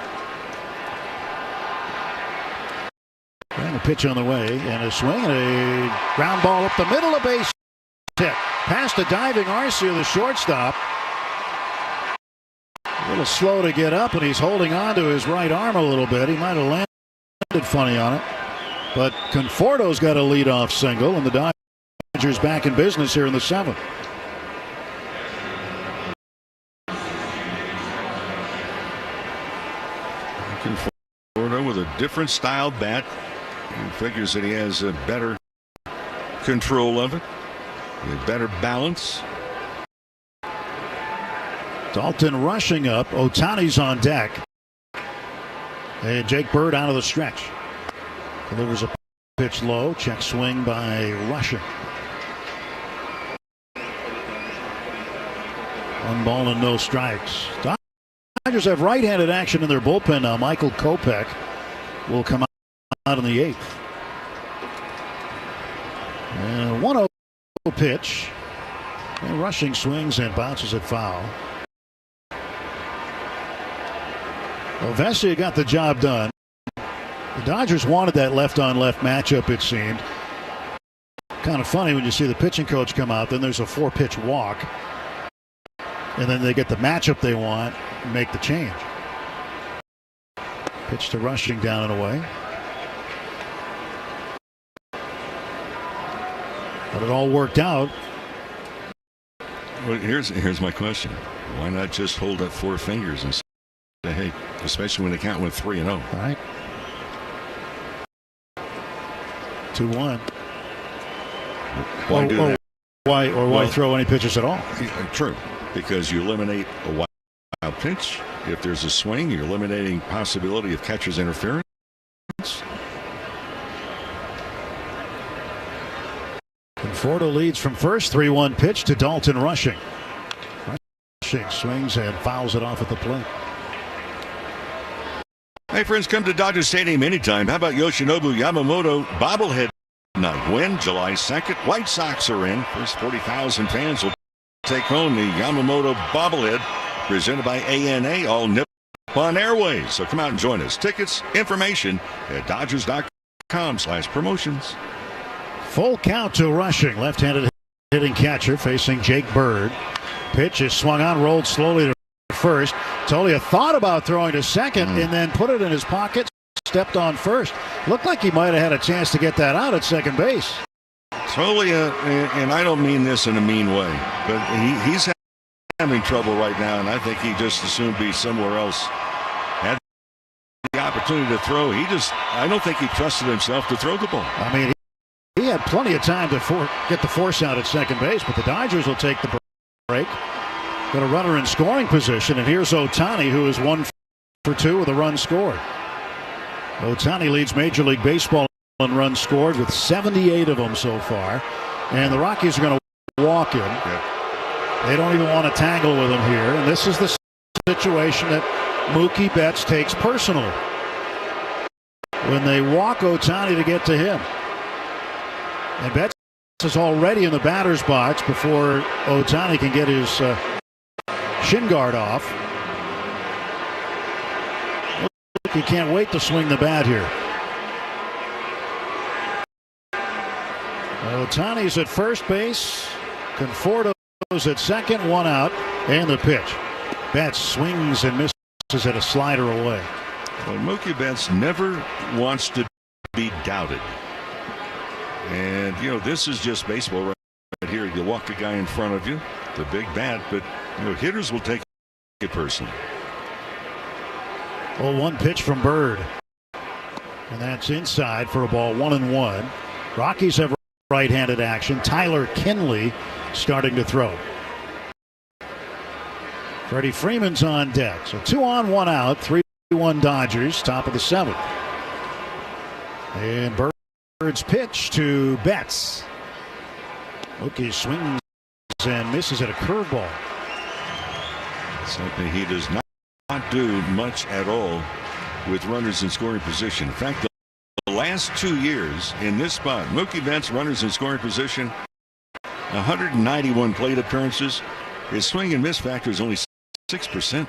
And a pitch on the way, and a swing, and a ground ball up the middle of base hit. Past a diving Arcia, the shortstop. A little slow to get up, and he's holding on to his right arm a little bit. He might have landed funny on it. But Conforto's got a leadoff single, and the Dodgers back in business here in the 7th. Conforto with a different style bat. He figures that he has a better control of it, a better balance. Dalton rushing up. Ohtani's on deck. And Jake Bird out of the stretch. Delivers a pitch low. Check swing by Rushing. 1 ball and no strikes. Dodgers have right-handed action in their bullpen now. Michael Kopech will come out in the 8th. 1-0 pitch. And Rushing swings and bounces it foul. Vesia got the job done. The Dodgers wanted that left-on-left matchup, it seemed. Kind of funny when you see the pitching coach come out, then there's a 4-pitch walk. And then they get the matchup they want and make the change. Pitch to Rushing down and away. But it all worked out. Well, here's my question. Why not just hold up 4 fingers and say, hey, especially when the count went 3-0. All right. Why2-1. do that? Why throw any pitches at all? True, because you eliminate a wild pitch. If there's a swing, you're eliminating possibility of catcher's interference. Conforto leads from first. 3-1 pitch to Dalton Rushing. Rushing swings and fouls it off at the plate. Hey, friends, come to Dodger Stadium anytime. How about Yoshinobu Yamamoto bobblehead night? When? July 2nd. White Sox are in. First 40,000 fans will take home the Yamamoto bobblehead presented by ANA, all Nippon Airways. So come out and join us. Tickets, information at Dodgers.com/promotions. Full count to Rushing. Left-handed hitting catcher facing Jake Bird. Pitch is swung on, rolled slowly to first. Tolia thought about throwing to second and then put it in his pocket. Stepped on first. Looked like he might have had a chance to get that out at second base. Tolia, and I don't mean this in a mean way, but he's having trouble right now, and I think he just assumed be somewhere else. Had the opportunity to throw. I don't think he trusted himself to throw the ball. I mean, he had plenty of time to get the force out at second base, but the Dodgers will take the break. Got a runner in scoring position, and here's Ohtani, who is 1 for 2 with a run scored. Ohtani leads Major League Baseball in runs scored with 78 of them so far, and the Rockies are going to walk him. They don't even want to tangle with him here, and this is the situation that Mookie Betts takes personally when they walk Ohtani to get to him. And Betts is already in the batter's box before Ohtani can get his shin guard off. He can't wait to swing the bat here. Ohtani's at first base. Conforto's at second, 1 out, and the pitch. Betts swings and misses at a slider away. Well, Mookie Betts never wants to be doubted. And, this is just baseball right here. You walk the guy in front of you, the big bat, but, hitters will take it personally. 0-1 pitch from Bird. And that's inside for a ball, 1-1. Rockies have right-handed action. Tyler Kinley starting to throw. Freddie Freeman's on deck. So 2 on, 1 out. 3-1 Dodgers, top of the 7th. And Bird's pitch to Betts. Mookie swings and misses at a curveball. Something he does not do much at all with runners in scoring position. In fact, the last 2 years in this spot, Mookie Betts, runners in scoring position, 191 plate appearances. His swing and miss factor is only 6%.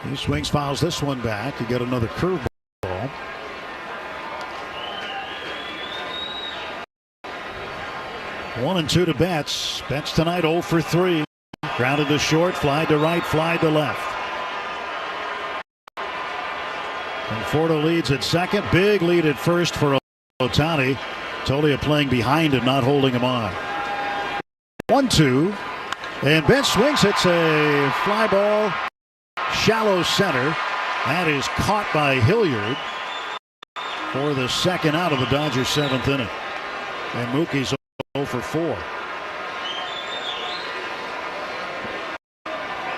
He swings, fouls this one back. You get another curveball. One and 2 to Betts. Betts tonight 0 for 3. Grounded to short, fly to right, fly to left. Conforto leads at second. Big lead at first for Ohtani. Tolia playing behind him, not holding him on. 1-2. And Betts swings. It's a fly ball. Shallow center. That is caught by Hilliard for the second out of the Dodgers' 7th inning. And Mookie's 0 for 4.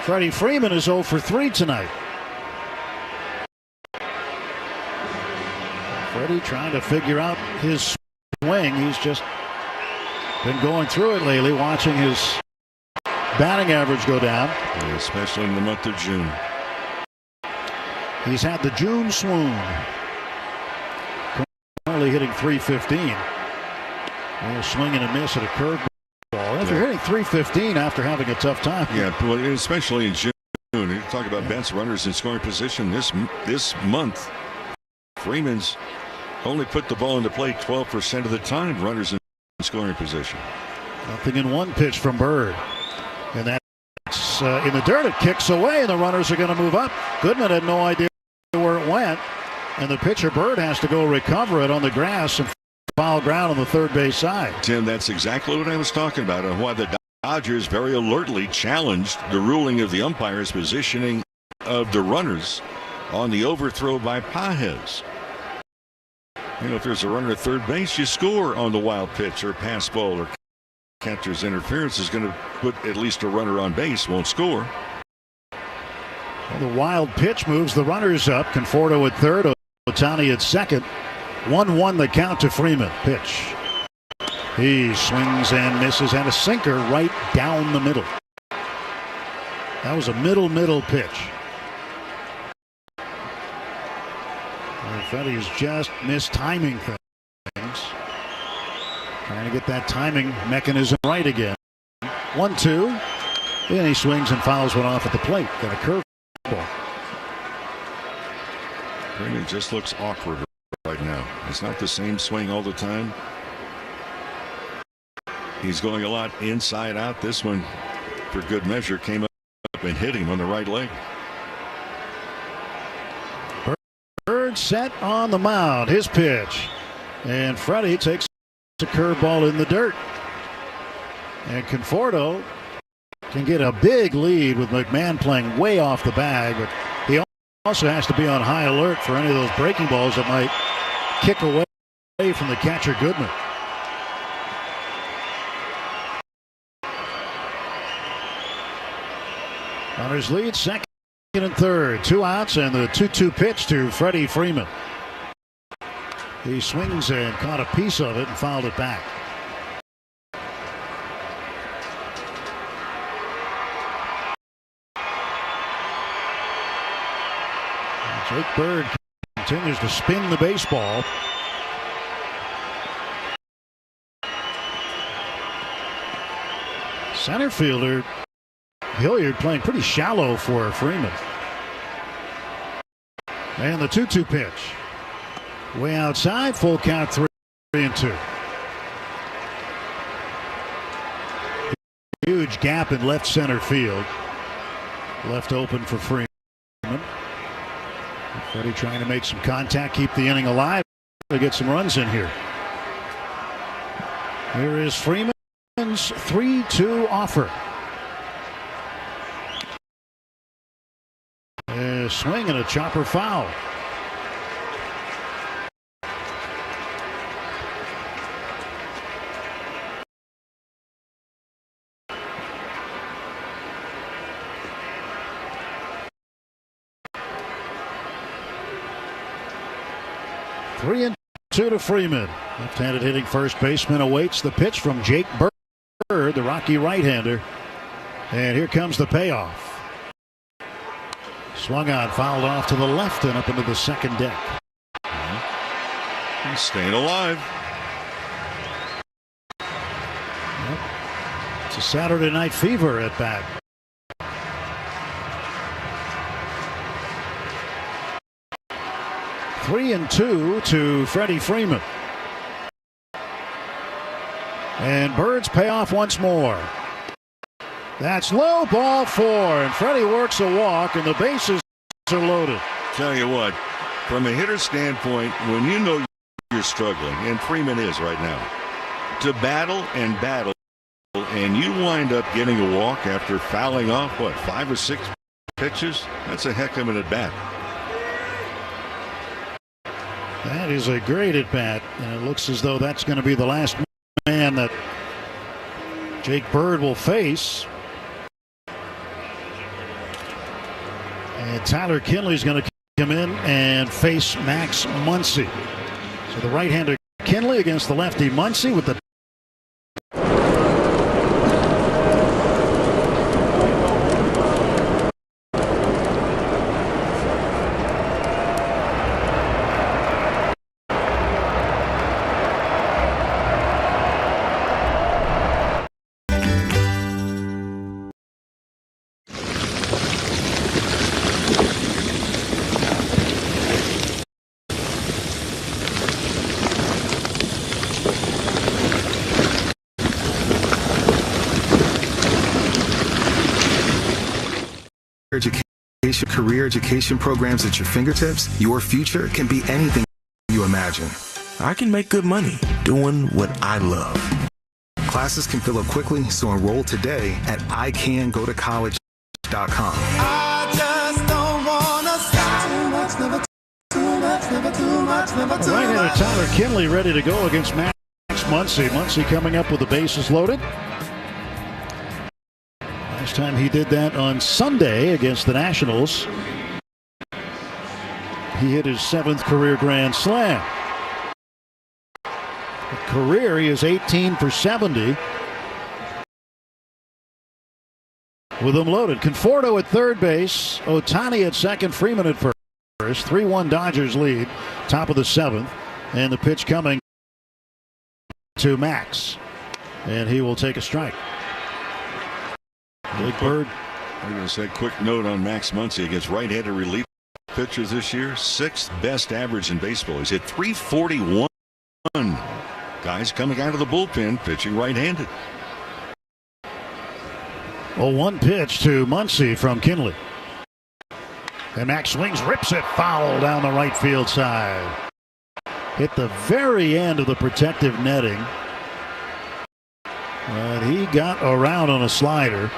Freddie Freeman is 0 for 3 tonight. Freddie trying to figure out his swing. He's just been going through it lately, watching his batting average go down. Especially in the month of June. He's had the June swoon. Currently hitting .315. A swing and a miss at a curveball. If you're hitting .315 after having a tough time. Yeah, well, especially in June. You talk about best runners in scoring position this month. Freeman's only put the ball into play 12% of the time. Runners in scoring position. Nothing in one pitch from Bird. And that's in the dirt. It kicks away, and the runners are going to move up. Goodman had no idea where it went. And the pitcher, Bird, has to go recover it on the grass and foul ground on the third base side. Tim, that's exactly what I was talking about, and why the Dodgers very alertly challenged the ruling of the umpire's positioning of the runners on the overthrow by Pages. You know, if there's a runner at third base, you score on the wild pitch or pass ball, or catcher's interference is going to put at least a runner on base, won't score. Well, the wild pitch moves the runners up. Conforto at third, Ohtani at second. 1-1 the count to Freeman. Pitch. He swings and misses, and a sinker right down the middle. That was a middle pitch. And Freddie's just mistiming things. Trying to get that timing mechanism right again. 1-2. Then he swings and fouls one off at the plate. Got a curveball. Freeman just looks awkward right now. It's not the same swing all the time. He's going a lot inside out. This one, for good measure, came up and hit him on the right leg. Bird set on the mound. His pitch. And Freddie takes a curveball in the dirt. And Conforto can get a big lead with McMahon playing way off the bag. But he also has to be on high alert for any of those breaking balls that might kick away from the catcher, Goodman. Runners lead, second and third. 2 outs, and the 2-2 pitch to Freddie Freeman. He swings and caught a piece of it and fouled it back. Jake Bird continues to spin the baseball. Center fielder Hilliard playing pretty shallow for Freeman. And the 2-2 pitch. Way outside, full count, 3-2. Huge gap in left center field. Left open for Freeman. Freddie trying to make some contact, keep the inning alive, to get some runs in here. Here is Freeman's 3-2 offer. A swing and a chopper foul. Three and 2 to Freeman. Left-handed hitting first baseman awaits the pitch from Jake Bird, the Rocky right-hander. And here comes the payoff. Swung on, fouled off to the left and up into the second deck. He's staying alive. Yep. It's a Saturday Night Fever at bat. 3-2 to Freddie Freeman. And Bird's payoff once more. That's low, ball 4, and Freddie works a walk, and the bases are loaded. Tell you what, from a hitter's standpoint, when you know you're struggling, and Freeman is right now, to battle, and you wind up getting a walk after fouling off, 5 or 6 pitches? That's a heck of an at-bat. That is a great at-bat, and it looks as though that's going to be the last man that Jake Bird will face. And Tyler Kinley's going to come in and face Max Muncy. So the right-hander Kinley against the lefty Muncy with the career education programs at your fingertips, your future can be anything you imagine. I can make good money doing what I love. Classes can fill up quickly, so enroll today at icangotocollege.com. I just don't wanna stop. Too much, never too Right-hander much. Tyler Kinley ready to go against Max Muncy. Muncy coming up with the bases loaded. Last time he did that on Sunday against the Nationals. He hit his 7th career grand slam. Career, he is 18 for 70. With them loaded. Conforto at third base. Ohtani at second. Freeman at first. 3-1 Dodgers lead. Top of the 7th. And the pitch coming to Max. And he will take a strike. Big Bird. I'm going to say a quick note on Max Muncy against right-handed relief pitchers this year. 6th best average in baseball. He's hit .341. Guys coming out of the bullpen pitching right-handed. 0-1 pitch to Muncy from Kinley. And Max swings, rips it foul down the right field side. Hit the very end of the protective netting. But he got around on a slider.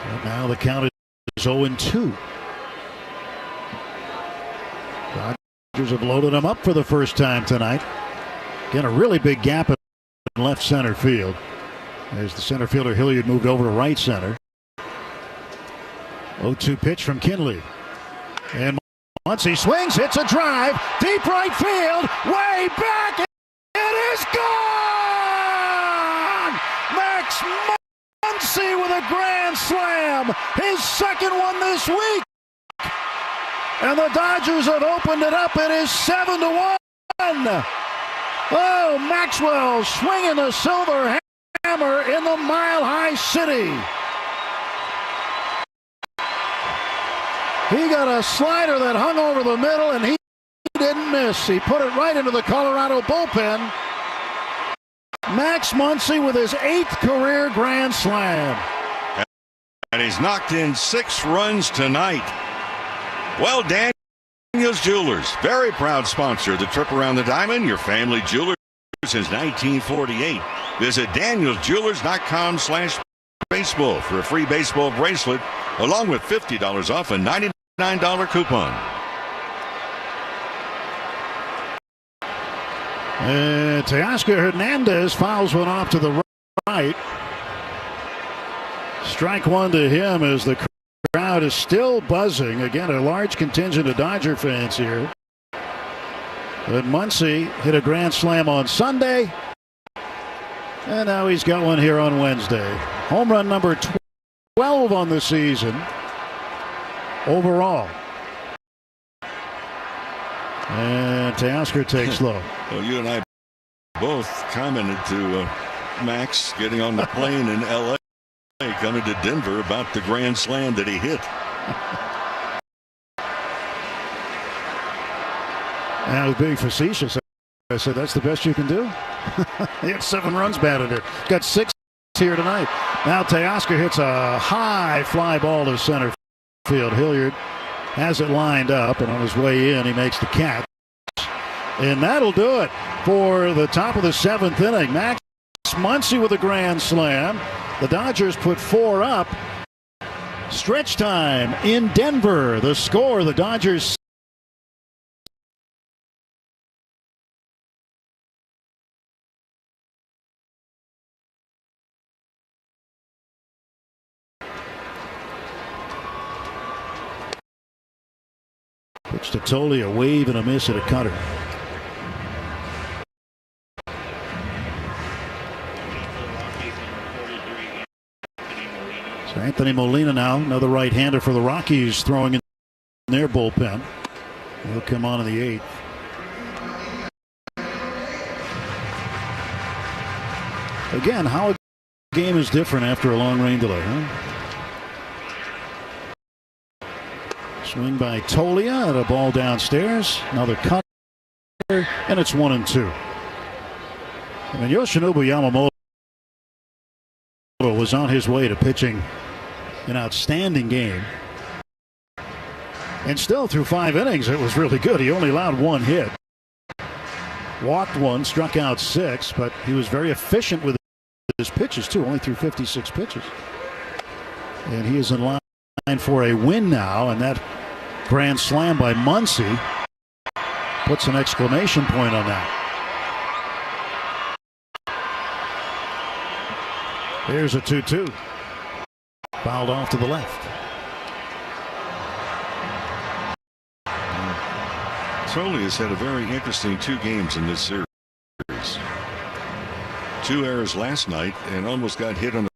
And now the count is 0-2. Dodgers have loaded him up for the first time tonight. Again, a really big gap in left center field as the center fielder Hilliard moved over to right center. 0-2 pitch from Kinley. And once he swings, hits a drive, deep right field, way back, it is gone! Max Muncy with a grand slam, his second one this week. And the Dodgers have opened it up. It is 7-1. Oh, Maxwell swinging the silver hammer in the Mile High City. He got a slider that hung over the middle, and he didn't miss. He put it right into the Colorado bullpen. Max Muncy with his 8th career grand slam. And he's knocked in 6 runs tonight. Well, Daniel's Jewelers, very proud sponsor of the trip around the diamond, your family jeweler since 1948. Visit danielsjewelers.com/baseball for a free baseball bracelet, along with $50 off a $99 coupon. Teoscar Hernandez fouls one off to the right. Strike one to him as the crowd is still buzzing. Again, a large contingent of Dodger fans here. But Muncy hit a grand slam on Sunday. And now he's got one here on Wednesday. Home run number 12 on the season overall. And Teoscar takes low. Well, you and I both commented to Max getting on the plane in L.A. coming to Denver about the grand slam that he hit. And I was being facetious. I said, that's the best you can do? He had 7 runs batted it. Got 6 here tonight. Now Teoscar hits a high fly ball to center field. Hilliard has it lined up, and on his way in, he makes the catch. And that'll do it for the top of the 7th inning. Max Muncy with a grand slam. The Dodgers put 4 up. Stretch time in Denver. The score, the Dodgers pitch to Tolle, a wave and a miss at a cutter. So Anthony Molina now, another right-hander for the Rockies, throwing in their bullpen. He'll come on in the 8th. Again, how a game is different after a long rain delay, huh? Swing by Tolia at a ball downstairs. Another cutter, and it's 1-2. And Yoshinobu Yamamoto was on his way to pitching an outstanding game. And still, through 5 innings, it was really good. He only allowed 1 hit. Walked 1, struck out 6, but he was very efficient with his pitches, too. Only threw 56 pitches. And he is in line for a win now, and that grand slam by Muncy puts an exclamation point on that. Here's a 2-2. Fouled off to the left. Toley has had a very interesting 2 games in this series. 2 errors last night and almost got hit on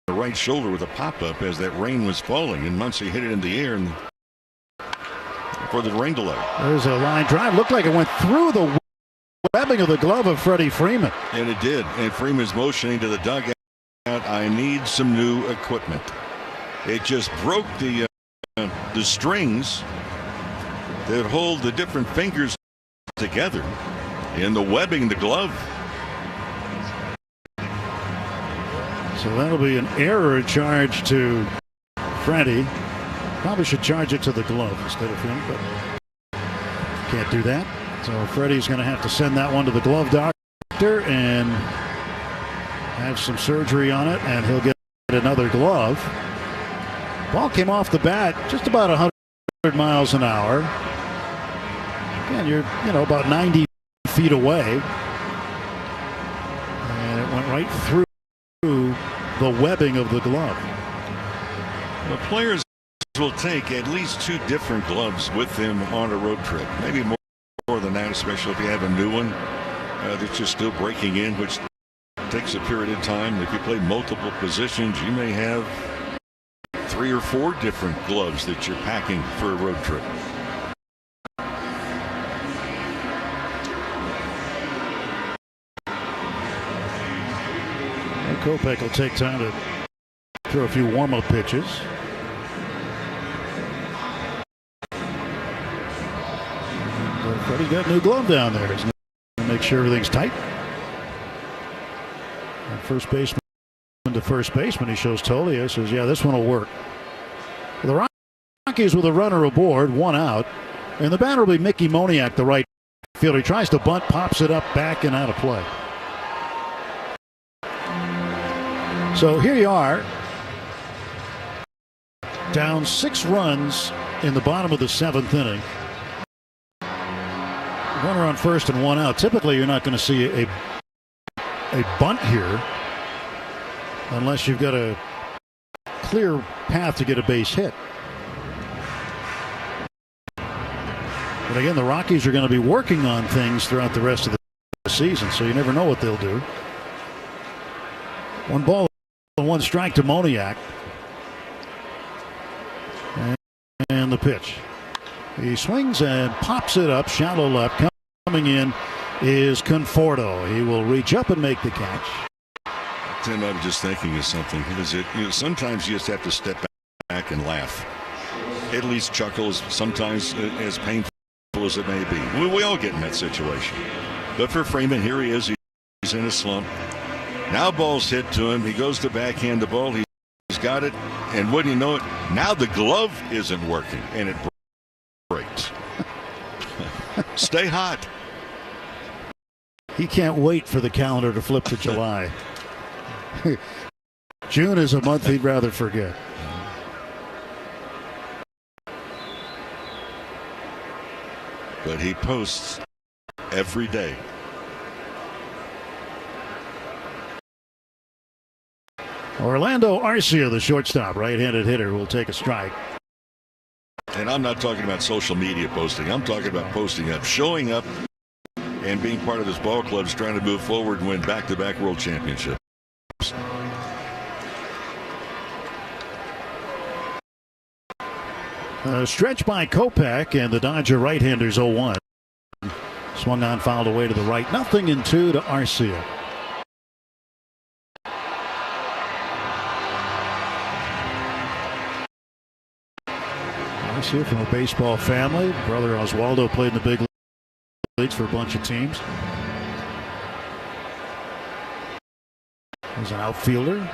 the right shoulder with a pop-up as that rain was falling, and Muncy hit it in the air and for the rain delay. There's a line drive. Looked like it went through the webbing of the glove of Freddie Freeman. And it did. And Freeman's motioning to the dugout, I need some new equipment. It just broke the strings that hold the different fingers together in the webbing, the glove. So that'll be an error charge to Freddie. Probably should charge it to the glove instead of him, but can't do that. So Freddie's going to have to send that one to the glove doctor and have some surgery on it, and he'll get another glove. Ball came off the bat just about 100 miles an hour. Again, you're about 90 feet away, and it went right through the webbing of the glove. The players will take at least 2 different gloves with them on a road trip, maybe more than that, especially if you have a new one that's just still breaking in, which takes a period of time. If you play multiple positions, you may have 3 or 4 different gloves that you're packing for a road trip. And Kopech will take time to throw a few warm-up pitches. Freddie got a new glove down there. He's going to make sure everything's tight. And first baseman to first baseman, he shows Tolio, says, yeah, this one will work. The Rockies with a runner aboard, 1 out. And the batter will be Mickey Moniak, the right fielder. He tries to bunt, pops it up, back and out of play. So here you are, down 6 runs in the bottom of the 7th inning. Runner on first and 1 out. Typically, you're not going to see a bunt here unless you've got a clear path to get a base hit. But again, the Rockies are going to be working on things throughout the rest of the season, so you never know what they'll do. 1 ball and 1 strike to Moniak. And the pitch. He swings and pops it up, shallow left. Coming in is Conforto. He will reach up and make the catch. Tim, I'm just thinking of something. Sometimes you just have to step back and laugh. At least chuckles, sometimes as painful as it may be. We all get in that situation. But for Freeman, here he is. He's in a slump. Now ball's hit to him. He goes to backhand the ball. He's got it. And wouldn't you know it, now the glove isn't working, and it breaks. Stay hot. He can't wait for the calendar to flip to July. June is a month he'd rather forget. But he posts every day. Orlando Arcia, the shortstop, right-handed hitter, will take a strike. And I'm not talking about social media posting. I'm talking about posting up, showing up, and being part of this ball club's trying to move forward and win back-to-back world championships. Stretch by Kopech, and the Dodger right-handers 0-1. Swung on, fouled away to the right. 0-2 to Arcia. Arcia from a baseball family. Brother Oswaldo played in the big leagues for a bunch of teams. He's an outfielder.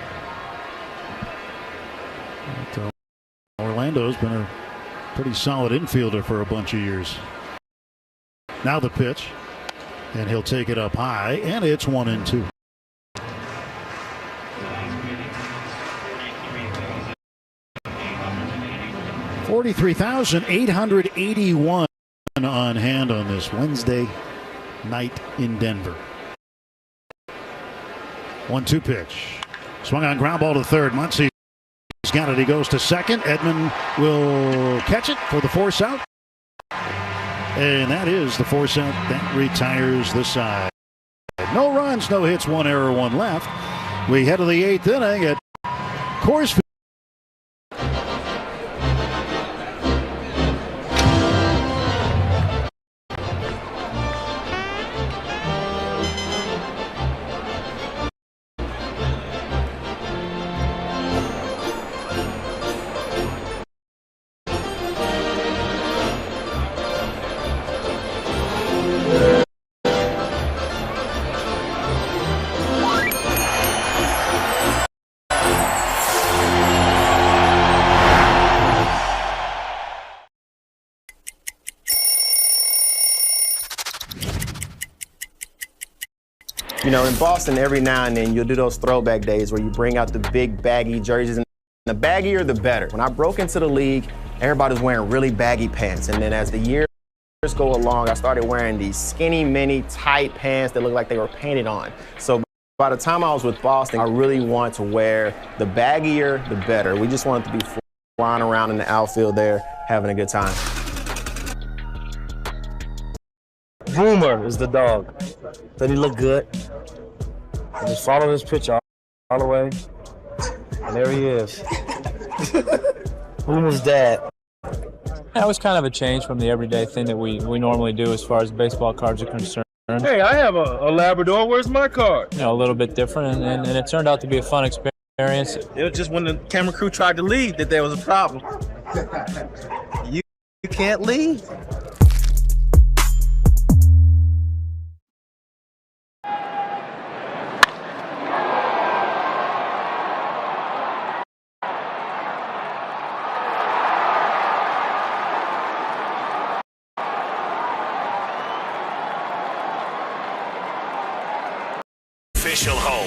But, Orlando's been a pretty solid infielder for a bunch of years. Now the pitch, and he'll take it up high, and it's 1-2. $43,881 on hand on this Wednesday night in Denver. 1-2 pitch. Swung on ground ball to third. Muncy's got it. He goes to second. Edman will catch it for the force out. And that is the force out that retires the side. No runs, no hits, 1 error, 1 left. We head to the 8th inning at Coors Field. You know, in Boston, every now and then you'll do those throwback days where you bring out the big baggy jerseys, and the baggier the better. When I broke into the league, everybody was wearing really baggy pants, and then as the years go along, I started wearing these skinny, mini, tight pants that looked like they were painted on. So by the time I was with Boston, I really wanted to wear the baggier, the better. We just wanted to be flying around in the outfield there, having a good time. Boomer is the dog. Doesn't he look good? I just follow his pitch all the way. And there he is. Boomer's dad. That was kind of a change from the everyday thing that we normally do as far as baseball cards are concerned. Hey, I have a Labrador. Where's my card? You know, a little bit different, and it turned out to be a fun experience. It was just when the camera crew tried to leave that there was a problem. You can't leave.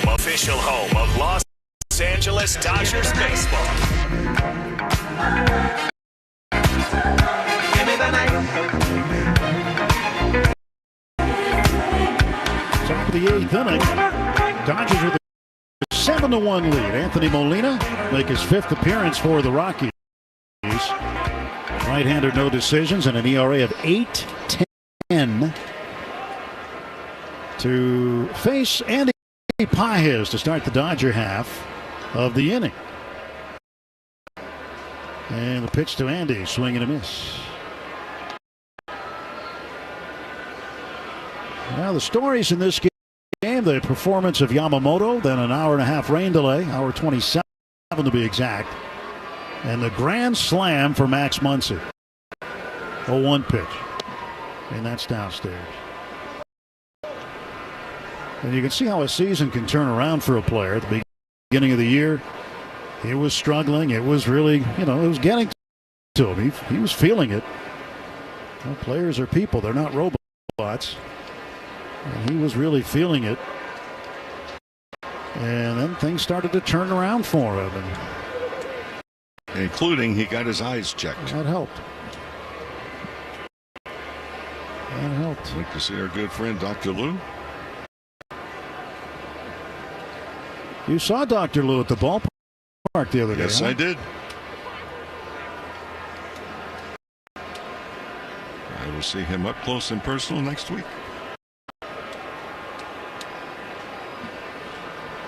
Official home of Los Angeles Dodgers baseball. Give me the night. Top of the 8th inning. Dodgers with a 7-1 lead. Anthony Molina make his 5th appearance for the Rockies. Right-hander, no decisions, and an ERA of 8.10 to face Andy Pages to start the Dodger half of the inning. And the pitch to Andy, swing and a miss. Now the stories in this game, the performance of Yamamoto, then an hour-and-a-half rain delay, hour 27 to be exact, and the grand slam for Max Muncy. 0-1 pitch, and that's downstairs. And you can see how a season can turn around for a player. At the beginning of the year, he was struggling. It was really, it was getting to him. He was feeling it. Well, players are people. They're not robots. And he was really feeling it. And then things started to turn around for him. Including he got his eyes checked. That helped. That helped. I'd like to see our good friend Dr. Lou. You saw Dr. Lou at the ballpark the other day. Yes, huh? I did. I will see him up close and personal next week.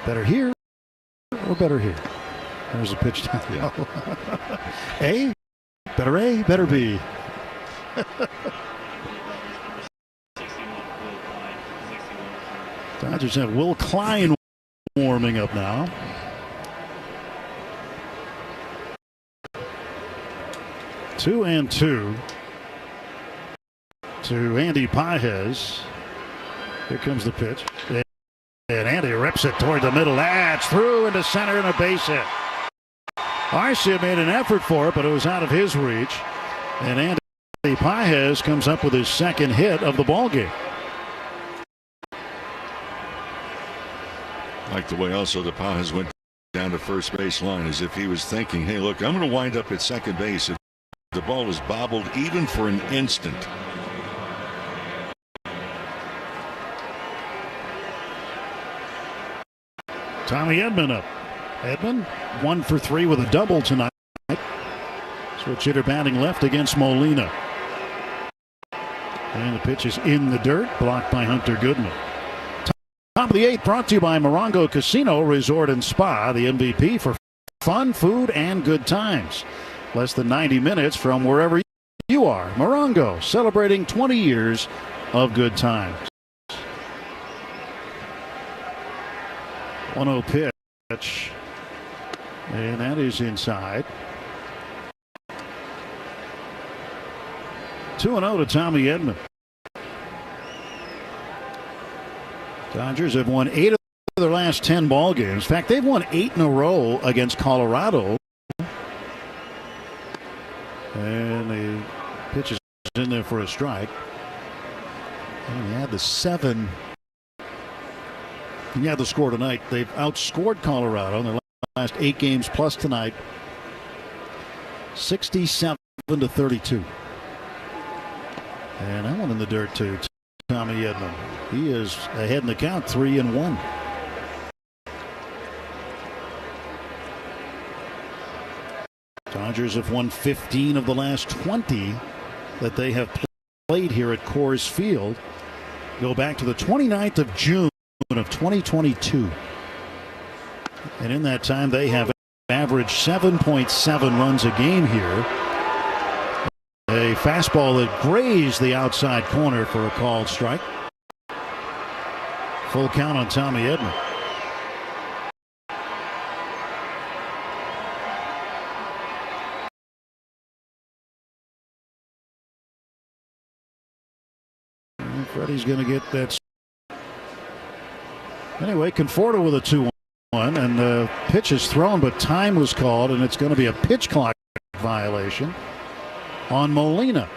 Better here or better here? There's a pitch down. Yeah. A, better B. Dodgers have Will Klein warming up now. Two and two to Andy Pages. Here comes the pitch. And Andy rips it toward the middle. That's through into center and a base hit. Arcia made an effort for it, but it was out of his reach. And Andy Pages comes up with his second hit of the ballgame. Like the way also the Pages went down to first base line as if he was thinking, hey, look, I'm going to wind up at second base if the ball is bobbled even for an instant. Tommy Edman up. Edman 1 for 3 with a double tonight. Switch hitter batting left against Molina. And the pitch is in the dirt, blocked by Hunter Goodman. Top of the 8th brought to you by Morongo Casino Resort and Spa, the MVP for fun, food, and good times. Less than 90 minutes from wherever you are. Morongo, celebrating 20 years of good times. 1-0 pitch. And that is inside. 2-0 to Tommy Edman. Dodgers have won 8 of their last 10 ball games. In fact, they've won 8 in a row against Colorado. And the pitch is in there for a strike. And he had the 7. And he had the score tonight. They've outscored Colorado in their last 8 games plus tonight. 67-32. And that one in the dirt too. Tommy Edman. He is ahead in the count, 3-1. Dodgers have won 15 of the last 20 that they have played here at Coors Field. Go back to the 29th of June of 2022. And in that time, they have averaged 7.7 runs a game here. A fastball that grazed the outside corner for a called strike. Full count on Tommy Edman. And Freddie's going to get that. Anyway, Conforto with a 2-1, and the pitch is thrown, but time was called, and it's going to be a pitch clock violation on Molina.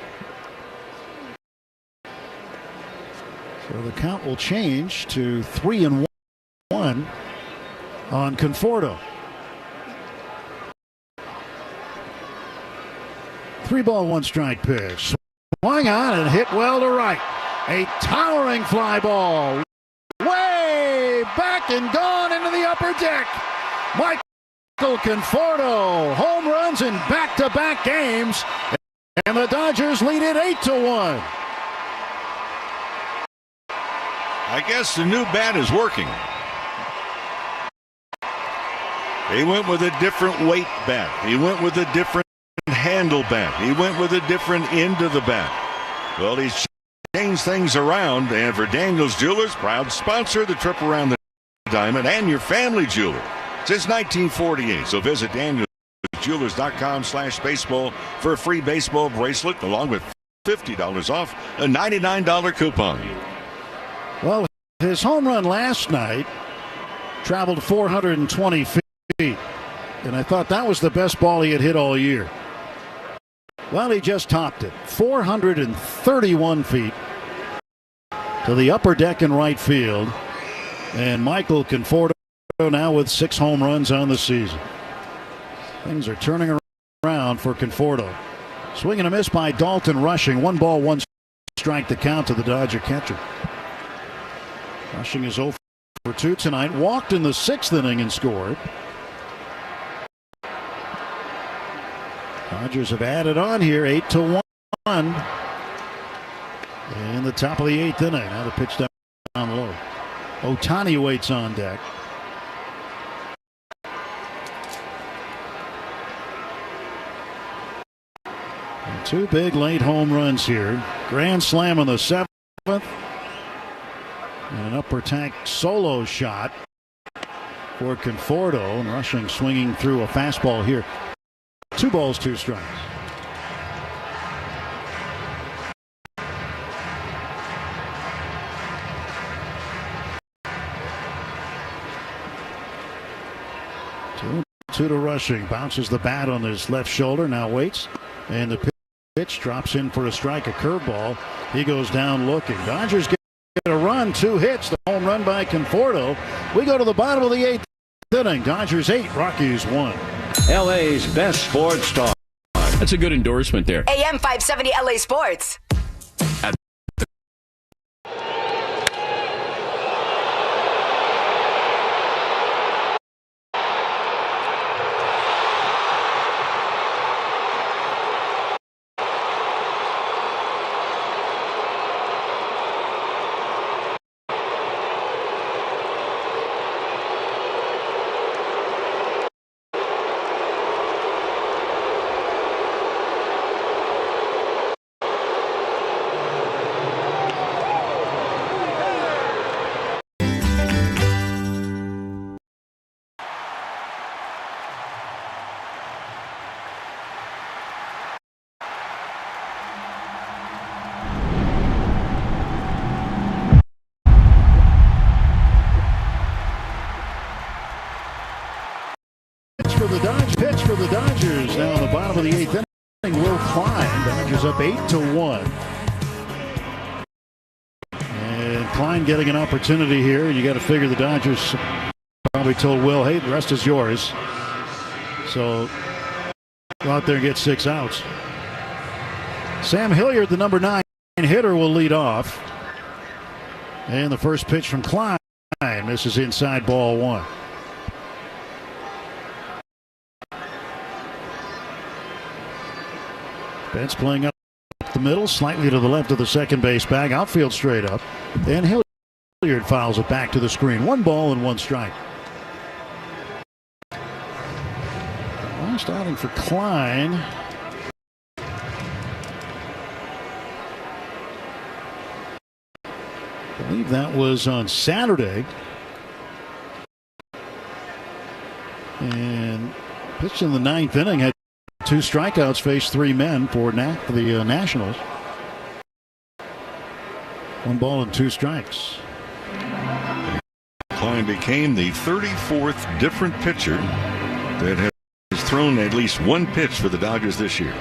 So the count will change to 3-1 on Conforto. 3-1 pitch. Swung on and hit well to right. A towering fly ball. Way back and gone into the upper deck. Michael Conforto, home runs in back-to-back games. And the Dodgers lead it 8-1. I guess the new bat is working. He went with a different weight bat. He went with a different handle bat. He went with a different end of the bat. Well, he's changed things around. And for Daniels Jewelers, proud sponsor of the trip around the diamond and your family jeweler since 1948. So visit DanielsJewelers.com/baseball for a free baseball bracelet along with $50 off a $99 coupon. Well, his home run last night traveled 420 feet, and I thought that was the best ball he had hit all year. Well, he just topped it. 431 feet to the upper deck in right field. And Michael Conforto now with 6 home runs on the season. Things are turning around for Conforto. Swing and a miss by Dalton Rushing. 1-1 strike to count to the Dodger catcher. Rushing is 0 for 2 tonight. Walked in the 6th inning and scored. Dodgers have added on here, 8-1. In the top of the 8th inning. Now the pitch down low. Ohtani waits on deck. And 2 big late home runs here. Grand slam on the 7th. And an upper tank solo shot for Conforto, and Rushing swinging through a fastball here. 2 balls, 2 strikes. 2 to Rushing. Bounces the bat on his left shoulder. Now waits. And the pitch drops in for a strike, a curveball. He goes down looking. Dodgers get a run, 2 hits. The home run by Conforto. We go to the bottom of the 8th inning. Dodgers 8, Rockies 1. LA's best sports talk. That's a good endorsement there. AM 570 LA Sports. Pitch for the Dodgers. Now in the bottom of the 8th inning, Will Klein. Dodgers up 8-1. And Klein getting an opportunity here. You got to figure the Dodgers probably told Will, hey, the rest is yours. So go out there and get 6 outs. Sam Hilliard, the number 9 hitter, will lead off. And the first pitch from Klein misses inside, ball 1. Bench playing up the middle, slightly to the left of the second base bag. Outfield straight up. And Hilliard fouls it back to the screen. 1 ball and 1 strike. Well, starting for Klein. I believe that was on Saturday. And pitched in the 9th inning. Had 2 strikeouts, faced 3 men for the Nationals. 1 ball and 2 strikes. Klein became the 34th different pitcher that has thrown at least 1 pitch for the Dodgers this year.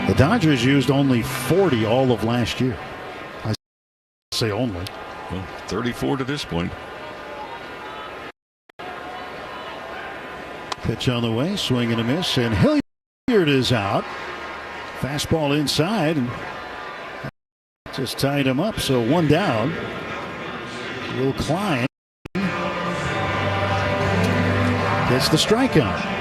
The Dodgers used only 40 all of last year. I say only. Well, 34 to this point. Pitch on the way, swing and a miss, and Hilliard is out. Fastball inside, and just tied him up, so 1 down. Will Klein gets the strikeout.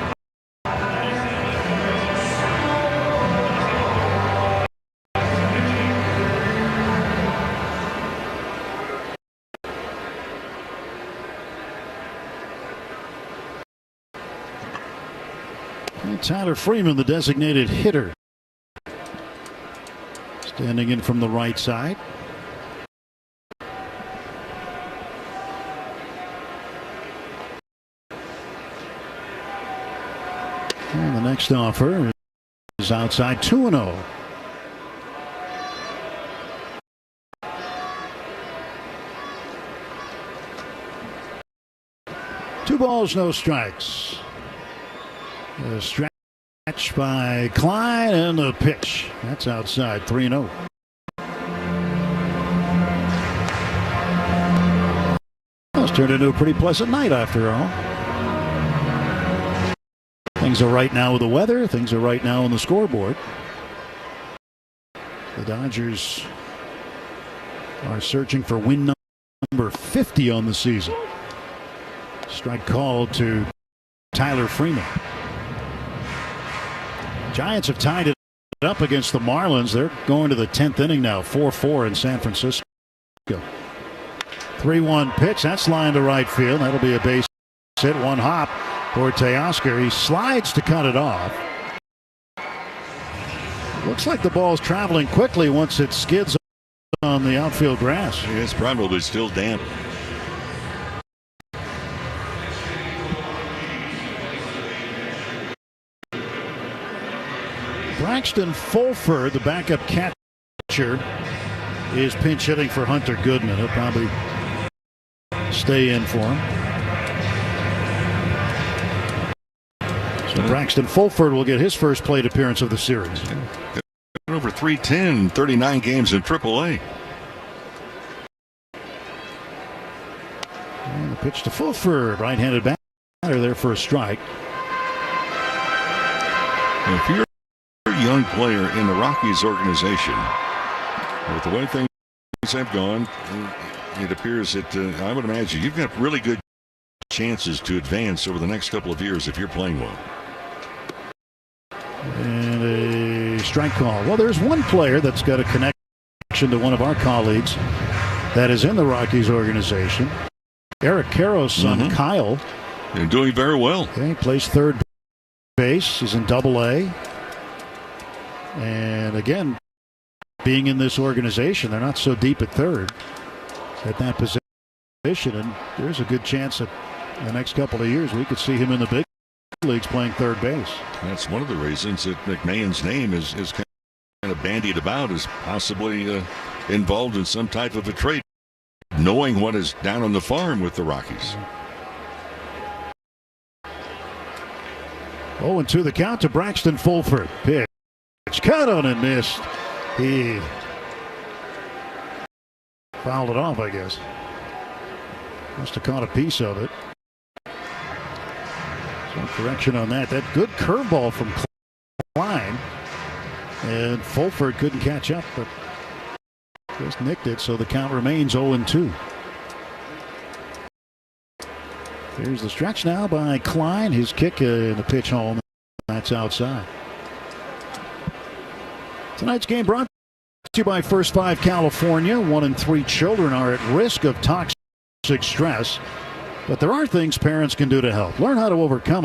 Tyler Freeman, the designated hitter, standing in from the right side. And the next offer is outside, 2-0. Two balls, no strikes. A stretch by Klein and the pitch. That's outside, 3-0. Well, it's turned into a pretty pleasant night after all. Things are right now with the weather. Things are right now on the scoreboard. The Dodgers are searching for win number 50 on the season. Strike called to Tyler Freeman. Giants have tied it up against the Marlins. They're going to the 10th inning now, 4-4 in San Francisco. 3-1 pitch. That's lined to right field. That'll be a base hit. 1 hop for Teoscar. He slides to cut it off. Looks like the ball's traveling quickly once it skids on the outfield grass. It's probably still damp. Braxton Fulford, the backup catcher, is pinch hitting for Hunter Goodman. He'll probably stay in for him. Braxton Fulford will get his first plate appearance of the series. Over 310, 39 games in AAA. And the pitch to Fulford, right-handed batter there for a strike. If you're a young player in the Rockies organization, with the way things have gone, it appears that I would imagine you've got really good chances to advance over the next couple of years if you're playing well. And a strike call. Well, there's one player that's got a connection to one of our colleagues that is in the Rockies organization. Eric Caro's son, Kyle. They're doing very well. Okay, plays third base. He's in Double-A. And again, being in this organization, they're not so deep at third at that position. And there's a good chance that in the next couple of years we could see him in the big leagues playing third base. That's one of the reasons that McMahon's name is kind of bandied about as possibly involved in some type of a trade, knowing what is down on the farm with the Rockies. 0-2 the count to Braxton Fulford. Pitch cut on and missed. He fouled it off, I guess. Must have caught a piece of it. Some correction on that. That good curveball from Klein. And Fulford couldn't catch up, but just nicked it, so the count remains 0-2. Here's the stretch now by Klein. His kick in the pitch home. That's outside. Tonight's game brought to you by First 5 California. 1 in 3 children are at risk of toxic stress, but there are things parents can do to help. Learn how to overcome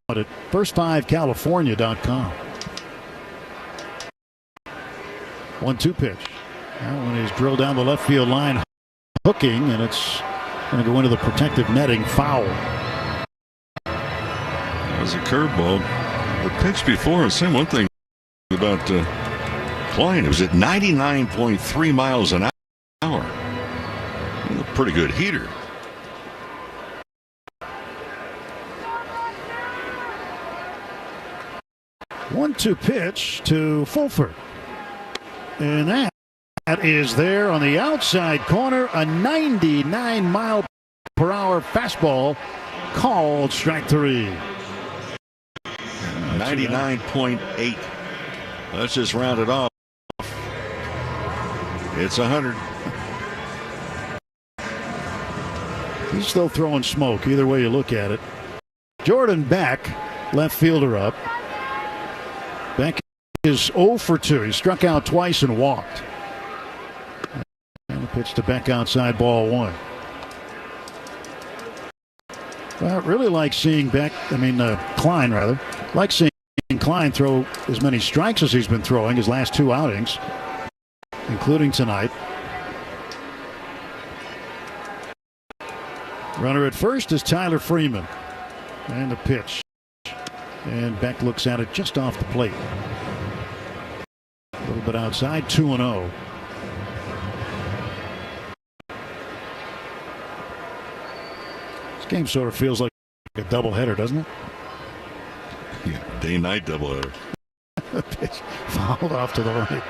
it at first5california.com. 1-2 pitch. That one is drilled down the left field line, hooking, and it's going to go into the protective netting, foul. That was a curveball. The pitch before, saying one thing about Klein, it was at 99.3 miles an hour. A pretty good heater. One-two pitch to Fulford. And that is there on the outside corner. A 99-mile-per-hour fastball called strike 3. 99.8. Let's just round it off. It's 100. He's still throwing smoke either way you look at it. Jordan Beck, left fielder up. Beck is 0 for 2. He struck out twice and walked. And a pitch to Beck outside, ball 1. Well, I really like seeing Klein rather. Like seeing Klein throw as many strikes as he's been throwing his last 2 outings, including tonight. Runner at first is Tyler Freeman. And the pitch. And Beck looks at it just off the plate. A little bit outside, 2-0. This game sort of feels like a doubleheader, doesn't it? Yeah, day-night doubleheader. The pitch fouled off to the right.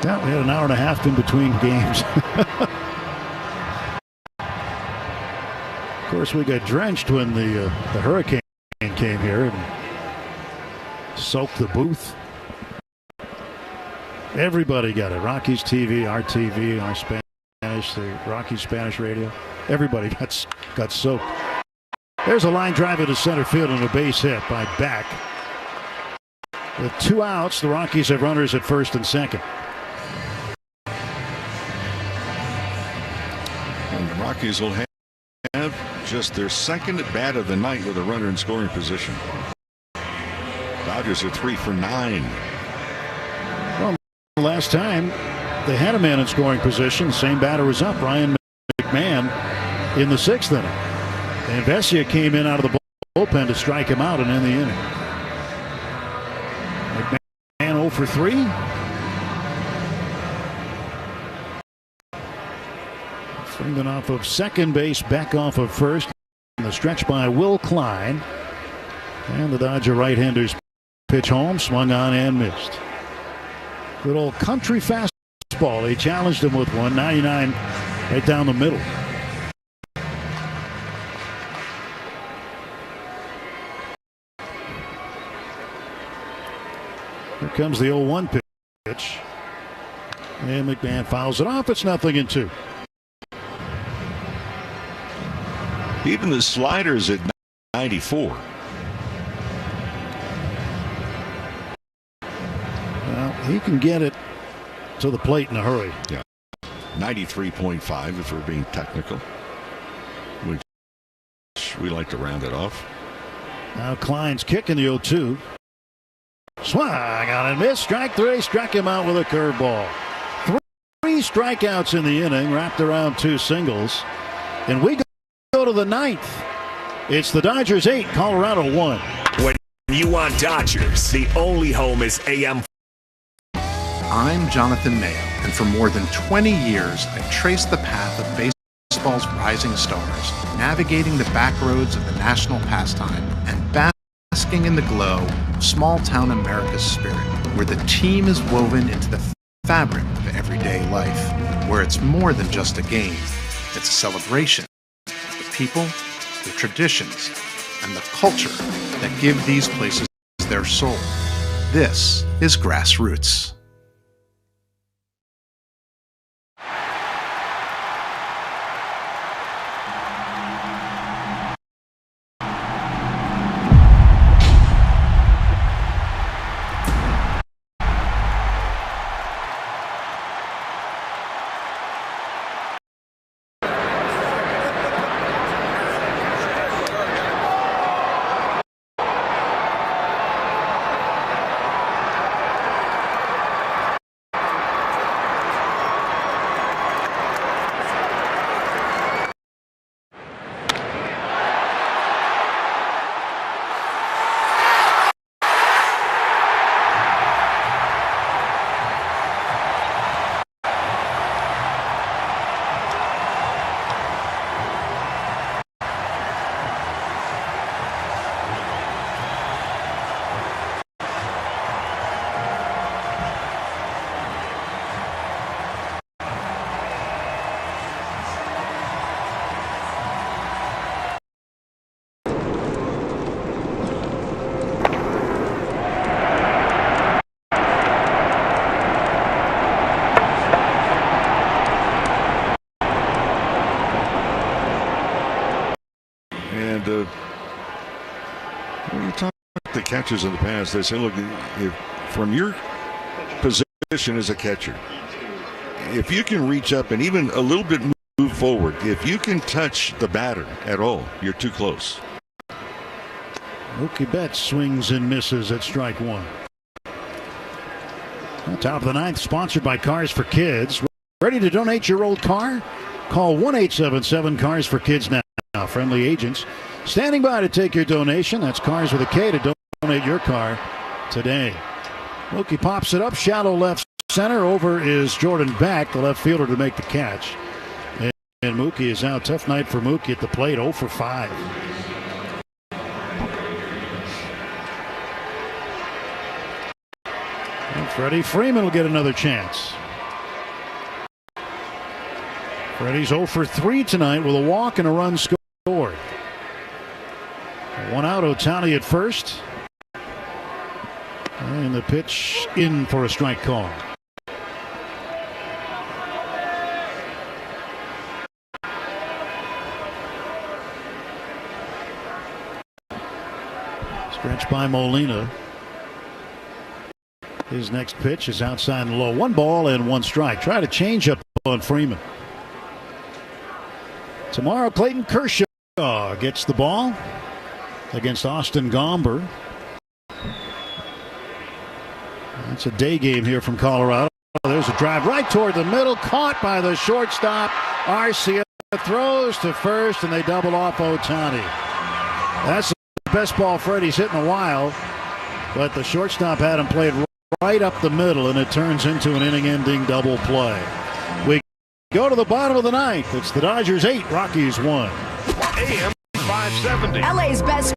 Yeah, we had an hour and a half in between games. Of course, we got drenched when the hurricane came here and soaked the booth. Everybody got it. Rockies TV, our Spanish, the Rockies Spanish radio. Everybody got soaked. There's a line drive into center field and a base hit by Beck. With 2 outs, the Rockies have runners at first and second. And the Rockies will have just their second at bat of the night with a runner in scoring position. Dodgers are 3 for 9. Well, last time they had a man in scoring position, same batter was up, Ryan McMahon, in the 6th inning. And Vesia came in out of the bullpen to strike him out and end the inning. McMahon 0 for 3. Freeman off of second base, Beck off of first. And the stretch by Will Klein. And the Dodger right-handers pitch home, swung on and missed. Good old country fastball. They challenged him with one, 99 right down the middle. Here comes the 0-1 pitch. And McMahon fouls it off. It's 0-2. Even the sliders at 94. Well, he can get it to the plate in a hurry. Yeah. 93.5 if we're being technical. Which we like to round it off. Now Klein's kicking the 0-2. Swung on and missed. Strike three. Struck him out with a curveball. Three strikeouts in the inning, wrapped around 2 singles. And we go to the 9th. It's the Dodgers 8, Colorado 1. When you want Dodgers, the only home is AM. I'm Jonathan Mayo, and for more than 20 years, I've traced the path of baseball's rising stars, navigating the back roads of the national pastime and basking in the glow of small-town America's spirit, where the team is woven into the fabric of everyday life, where it's more than just a game. It's a celebration of the people, the traditions, and the culture that give these places their soul. This is Grassroots. When you talk to catchers in the past, they say, look, if from your position as a catcher, if you can reach up and even a little bit move forward, if you can touch the batter at all, you're too close. Mookie Betts swings and misses at strike one. Top of the 9th, sponsored by Cars for Kids. Ready to donate your old car? Call 1-877 Cars for Kids now. Friendly agents standing by to take your donation. That's Cars with a K to donate your car today. Mookie pops it up, shallow left center. Over is Jordan Beck, the left fielder, to make the catch. And Mookie is out. Tough night for Mookie at the plate, 0 for 5. And Freddie Freeman will get another chance. Freddie's 0 for 3 tonight with a walk and a run scored. 1 out, Ohtani at first. And the pitch in for a strike call. Stretch by Molina. His next pitch is outside and low. 1 ball and 1 strike. Try to change up on Freeman. Tomorrow, Clayton Kershaw gets the ball against Austin Gomber. It's a day game here from Colorado. There's a drive right toward the middle, caught by the shortstop. Arcia throws to first, and they double off Ohtani. That's the best ball Freddie's hit in a while, but the shortstop had him played right up the middle, and it turns into an inning-ending double play. We go to the bottom of the 9th. It's the Dodgers 8, Rockies 1. AM 570. LA's best.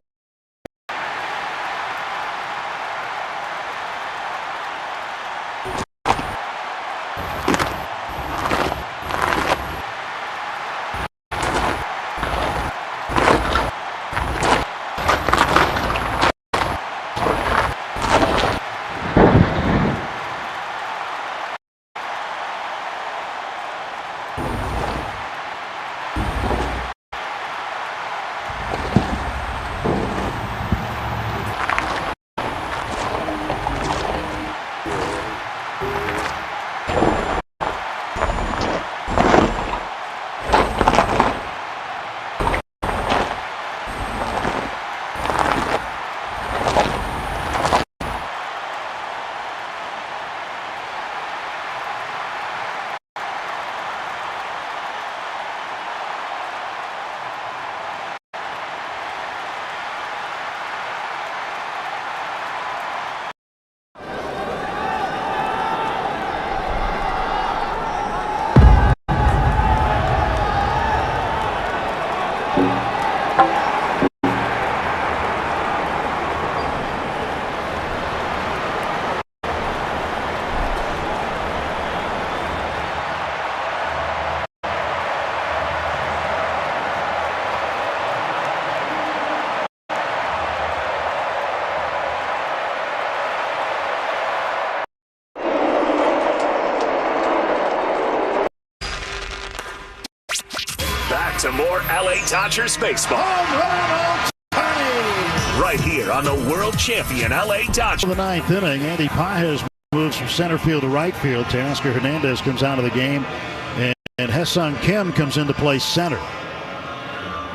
to more LA Dodgers baseball. Right here on the world champion LA Dodgers. In the ninth inning, Andy Pages moves from center field to right field. Teoscar Hernandez comes out of the game, and Hesung Kim comes into play center.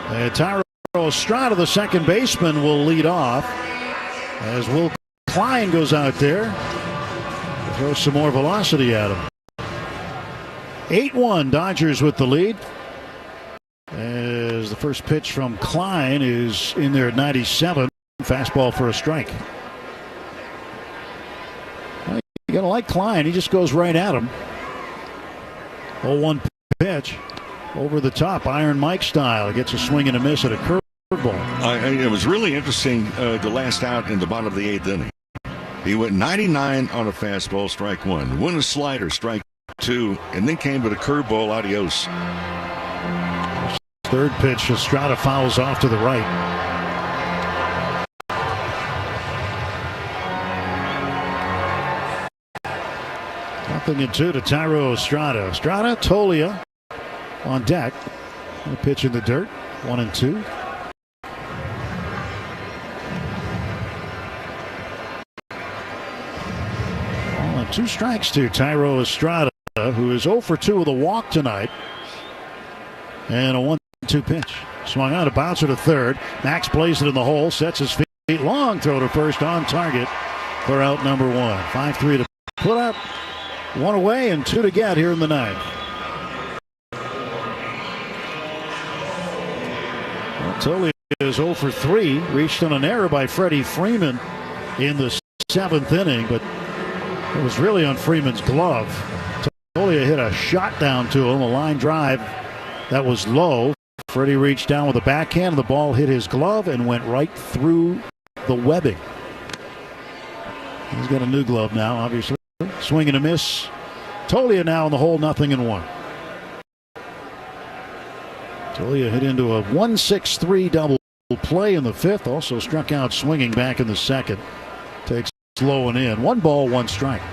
Thairo Estrada, the second baseman, will lead off as Will Klein goes out there. Throws some more velocity at him. 8-1, Dodgers with the lead. As the first pitch from Klein is in there at 97. Fastball for a strike. Well, you got to like Klein. He just goes right at him. 0-1 pitch. Over the top, Iron Mike style. Gets a swing and a miss at a curveball. It was really interesting the last out in the bottom of the eighth inning. He went 99 on a fastball, strike one. Went a slider, strike two, and then came with a curveball, adios. Third pitch, Estrada fouls off to the right. Nothing in two to Thairo Estrada. Estrada, Tolia on deck. A pitch in the dirt, 1-2. Two strikes to Thairo Estrada, who is 0 for 2 with a walk tonight. And a 1-2 pitch. Swung out, a bouncer to third. Max plays it in the hole, sets his feet. Long throw to first on target for out number one. 5-3 to put up. One away and two to get here in the ninth. Tolia is 0 for 3. Reached on an error by Freddie Freeman in the seventh inning, but it was really on Freeman's glove. Tolia hit a shot down to him, a line drive that was low. Freddie reached down with a backhand, and the ball hit his glove and went right through the webbing. He's got a new glove now, obviously. Swing and a miss. Tolia now in the hole, 0-1. Tolia hit into a 1-6-3 double play in the fifth. Also struck out swinging back in the second. Takes low and in. 1 ball, 1 strike.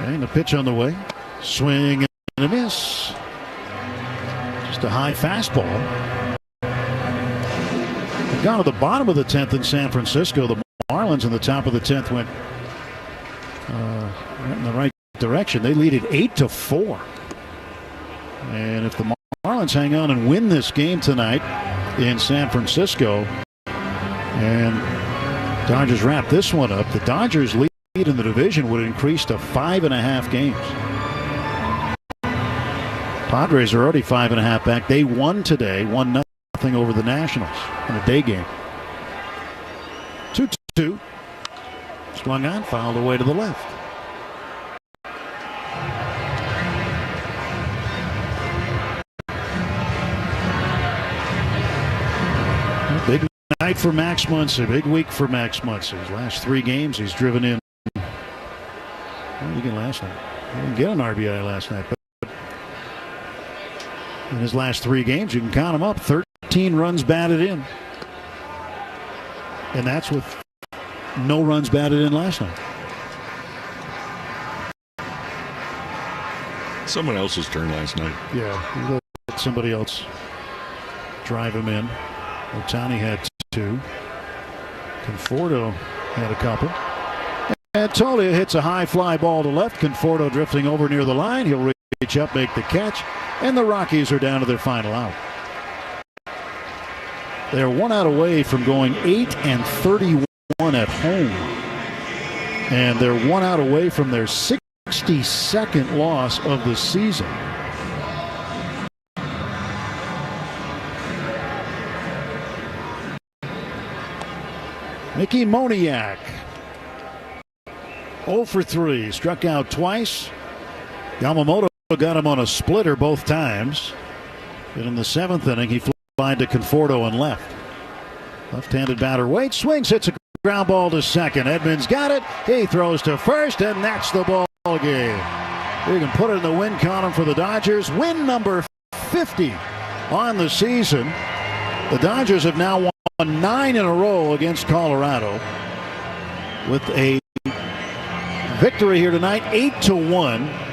And the pitch on the way. Swing and a miss. Just a high fastball. They've gone to the bottom of the 10th in San Francisco. The Marlins in the top of the 10th went in the right direction. They lead it 8-4. And if the Marlins hang on and win this game tonight in San Francisco, and Dodgers wrap this one up, the Dodgers lead in the division would increase to 5.5 games. Padres are already 5.5 back. They won today, 1-0 over the Nationals in a day game. 2-2. Swung on, fouled away to the left. Big night for Max Muncy. Big week for Max Muncy. His last 3 games, he's driven in. Well, he didn't last night. He didn't get an RBI last night, but in his last 3 games, you can count them up. 13 runs batted in, and that's with no runs batted in last night. Someone else's turn last night. Yeah, he let somebody else drive him in. Ohtani had 2. Conforto had a couple. And Tolia hits a high fly ball to left. Conforto drifting over near the line. He'll reach up, make the catch, and the Rockies are down to their final out. They're 1 out away from going 8-31 at home. And they're 1 out away from their 62nd loss of the season. Mickey Moniak, 0 for 3, struck out twice. Yamamoto got him on a splitter both times. And in the 7th inning, he flied to Conforto and left. Left-handed batter waits, swings, hits a ground ball to second. Edmonds got it. He throws to first, and that's the ball game. We can put it in the win column for the Dodgers. Win number 50 on the season. The Dodgers have now won 9 in a row against Colorado with a victory here tonight, 8-1.